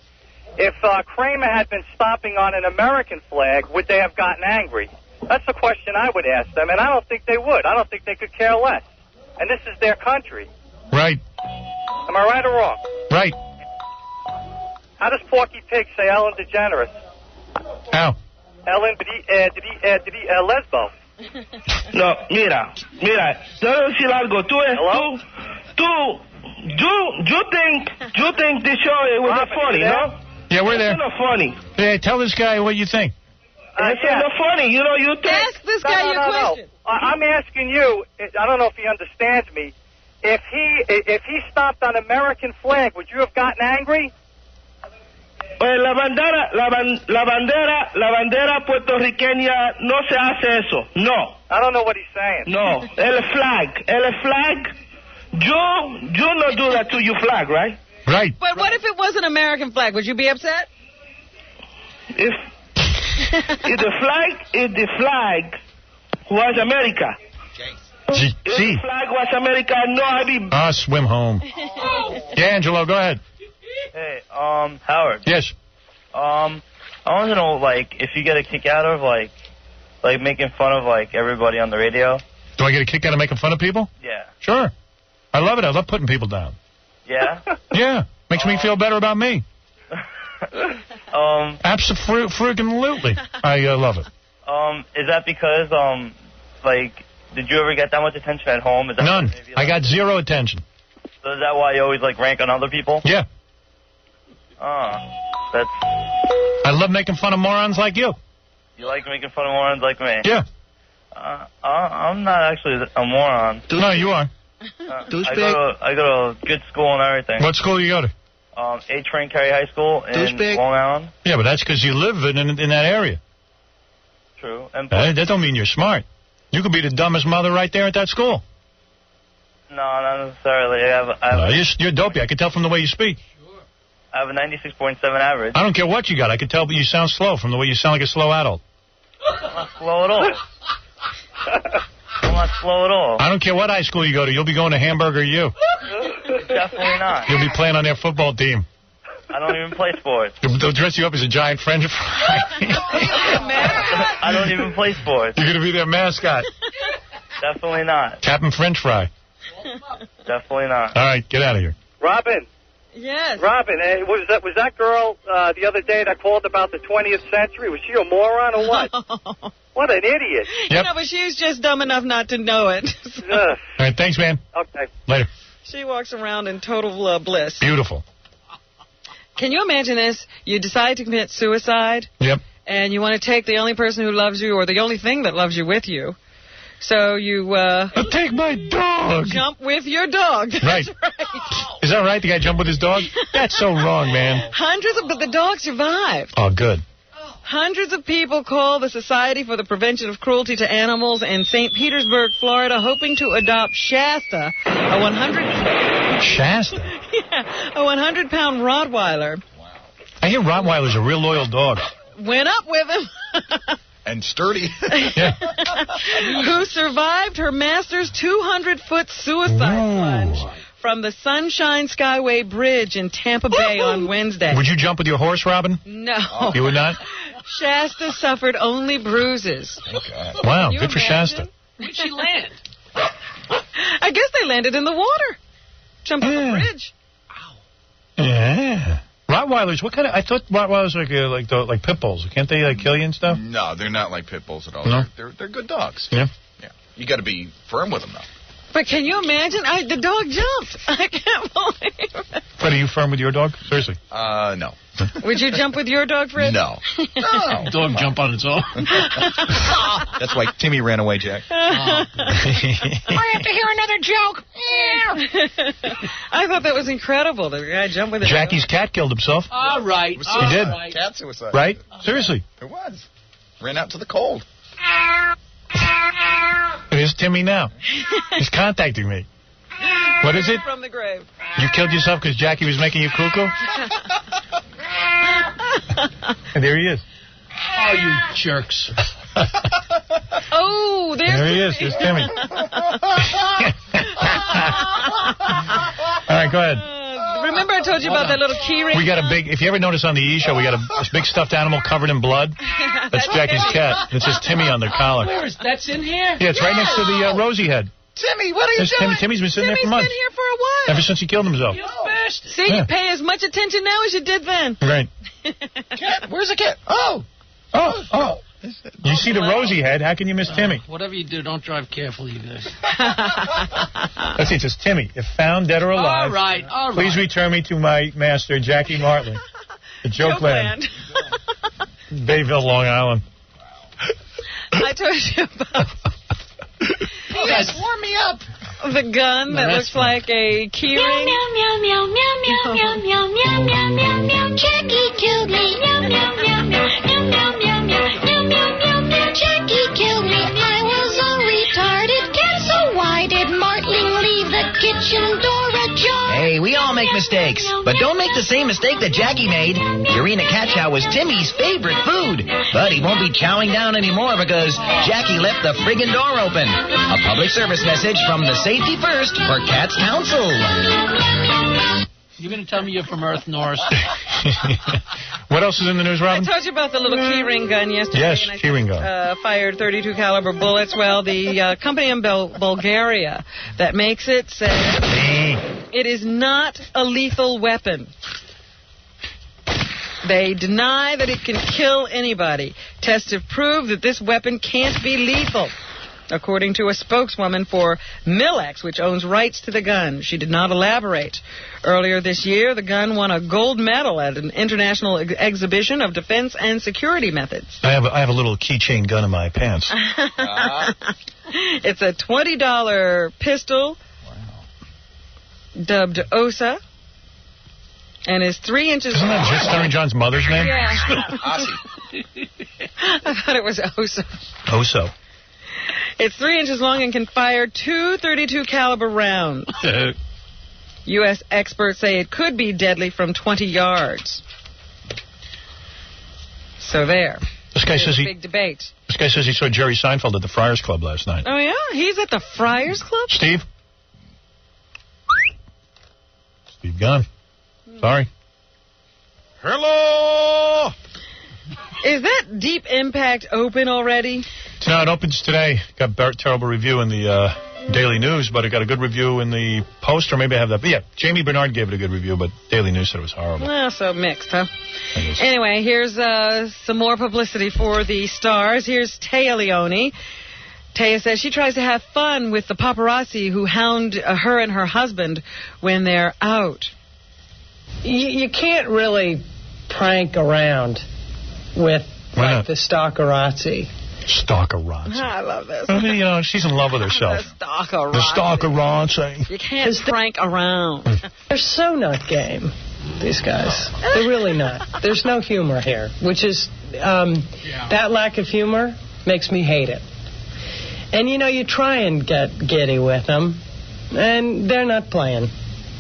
if Kramer had been stomping on an American flag, would they have gotten angry? That's the question I would ask them, and I don't think they would. I don't think they could care less. And this is their country.
Right.
Am I right or wrong?
Right.
How does Porky Pig say Ellen DeGeneres?
How?
Ellen Lesbo.
No, mira, te voy a decir algo. You think this show was funny, no?
Yeah, we're there.
It's not funny.
Yeah, tell this guy what you think.
It's not funny. You know, you think...
Ask this guy your question.
I'm asking you, I don't know if he understands me. If he stopped on American flag, would you have gotten angry?
La bandera puertorriqueña no se hace eso. No.
I don't know what he's saying.
No. El flag. You not do that to your flag, right?
Right.
But what if it was an American flag? Would you be upset?
If the flag was America.
If
the flag was America, no, I'd be...
swim home. Yeah, Angelo, go ahead.
Hey, Howard.
Yes.
I want to know, like, if you get a kick out of, like making fun of, like, everybody on the radio.
Do I get a kick out of making fun of people?
Yeah.
Sure. I love it. I love putting people down.
Yeah?
Yeah. Makes me feel better about me. Absolutely. I love it.
Is that because, like, did you ever get that much attention at home? Is that
None.
Maybe, like,
I got zero attention.
So is that why you always, like, rank on other people?
Yeah.
That's...
I love making fun of morons like you.
You like making fun of morons like me?
Yeah.
I'm not actually a moron.
No, you are.
I go to a good school and everything.
What school do you go to?
A. Train Carey High School in Long Island.
Yeah, but that's because you live in that area.
True. And
that don't mean you're smart. You could be the dumbest mother right there at that school.
No, not necessarily.
You're dopey. I can tell from the way you speak.
I have a 96.7 average.
I don't care what you got. I can tell you sound slow from the way you sound like a slow adult.
I'm not slow at all. I'm not slow at all.
I don't care what high school you go to. You'll be going to Hamburger U.
Definitely not.
You'll be playing on their football team.
I don't even play sports.
They'll dress you up as a giant French fry.
I don't even play sports.
You're going to be their mascot.
Definitely not.
Captain French Fry.
Definitely not.
All right, get out of here.
Robin.
Yes.
Robin, was that girl the other day that called about the 20th century? Was she a moron or what? What an idiot.
Yep.
No, but she's just dumb enough not to know it.
All right, thanks, man.
Okay.
Later.
She walks around in total bliss.
Beautiful.
Can you imagine this? You decide to commit suicide.
Yep.
And you want to take the only person who loves you or the only thing that loves you with you. So you...
I'll take my dog.
Jump with your dog. That's
right. Is that right? The guy jumped with his dog? That's so wrong, man.
But the dog survived.
Oh, good.
Hundreds of people call the Society for the Prevention of Cruelty to Animals in St. Petersburg, Florida, hoping to adopt Shasta, a 100-pound Rottweiler.
I hear Rottweilers are real loyal dogs.
Went up with him.
And sturdy.
Who survived her master's 200-foot suicide plunge from the Sunshine Skyway Bridge in Tampa Bay on Wednesday.
Would you jump with your horse, Robin?
No.
You would not?
Shasta suffered only bruises.
Wow, good for Shasta.
Where'd she land?
I guess they landed in the water. Jumped off the bridge.
Yeah. Rottweilers, what kind of... I thought Rottweilers were like pit bulls. Can't they kill you and stuff?
No, they're not like pit bulls at all.
No?
They're good dogs.
Yeah.
You got to be firm with them, though.
But can you imagine? The dog jumped. I can't believe it.
Fred, are you firm with your dog? Seriously?
No.
Would you jump with your dog, Fred?
No.
Dog jump on its own.
That's why Timmy ran away, Jack.
I have to hear another joke.
I thought that was incredible. The guy jumped with his
Jackie's cat killed himself.
All right.
He did.
Cat suicide.
Right? Seriously.
It was. Ran out to the cold.
Here's Timmy now. He's contacting me. What is it?
From the grave.
You killed yourself because Jackie was making you cuckoo? And there he is.
Oh, you jerks.
Oh,
there he is. There's Timmy. All right, go ahead.
Remember I told you about that little key ring?
We got a big, if you ever notice on the E! Show, we got a big stuffed animal covered in blood. That's Jackie's cat. It says Timmy on the collar.
Where is that's in here?
Yeah, it's right next to the Rosie head.
Timmy, what are you doing?
Timmy's been sitting there for months.
Timmy's been here for a while.
Ever since he killed himself.
You bastard.
See, you pay as much attention now as you did then.
Right.
Cat? Where's the cat? Oh.
You see the Rosie head, how can you miss Timmy?
Whatever you do, don't drive carefully, you guys.
Let's see, it says Timmy, if found dead or alive,
all right.
Please return me to my master, Jackie Martley. The Jokeland. Bayville, Long Island.
I told you about...
You guys warm me up.
The gun that looks like a key ring.
Meow, meow, meow, meow, meow, meow, meow, meow, meow, meow, meow. Jackie killed me. Meow, meow, meow, meow, meow, meow, meow, meow, meow, meow, meow. Jackie killed me. I was a retarded cat, so why did Martling leave the kitchen door ajar?
Hey, we all make mistakes.
mistakes, but don't make the same mistake that Jackie made. Purina cat chow was Timmy's favorite food, but he won't be chowing down anymore because Jackie left the friggin' door open. A public service message from the Safety First for Cats Council.
You're going to tell me you're from Earth North.
What else is in the news, Robin?
I told you about the little keyring gun yesterday.
Yes, keyring gun.
Fired .32 caliber bullets. Well, the company in Bulgaria that makes it says it is not a lethal weapon. They deny that it can kill anybody. Tests have proved that this weapon can't be lethal, according to a spokeswoman for Milex, which owns rights to the gun. She did not elaborate. Earlier this year, the gun won a gold medal at an international exhibition of defense and security methods.
I have a little keychain gun in my pants.
It's a $20 pistol, dubbed OSA, and is 3 inches
Isn't that
long.
just Terry John's mother's name?
Yeah.
Aussie.
I thought it was OSA.
Oso.
It's 3 inches long and can fire 2 .32 caliber rounds. U.S. experts say it could be deadly from 20 yards. So there.
This guy says
big debate.
This guy says he saw Jerry Seinfeld at the Friars Club last night.
Oh, yeah? He's at the Friars Club?
Steve? Steve gone. Sorry.
Hello!
Is that Deep Impact open already?
No, it opens today. Got a terrible review in the Daily News, but it got a good review in the Post, or maybe I have that. But yeah, Jamie Bernard gave it a good review, but Daily News said it was horrible.
Well, so mixed, huh? Anyway, here's some more publicity for the stars. Here's Taya Leone. Taya says she tries to have fun with the paparazzi who hound her and her husband when they're out.
You can't really prank around with the stalkerazzi.
Stalkerazzi.
I love this.
I mean, you know, she's in love with herself.
The
stalkerazzi.
You can't prank around.
They're so not game, these guys. They're really not. There's no humor here, which is, that lack of humor makes me hate it. And, you know, you try and get giddy with them, and they're not playing.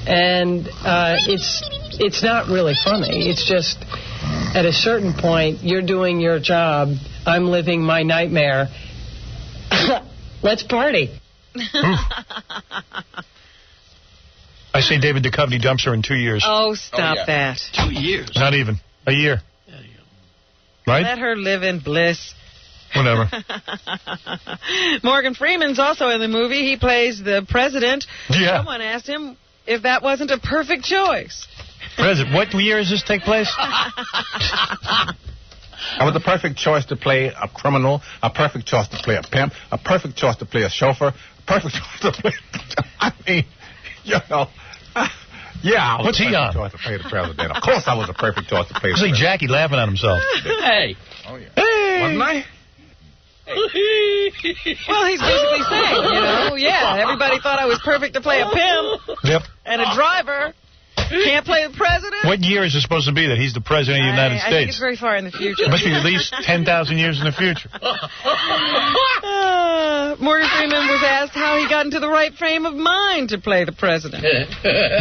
And it's not really funny. It's just, at a certain point, you're doing your job. I'm living my nightmare. Let's party.
I say David Duchovny dumps her in 2 years.
Oh, stop that.
2 years.
Not even. A year. Right?
Let her live in bliss.
Whatever.
Morgan Freeman's also in the movie. He plays the president.
Yeah.
Someone asked him if that wasn't a perfect choice.
President, what year does this take place?
I was the perfect choice to play a criminal, a perfect choice to play a pimp, a perfect choice to play a chauffeur, a perfect choice to play... I mean, you know... Yeah, I was
What's he on?
choice to play the president. Of course I was the perfect choice to play the
I see
president.
Jackie laughing at himself.
Hey.
Oh, yeah.
Hey.
Wasn't I?
Well, he's basically saying, you know, yeah, everybody thought I was perfect to play a pimp and a driver. Can't play the president?
What year is it supposed to be that he's the president of the United
I think
States?
it's very far in the future.
It must be at least 10,000 years in the future.
Morgan Freeman was asked how he got into the right frame of mind to play the president.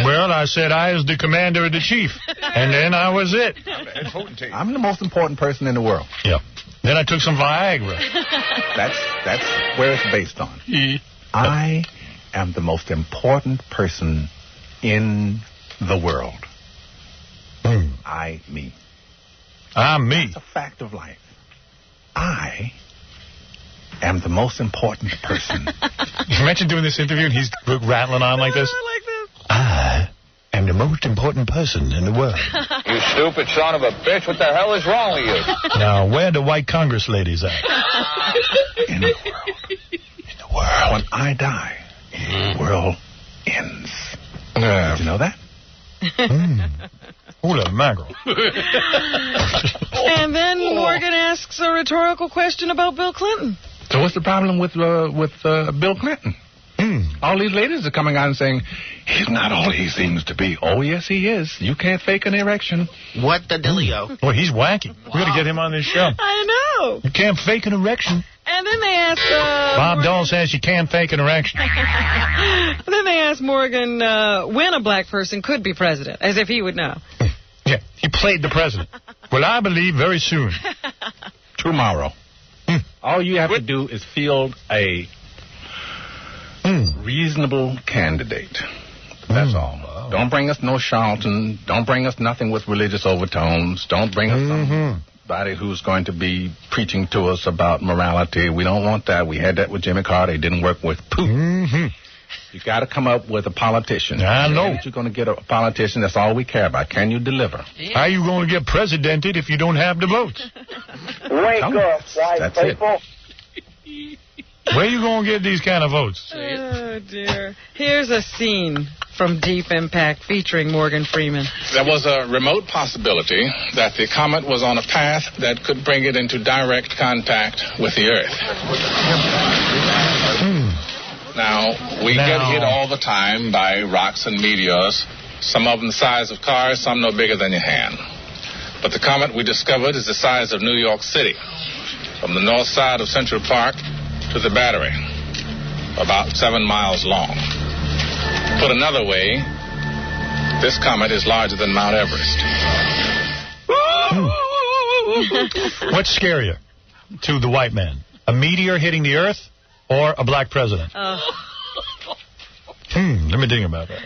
Well, I said I was the commander of the chief, and then I was it.
I'm the most important person in the world.
Yeah. Then I took some Viagra.
That's where it's based on. I am the most important person in the world. Me.
I'm me.
It's a fact of life. I am the most important person.
Imagine doing this interview and he's rattling on like this. I am the most important person in the world.
You stupid son of a bitch. What the hell is wrong with you?
Now, where are the white Congress ladies at?
In the world. When I die, the world ends. Did you know that?
Holy mackerel.
And then Morgan asks a rhetorical question about Bill Clinton.
So what's the problem with Bill Clinton? All these ladies are coming out and saying, he's not all he seems to be. Oh, yes, he is. You can't fake an erection.
What the dealio?
Boy, he's wacky. Wow. We got to get him on this show.
I know.
You can't fake an erection.
And then they asked...
Bob Dole says you can't fake an erection.
Then they asked Morgan when a black person could be president, as if he would know.
Yeah, he played the president. Well, I believe very soon. Tomorrow.
All you have to do is field a reasonable candidate. That's all. Wow. Don't bring us no charlatan. Don't bring us nothing with religious overtones. Don't bring us somebody who's going to be preaching to us about morality. We don't want that. We had that with Jimmy Carter. It didn't work with Putin. You got to come up with a politician.
I know.
You're going to get a politician. That's all we care about. Can you deliver?
Yeah. How are you going to get presidented if you don't have the votes?
Wake up, white people.
Where you going to get these kind of votes?
Oh, dear. Here's a scene from Deep Impact featuring Morgan Freeman.
There was a remote possibility that the comet was on a path that could bring it into direct contact with the Earth. Now, we get hit all the time by rocks and meteors, some of them the size of cars, some no bigger than your hand. But the comet we discovered is the size of New York City, from the north side of Central Park to the Battery, about 7 miles long. Put another way, this comet is larger than Mount Everest.
What's scarier to the white man? A meteor hitting the Earth or a black president? Let me think about that.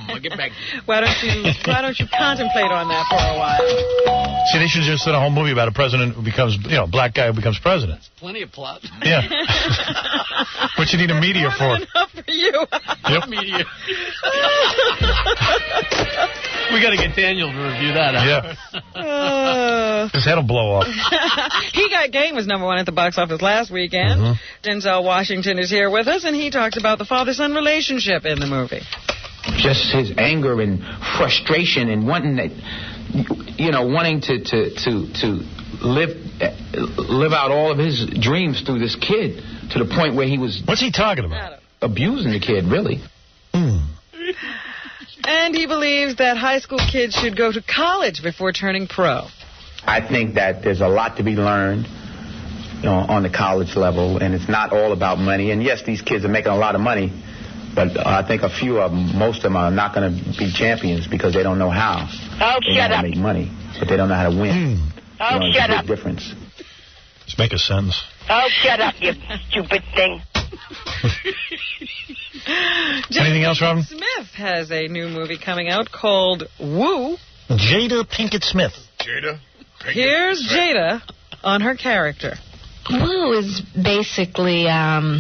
I'll get back.
Why don't you contemplate on that for a while?
See, they should just done a whole movie about a president who becomes, black guy who becomes president.
Plenty of plot.
Yeah. What you need a meteor for?
Enough for you.
Yep.
Meteor. We got to get Daniel to review that.
Yeah. His head will blow off.
He Got Game was #1 at the box office last weekend. Denzel Washington is here with us, and he talks about the father-son relationship in the movie.
Just his anger and frustration and wanting that, wanting to live out all of his dreams through this kid to the point where he was...
What's he talking about?
Abusing the kid, really.
And he believes that high school kids should go to college before turning pro.
I think that there's a lot to be learned on the college level, and it's not all about money. And yes, these kids are making a lot of money, but I think most of them are not going to be champions because they don't know how.
Oh,
they
shut
know how
up.
to make money, but they don't know how to win.
Oh, shut up.
Difference.
Let's make a sentence.
Oh, shut up, you stupid thing.
Anything else, Robin?
Smith has a new movie coming out called Woo.
Jada Pinkett Smith.
Here's Jada on her character.
Woo is basically a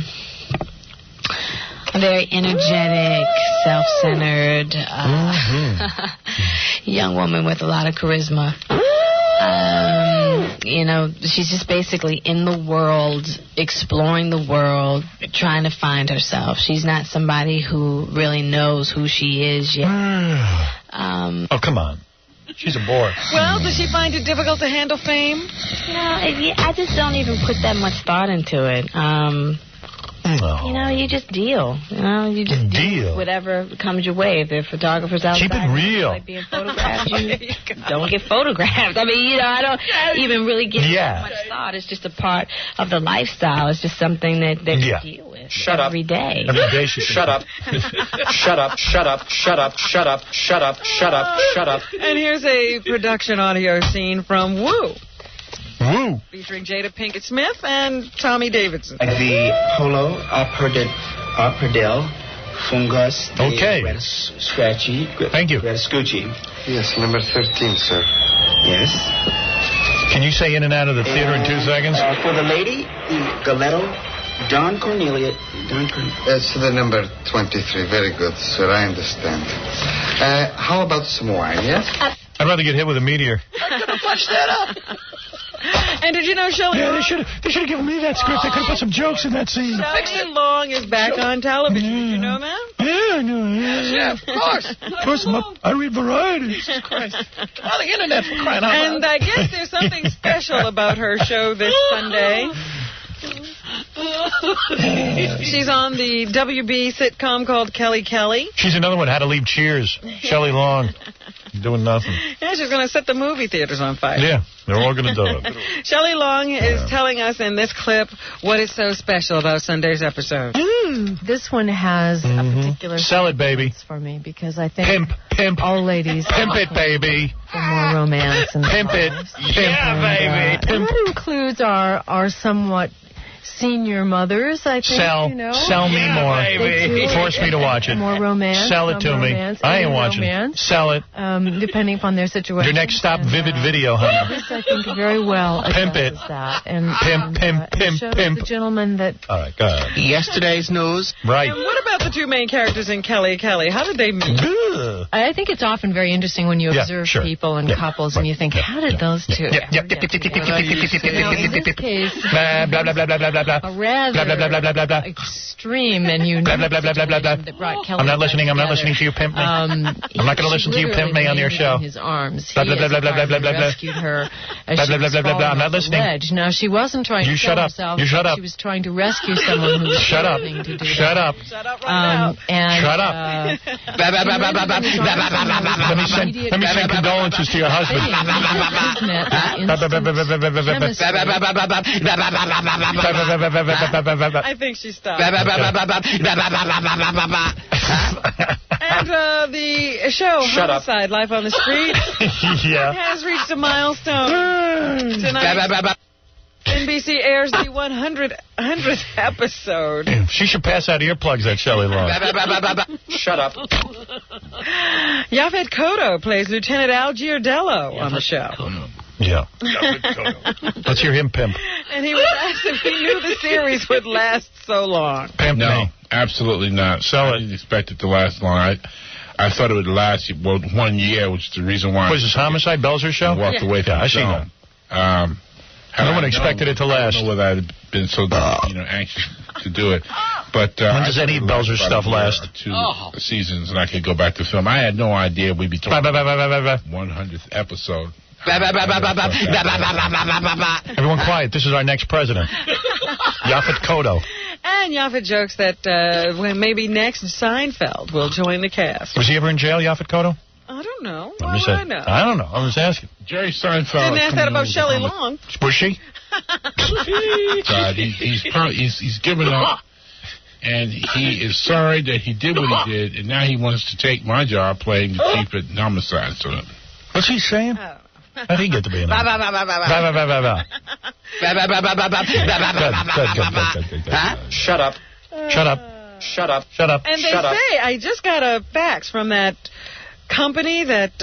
very energetic, self-centered young woman with a lot of charisma. She's just basically in the world, exploring the world, trying to find herself. She's not somebody who really knows who she is yet.
Oh, come on. She's a bore.
Well, does she find it difficult to handle fame?
No, I just don't even put that much thought into it. You just deal. You just deal with whatever comes your way. If there are photographers outside,
keep it real.
Like being photographed, you don't get photographed. I mean, I don't even really give that much thought. It's just a part of the lifestyle. It's just something that you deal with every day.
Every day she
Shut up. Shut up. Shut up. Shut up. Shut up. Shut up. Shut up. Shut up.
And here's a production audio scene from Woo.
Woo.
Featuring Jada Pinkett Smith and Tommy Davidson.
The Polo Aperdel Fungus.
Okay.
Red Scratchy.
Thank you.
Red Scoochie.
Yes, number 13, sir.
Yes.
Can you say in and out of the theater in 2 seconds?
For the lady, Galetto, Don Cornelia.
It's the number 23. Very good, sir. I understand. How about some wine, yes?
I'd rather get hit with a meteor.
I'm going to punch that up. And did you know Shelley Long?
They should have given me that script. They could have put some jokes in that scene.
Shelley Long is back on television. Did you know that?
Yeah, I know.
Yeah, of course.
Of course, I read Variety. Jesus Christ.
On the internet for crying out loud. And I guess there's something special about her show this Sunday. She's on the WB sitcom called Kelly Kelly.
She's another one. How to Leave Cheers. Shelley Long. Doing nothing.
Yeah, she's going to set the movie theaters on fire.
Yeah, they're all going to do it.
Shelley Long is telling us in this clip what is so special about Sunday's episode.
This one has a particular...
Sell it, baby.
...for me, because I think...
Pimp.
All ladies...
Pimp it, baby.
...for more romance and...
Pimp it. Yeah, baby.
And that includes our somewhat... senior mothers, I think,
Sell me more. Baby. Force me to watch it.
More romance.
Sell it to me. I ain't watching it. Sell it.
Depending upon their situation.
Your next stop, Vivid Video, honey.
This, I think, very well
Pimp it.
That. And,
pimp.
The gentleman that...
All right, go ahead.
Yesterday's news.
Right.
And what about the two main characters in Kelly? How did they meet?
I think it's often very interesting when you observe people and couples and you think, how did those two... In this case...
Blah, blah, blah, blah, blah, blah, blah.
A rather extreme and unique that brought Kelly.
I'm not listening to you, pimp me. I'm not going to listen to you, pimp me, on your show.
In his arms.
Blah, blah, blah, blah, blah, blah, blah, blah.
Rescued her.
Blah, blah, blah, blah, blah, blah. I'm not listening.
Now, she wasn't trying to kill herself.
You shut up.
She was trying to rescue someone who was struggling to do that.
Shut up.
Shut up right now.
Shut up. Let me send condolences to your husband.
I think she stopped. And the show, Homicide, Life on the Street, has reached a milestone. Tonight, NBC airs the 100th episode.
She should pass out earplugs, that Shelley Long.
Shut up.
Yaphet Kotto plays Lieutenant Al Giardello on the show.
Yeah. Let's hear him pimp.
And he was asked if he knew the series would last so long.
Pimp
no,
me.
Absolutely not. I didn't expect it to last long. I thought it would last 1 year, which is the reason why.
Was this Homicide, Belzer show?
Walked away from the show.
No one expected it to last.
I don't know whether I'd been so anxious to do it. But
when does any Belzer stuff last?
2 seasons, and I could go back to film. I had no idea we'd be talking about 100th episode.
Everyone quiet. This is our next president. Yaphet Kotto.
And Yaphet jokes that when maybe next Seinfeld will join the cast.
Was he ever in jail, Yaphet Kotto?
I don't know. Why would I know?
I don't know. I'm just asking.
Jerry Seinfeld.
Didn't ask that about Shelley Long.
Was she?
God, he's given up. And he is sorry that he did what he did, and now he wants to take my job playing the chief at Homicide. So,
what's he saying? How did he get to be in that?
Shut up.
Shut up.
Shut up.
Shut up.
And they say, I just got a fax from that company that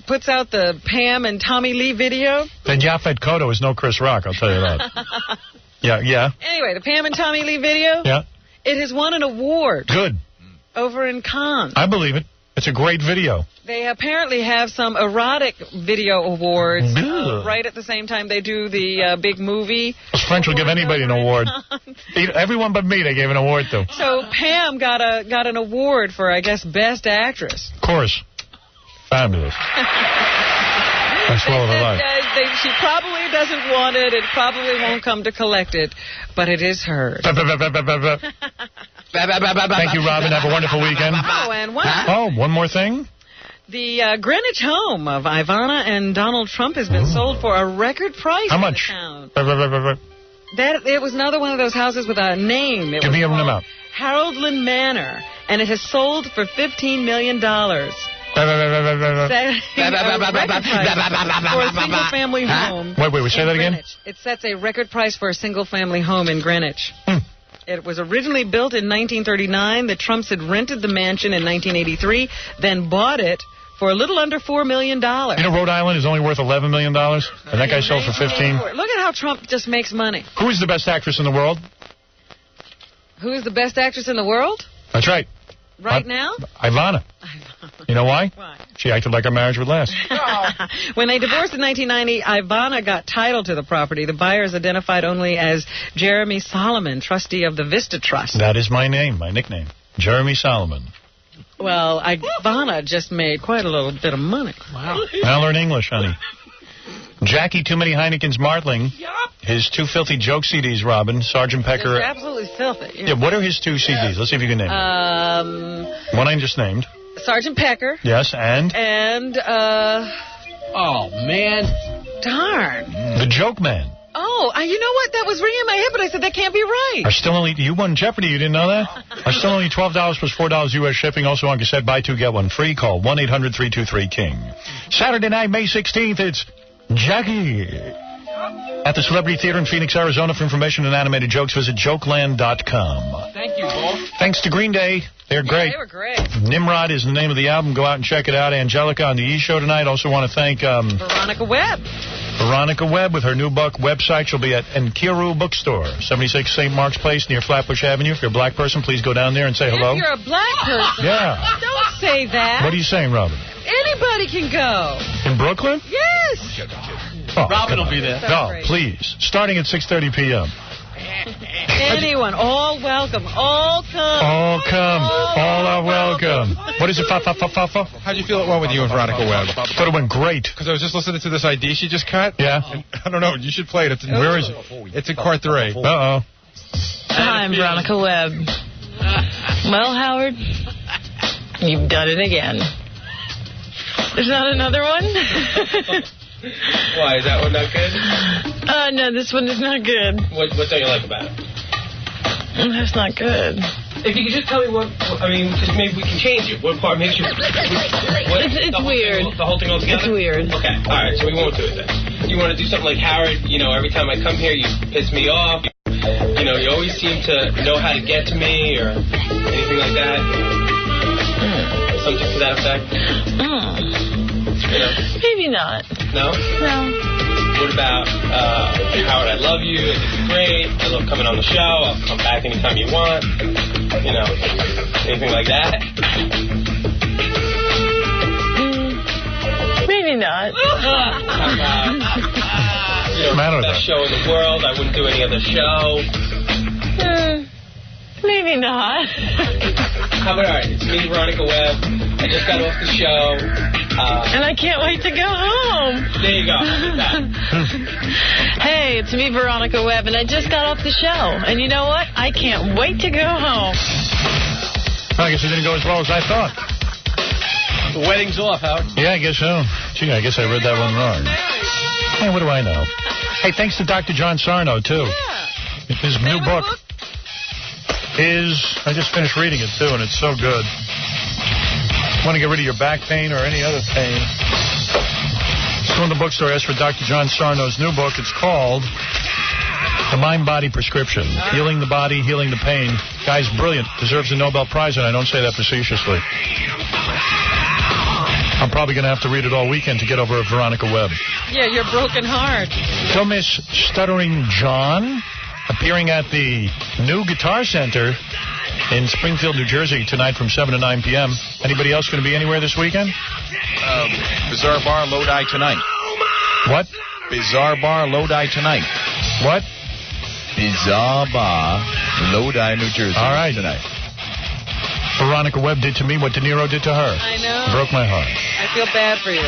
puts out the Pam and Tommy Lee video.
Then Yaphet Kotto is no Chris Rock, I'll tell you that. Yeah.
Anyway, the Pam and Tommy Lee video.
Yeah.
It has won an award.
Good.
Over in Cannes.
I believe it. It's a great video.
They apparently have some erotic video awards right at the same time they do the big movie.
Those French will give anybody an award. Everyone but me they gave an award to.
So Pam got an award for, I guess, Best Actress.
Of course. Fabulous. That's well of her life.
She probably doesn't want it. It probably won't come to collect it, but it is hers.
Thank you, Robin. Have a wonderful weekend.
Oh, and
one more thing.
The Greenwich home of Ivana and Donald Trump has been sold for a record price.
How much?
It was another one of those houses with a name.
Give me a amount.
Haroldland Manor, and it has sold for $15 million. For a single-family home.
Wait, say that again?
It sets a record price for a single-family home in Greenwich. It was originally built in 1939. The Trumps had rented the mansion in 1983, then bought it for a little under $4 million.
You know, Rhode Island is only worth $11 million, and that guy sold for 15.
Look at how Trump just makes money.
Who is the best actress in the world?
Who is the best actress in the world?
That's right.
Right now?
Ivana. You know why?
Why?
She acted like our marriage would last.
When they divorced in 1990, Ivana got title to the property. The buyer is identified only as Jeremy Solomon, trustee of the Vista Trust.
That is my name, my nickname. Jeremy Solomon.
Well, Ivana just made quite a little bit of money.
Wow. I'll learn English, honey. Jackie Too Many Heineken's Martling. His 2 filthy joke CDs, Robin. Sergeant Pecker.
It's absolutely filthy.
Yeah, what are his 2 CDs? Let's see if you can name them. One I just named.
Sergeant Pecker.
Yes, and?
And,
oh, man.
Darn.
The Joke Man.
Oh, you know what? That was ringing in my head, but I said that can't be right.
Are still only, you won Jeopardy, you didn't know that? Are still only $12 plus $4 U.S. shipping. Also on cassette, buy two, get one free. Call 1-800-323-KING. Saturday night, May 16th, it's Jackie. At the Celebrity Theater in Phoenix, Arizona. For information and animated jokes, visit jokeland.com.
Thank you, Paul.
Thanks to Green Day. They're great.
They were great.
Nimrod is the name of the album. Go out and check it out. Angelica on the E! Show tonight. Also want to thank...
Veronica Webb.
Veronica Webb with her new book website. She'll be at Enkiru Bookstore, 76 St. Mark's Place near Flatbush Avenue. If you're a black person, please go down there and say hello.
If you're a black person,
yeah.
Don't say that.
What are you saying, Robin?
Anybody can go.
In Brooklyn?
Yes.
Oh,
Robin will be there.
No, please. Starting at 6:30 p.m.
Anyone. All welcome. All come.
All come. All are welcome. What is it? Fa-fa-fa-fa-fa?
How'd you feel it went with you and Veronica Webb?
Thought it went great.
Because I was just listening to this ID she just cut.
Yeah.
And I don't know. You should play it. Where is it? It's in Court 3.
Uh-oh.
Hi, I'm Veronica Webb. Well, Howard, you've done it again. There's not another one?
Why, is that one not good?
No, this one is not good.
What don't you like about it?
That's not good.
If you could just tell me because maybe we can change it. What part makes you...
It's weird.
The whole thing altogether?
It's weird.
Okay, all right, so we won't do it then. You want to do something like Howard, every time I come here, you piss me off. You always seem to know how to get to me or anything like that. Something to that effect.
Maybe not.
No?
No.
What about, Howard, I love you, this is great, I love coming on the show, I'll come back anytime you want, anything like that?
Maybe not.
How about, best show in the world, I wouldn't do any other show?
Maybe not.
How about, all right, it's me, Veronica Webb, I just got off the show.
And I can't wait to go home.
There you go.
Hey, it's me, Veronica Webb, and I just got off the show. And you know what? I can't wait to go home.
I guess it didn't go as well as I thought.
The wedding's off, Howard.
Yeah, I guess so. Gee, I guess I read that one wrong. Hey, what do I know? Hey, thanks to Dr. John Sarno, too. Yeah. His new book is... I just finished reading it, too, and it's so good. Want to get rid of your back pain or any other pain? Go in the bookstore, ask for Dr. John Sarno's new book. It's called The Mind-Body Prescription. Healing the body, healing the pain. Guy's brilliant. Deserves a Nobel Prize, and I don't say that facetiously. I'm probably going to have to read it all weekend to get over Veronica Webb.
Yeah, your broken heart.
So Miss Stuttering John, appearing at the new Guitar Center in Springfield, New Jersey, tonight from 7 to 9 p.m. Anybody else going to be anywhere this weekend?
Bizarre Bar, Lodi tonight.
What?
Bizarre Bar, Lodi tonight.
What?
Bizarre Bar, Lodi, New Jersey.
All right.
Tonight.
Veronica Webb did to me what De Niro did to her.
I know.
Broke my heart.
I feel bad for you.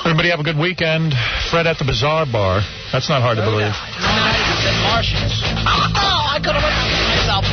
Everybody have a good weekend. Fred at the Bizarre Bar. That's not hard to believe.
Martians. Oh, I could have went myself.